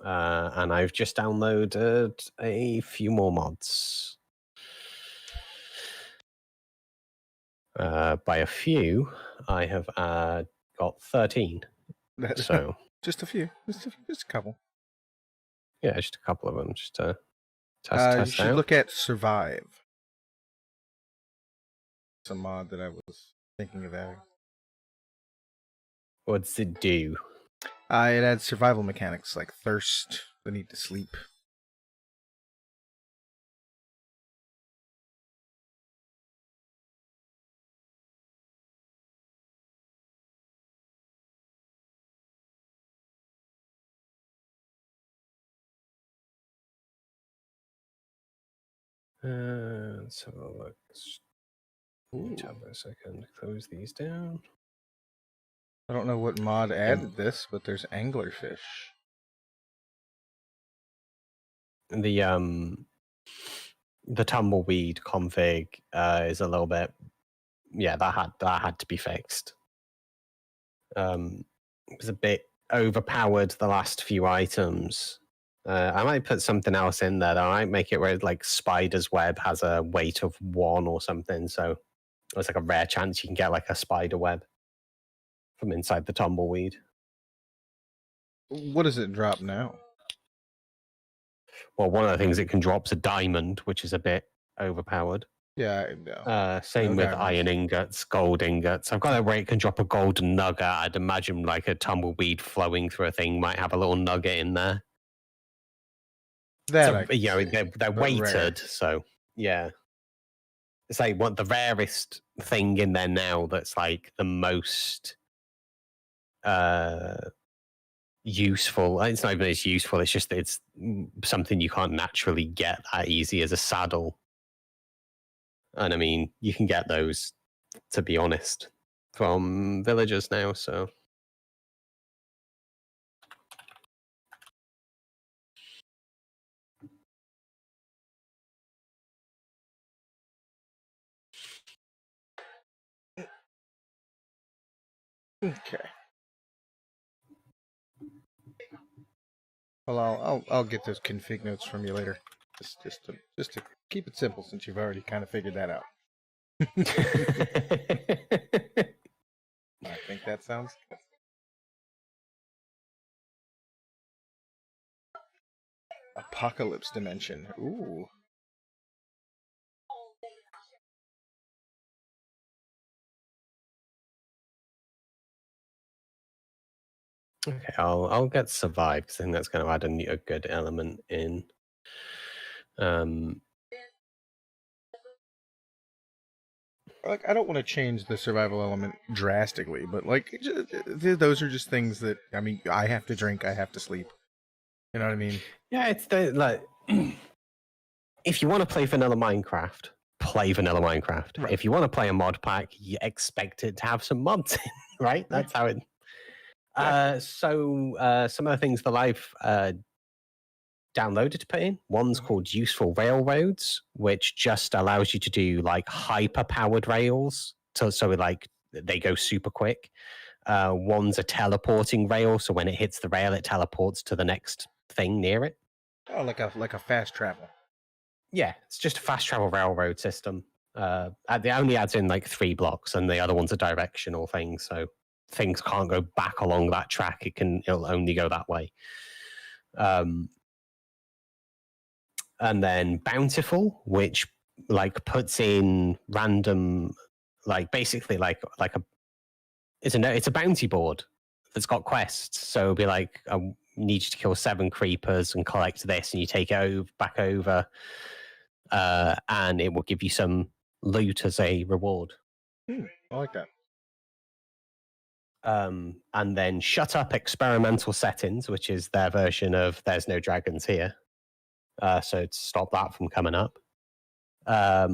And I've just downloaded a few more mods. By a few, I have got 13. So just a few, just a couple. Yeah, just a couple of them, just to test you should out. look at Survive. It's a mod that I was thinking of adding. What does it do? It adds survival mechanics like thirst, the need to sleep. Let's have a look. Tab a second. Close these down. I don't know what mod added this, but there's anglerfish. The tumbleweed config is a little bit, yeah, that had to be fixed. It was a bit overpowered the last few items. I might put something else in there. I might make it where like Spider's web has a weight of 1 or something, so it's like a rare chance you can get like a spider web from inside the tumbleweed. What does it drop now? Well, one of the things it can drop is a diamond, which is a bit overpowered. Yeah, I know. Same with iron ingots, gold ingots. I've got it where it can drop a golden nugget. I'd imagine like a tumbleweed flowing through a thing might have a little nugget in there. That so, they're weighted, rare. So yeah. It's like what the rarest thing in there now that's like the most useful. It's not even as useful. It's just it's something you can't naturally get that easy as a saddle. And I mean, you can get those, to be honest, from villagers now. So. Okay. Well, I'll get those config notes from you later. Just to keep it simple, since you've already kind of figured that out. I think that sounds good. Apocalypse dimension. Ooh. Okay, I'll get survive because I think that's going to add a good element in. Like, I don't want to change the survival element drastically, but like those are just things that, I mean, I have to drink, I have to sleep. You know what I mean? Yeah, it's like if you want to play vanilla Minecraft, play vanilla Minecraft. Right. If you want to play a mod pack, you expect it to have some mods in, right? That's how it. So some of the things that I've downloaded to put in. One's called Useful Railroads, which just allows you to do like hyper-powered rails. So like they go super quick. One's a teleporting rail, so when it hits the rail, it teleports to the next thing near it. Oh, like a fast travel. Yeah, it's just a fast travel railroad system. It only adds in like 3 blocks, and the other one's a directional thing, so things can't go back along that track. It'll only go that way. And then Bountiful, which like puts in random, like basically like it's a bounty board that's got quests. So it'll be like, I need you to kill 7 creepers and collect this, and you take it back over, and it will give you some loot as a reward. I like that. And then Shut Up Experimental Settings, which is their version of There's No Dragons Here. So to stop that from coming up. A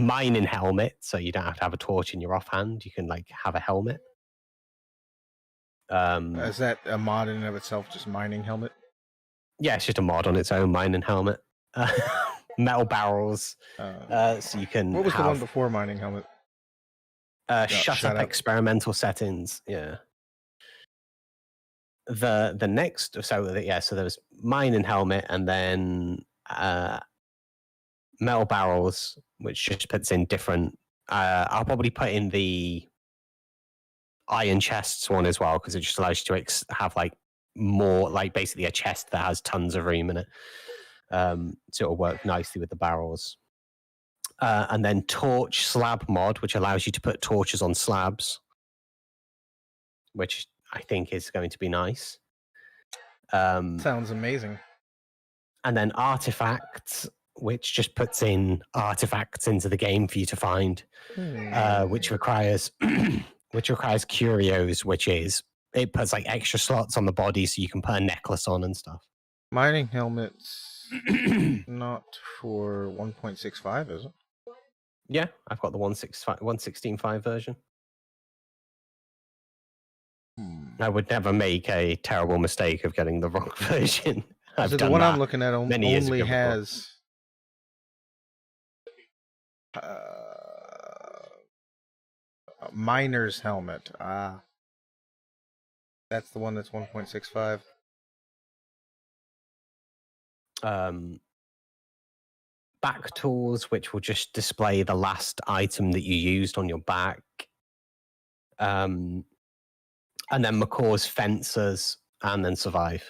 mining helmet, so you don't have to have a torch in your offhand. You can like have a helmet. Is that a mod in and of itself, just mining helmet? Yeah, it's just a mod on its own, mining helmet. Metal barrels, so you can. What was the one before mining helmet? Shut up experimental settings. Yeah. The next, so there was mining helmet, and then metal barrels, which just puts in different. I'll probably put in the iron chests one as well, because it just allows you to have like more, like basically a chest that has tons of room in it. So it'll work nicely with the barrels. And then torch slab mod, which allows you to put torches on slabs, which I think is going to be nice. Sounds amazing. And then artifacts, which just puts in artifacts into the game for you to find, which requires curios, which is it puts like extra slots on the body so you can put a necklace on and stuff. Mining helmets not for 1.65, is it? Yeah, I've got the 1.16.5 version. I would never make a terrible mistake of getting the wrong version. So the one I'm looking at only has a miner's helmet. That's the one that's 1.65. Back tools, which will just display the last item that you used on your back. And then McCaw's fences, and then survive.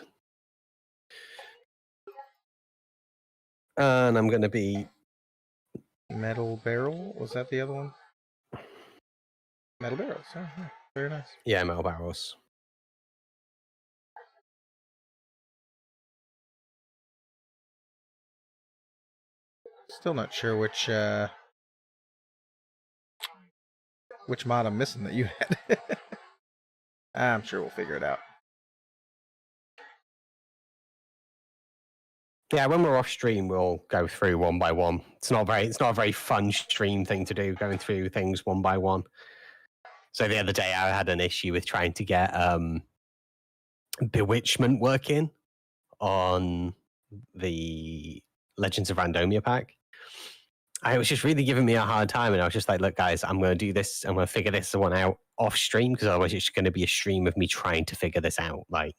And I'm going to be metal barrel. Was that the other one? Metal barrels. Oh, yeah. Very nice. Yeah, metal barrels. Still not sure which mod I'm missing that you had. I'm sure we'll figure it out. Yeah, when we're off stream, we'll go through one by one. It's not a very fun stream thing to do, going through things one by one. So the other day, I had an issue with trying to get Bewitchment working on the Legends of Randomia pack. It was just really giving me a hard time, and I was just like, "Look, guys, I'm going to do this. I'm going to figure this one out off stream because otherwise, it's going to be a stream of me trying to figure this out. Like,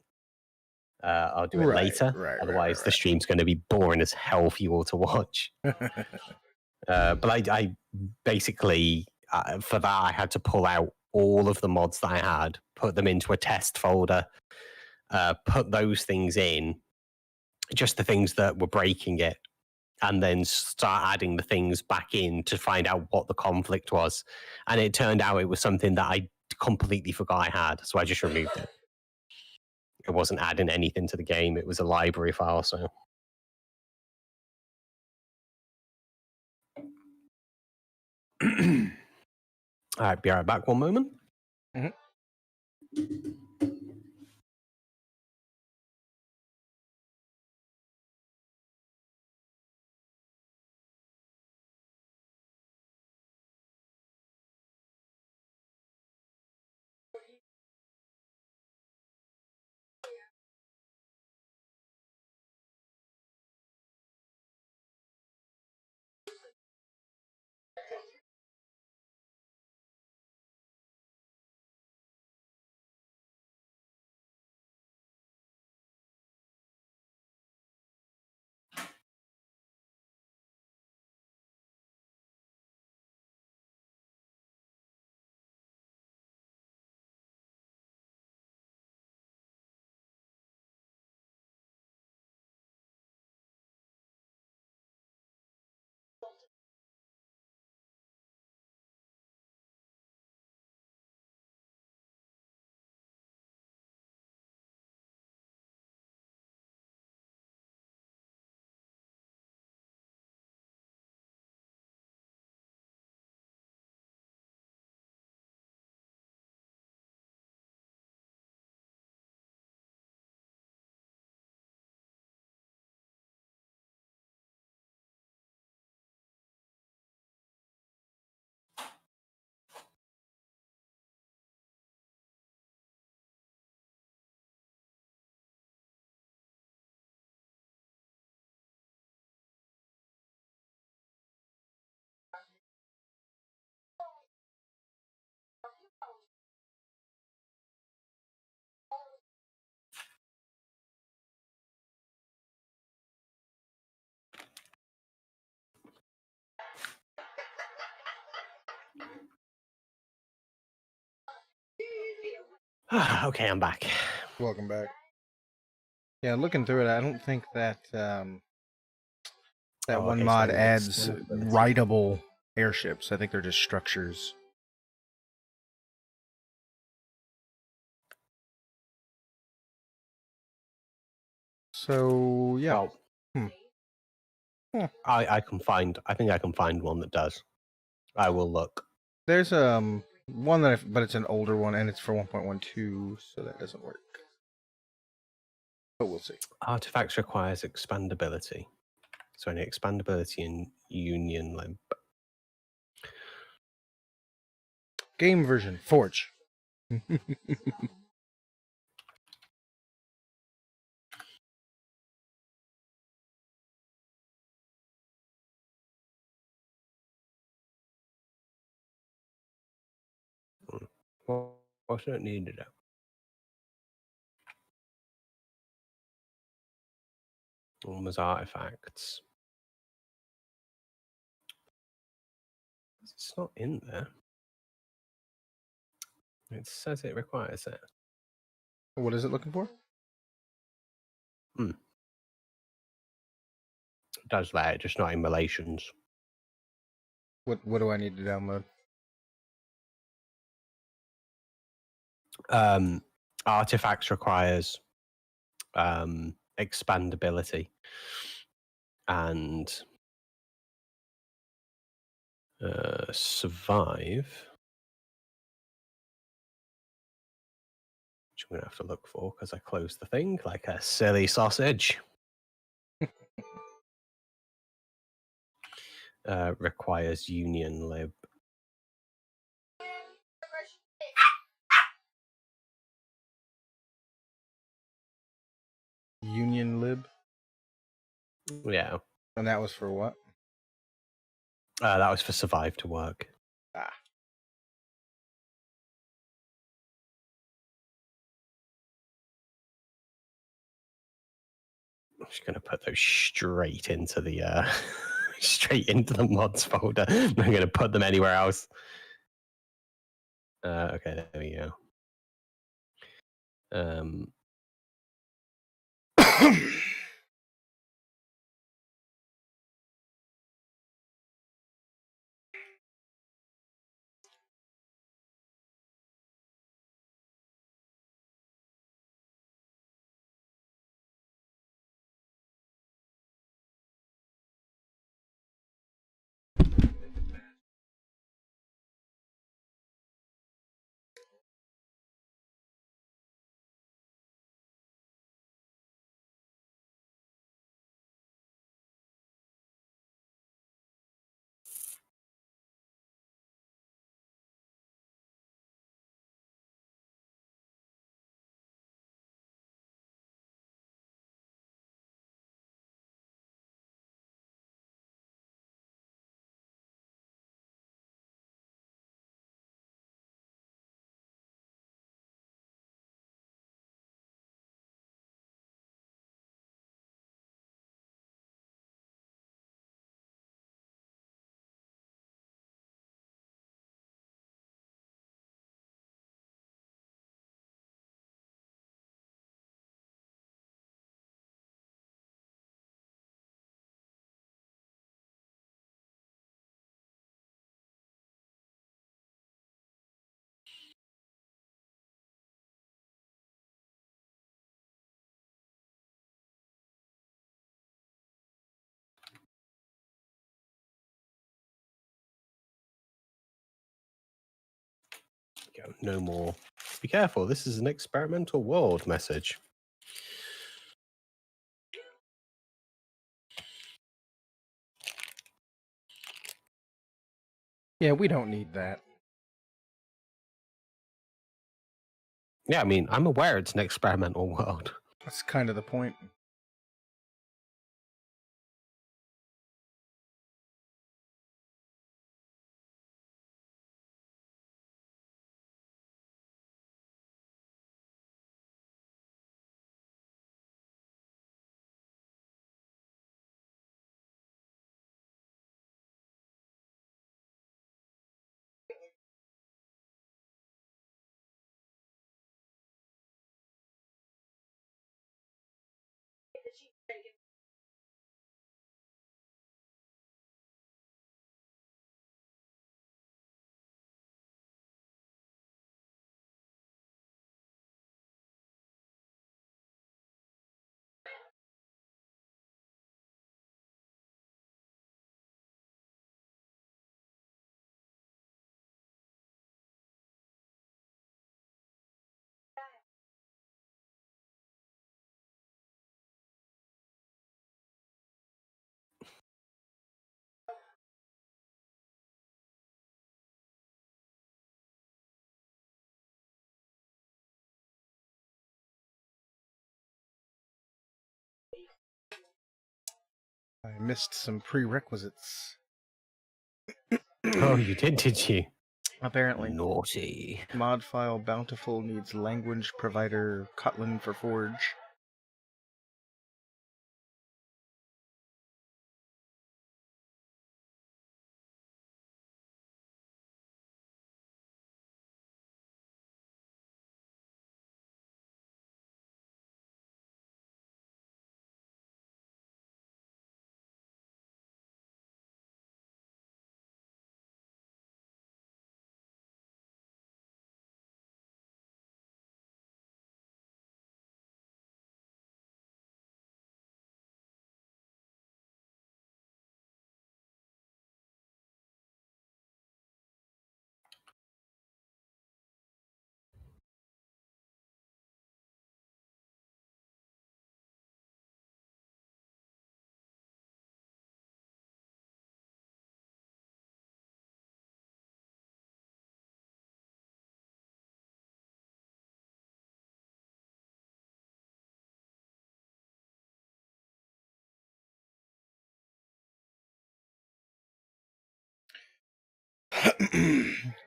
I'll do it later. Otherwise, the stream's going to be boring as hell for you all to watch." But I basically for that I had to pull out all of the mods that I had, put them into a test folder, put those things in, just the things that were breaking it, and then start adding the things back in to find out what the conflict was. And it turned out it was something that I completely forgot I had, so I just removed it. It wasn't adding anything to the game. It was a library file, so... Alright, be right back one moment. Mm-hmm. Okay, I'm back. Welcome back. Yeah, looking through it, I don't think that one mod adds writable airships. I think they're just structures. So yeah. I can find. I think I can find one that does. I will look. There's one that, but it's an older one, and it's for 1.12, so that doesn't work. But we'll see. Artifacts requires expandability. So any expandability in Union limp. Game version, Forge. Well, I don't need it. Almost artifacts. It's not in there. It says it requires it. What is it looking for? It does that, just not in relations. What do I need to download? Artifacts requires expandability and survive, which I'm going to have to look for because I closed the thing like a silly sausage. requires union lib. Union lib? Yeah. And that was for what? That was for survive to work. Ah. I'm just going to put those straight into the mods folder. I'm not going to put them anywhere else. Okay, there we go. Go. No more. Be careful. This is an experimental world message. Yeah, we don't need that. Yeah, I mean, I'm aware it's an experimental world. That's kind of the point. I missed some prerequisites. Oh, you did you? Apparently. Naughty. Mod file bountiful needs language provider Kotlin for Forge.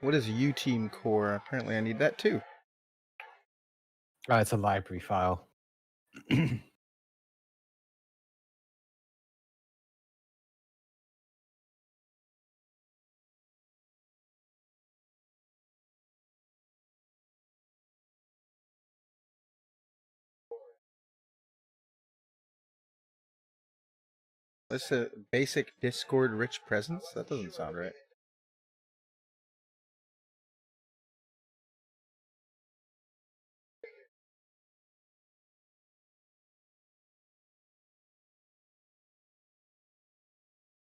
What is U-Team Core? Apparently I need that too. Oh, it's a library file. What's a basic Discord rich presence? That doesn't sound right.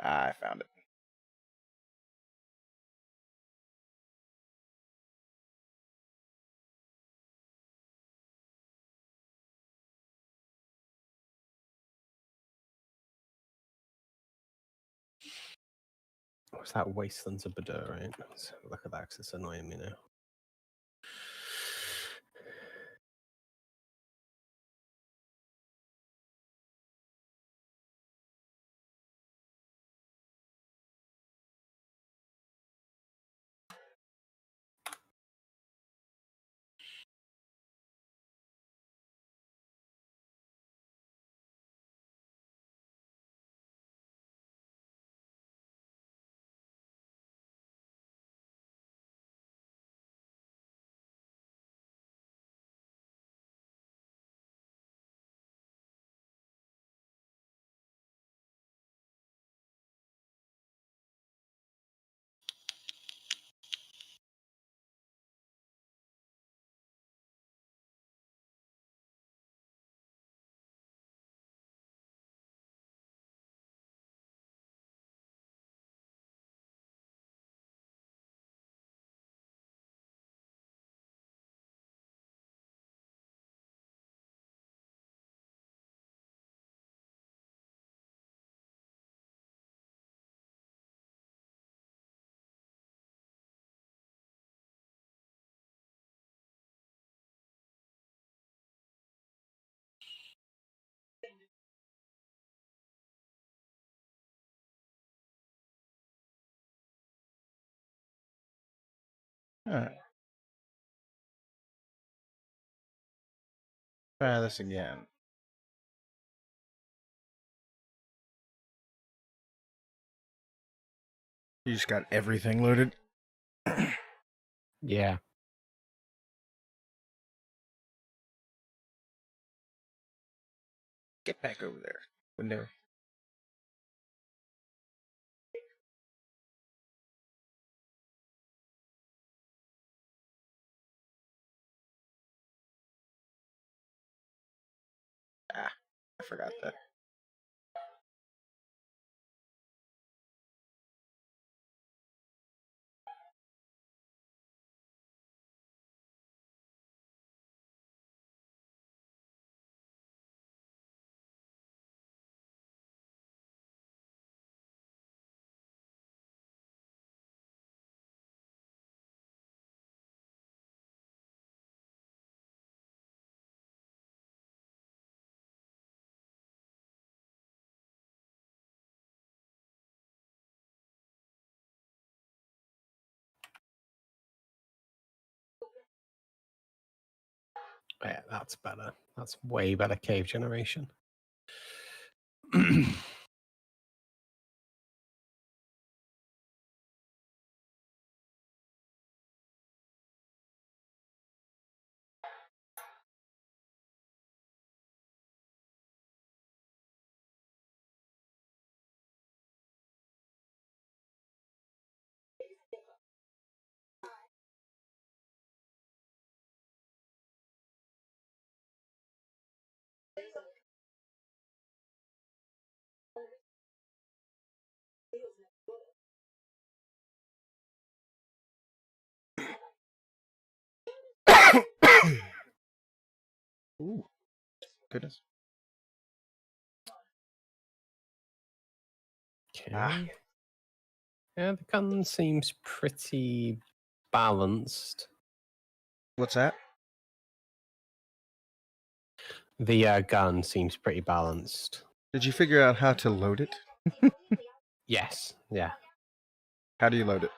Ah, I found it. What's that Wastelands of Badur, right? Let's look at that because it's annoying me now. Alright. Try this again. You just got everything loaded? Yeah. Get back over there. Window. Ah, I forgot that. Yeah, that's better. That's way better cave generation. Ooh, goodness. Okay. Ah. Yeah, the gun seems pretty balanced. What's that? The gun seems pretty balanced. Did you figure out how to load it? Yes. Yeah. How do you load it?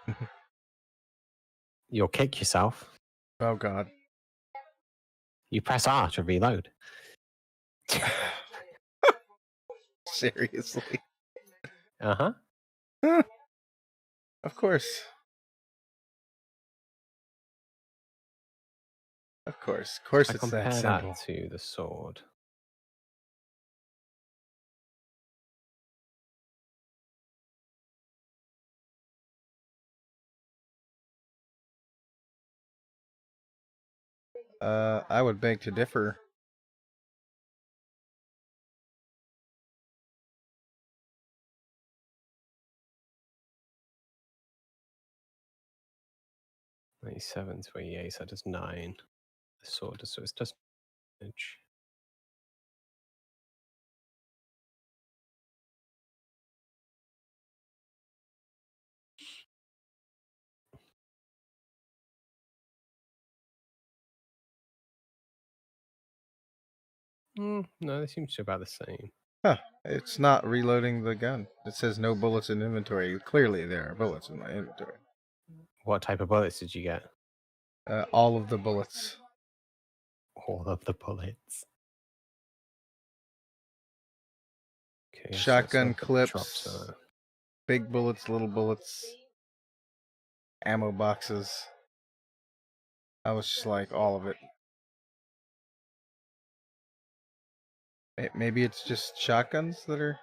You'll kick yourself. Oh God. You press R to reload. Seriously. Uh-huh. Of course. Of course. Of course, I it's that compare simple. that to the sword. I would beg to differ. $97 to $88, so does 9. The sword does, so it's just damage. No, they seem to be about the same. Huh. It's not reloading the gun. It says no bullets in inventory. Clearly, there are bullets in my inventory. What type of bullets did you get? All of the bullets. All of the bullets. Okay, Shotgun so clips. Big bullets, little bullets. Ammo boxes. I was just like, all of it. Maybe it's just shotguns that are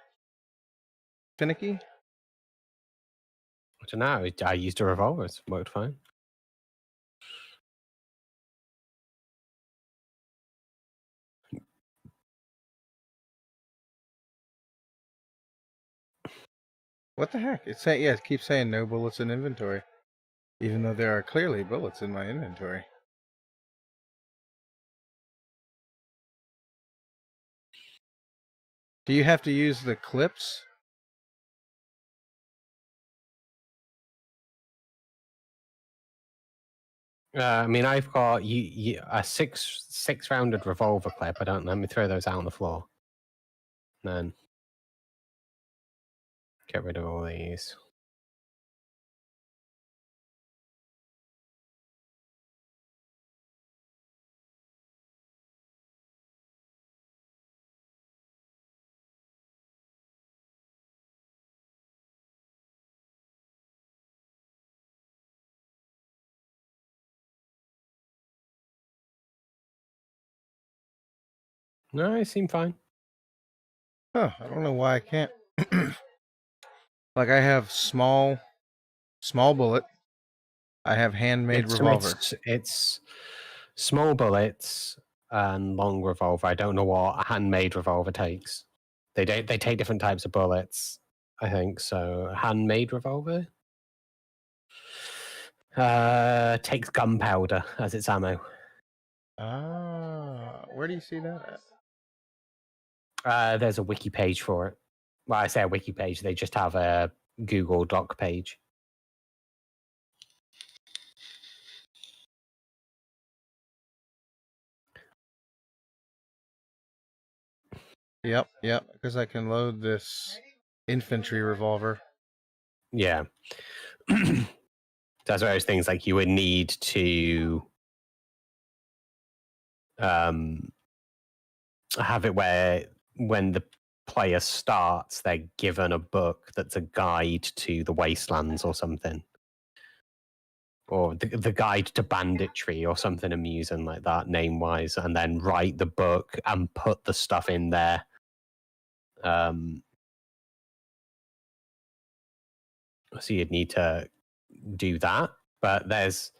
finicky? I don't know. I used a revolver. It worked fine. What the heck? It keeps saying no bullets in inventory. Even though there are clearly bullets in my inventory. Do you have to use the clips? I mean, I've got a six-rounded revolver clip. I don't. Let me throw those out on the floor. Then get rid of all these. No, it seemed fine. Huh, I don't know why I can't. Like I have small bullet. I have handmade revolver. It's small bullets and long revolver. I don't know what a handmade revolver takes. They take different types of bullets, I think. So handmade revolver takes gunpowder as its ammo. Ah, where do you see that at? There's a wiki page for it. Well, I say a wiki page. They just have a Google Doc page. Yep, because I can load this infantry revolver. Yeah. That's one of those things like you would need to have it where when the player starts, they're given a book that's a guide to the wastelands or something. Or the guide to banditry or something amusing like that, name-wise, and then write the book and put the stuff in there. So you'd need to do that. But there's...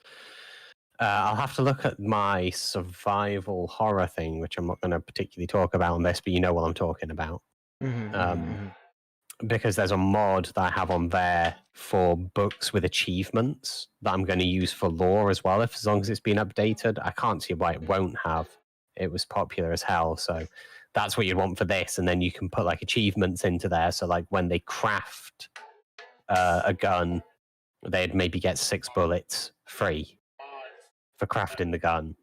I'll have to look at my survival horror thing, which I'm not going to particularly talk about on this, but you know what I'm talking about. Because there's a mod that I have on there for books with achievements that I'm going to use for lore as well, as long as it's been updated. I can't see why it won't have. It was popular as hell, so that's what you'd want for this, and then you can put like achievements into there. So like when they craft a gun, they'd maybe get 6 bullets free for crafting the gun.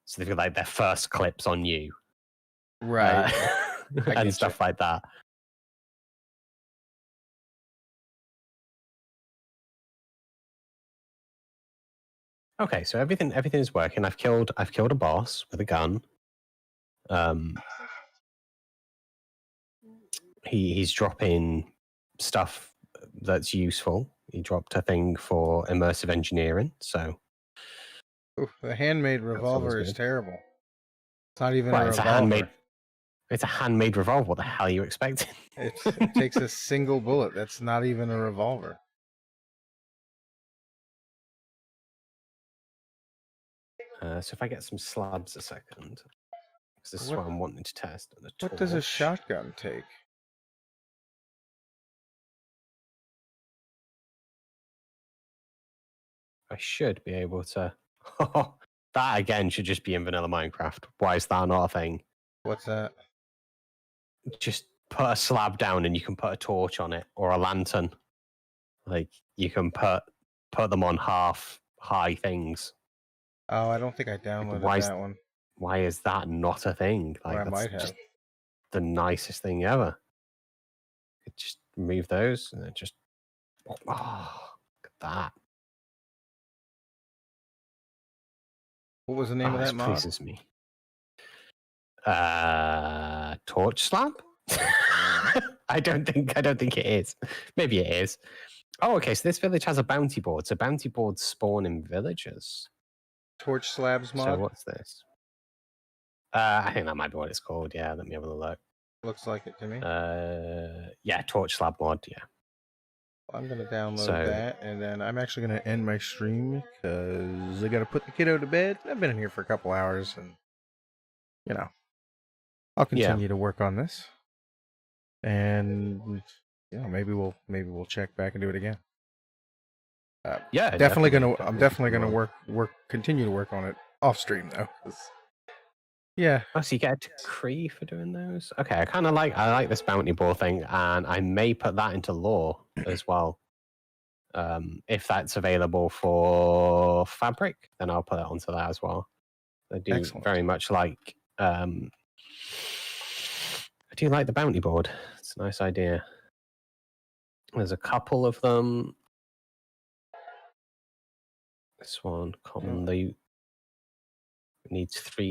So they've got like their first clips on you, Right? and stuff like that. Okay, so everything is working. I've killed a boss with a gun. He's dropping stuff that's useful. He dropped a thing for immersive engineering, so Ooh, the handmade revolver is terrible. It's not even a revolver. It's a handmade revolver. What the hell are you expecting? It takes a single bullet. That's not even a revolver. So if I get some slabs a second, because this is what I'm wanting to test. What does a shotgun take? I should be able to. That again should just be in vanilla Minecraft. Why is that not a thing? What's that? Just put a slab down and you can put a torch on it or a lantern. Like you can put them on half high things. Oh, I don't think I downloaded that one. Why is that not a thing? Like, I might have. Just the nicest thing ever. Just remove those and then just look at that. What was the name of that mod? Pleases me. Torch slab? I don't think it is. Maybe it is. Oh, okay. So this village has a bounty board. So bounty boards spawn in villages. Torch slabs mod. So what's this? I think that might be what it's called. Yeah, let me have a look. Looks like it to me. Yeah, torch slab mod. Yeah. I'm gonna download that, and then I'm actually gonna end my stream because I gotta put the kiddo to bed. I've been in here for a couple hours, and I'll continue to work on this, and maybe we'll check back and do it again. Definitely. I'm definitely gonna continue to work on it off stream though. Yeah. Oh, so you get a decree for doing those? Okay, I like this bounty board thing, and I may put that into lore as well. If that's available for fabric, then I'll put it onto that as well. I do very much like I do like the bounty board. It's a nice idea. There's a couple of them. This one, common loot. It needs 3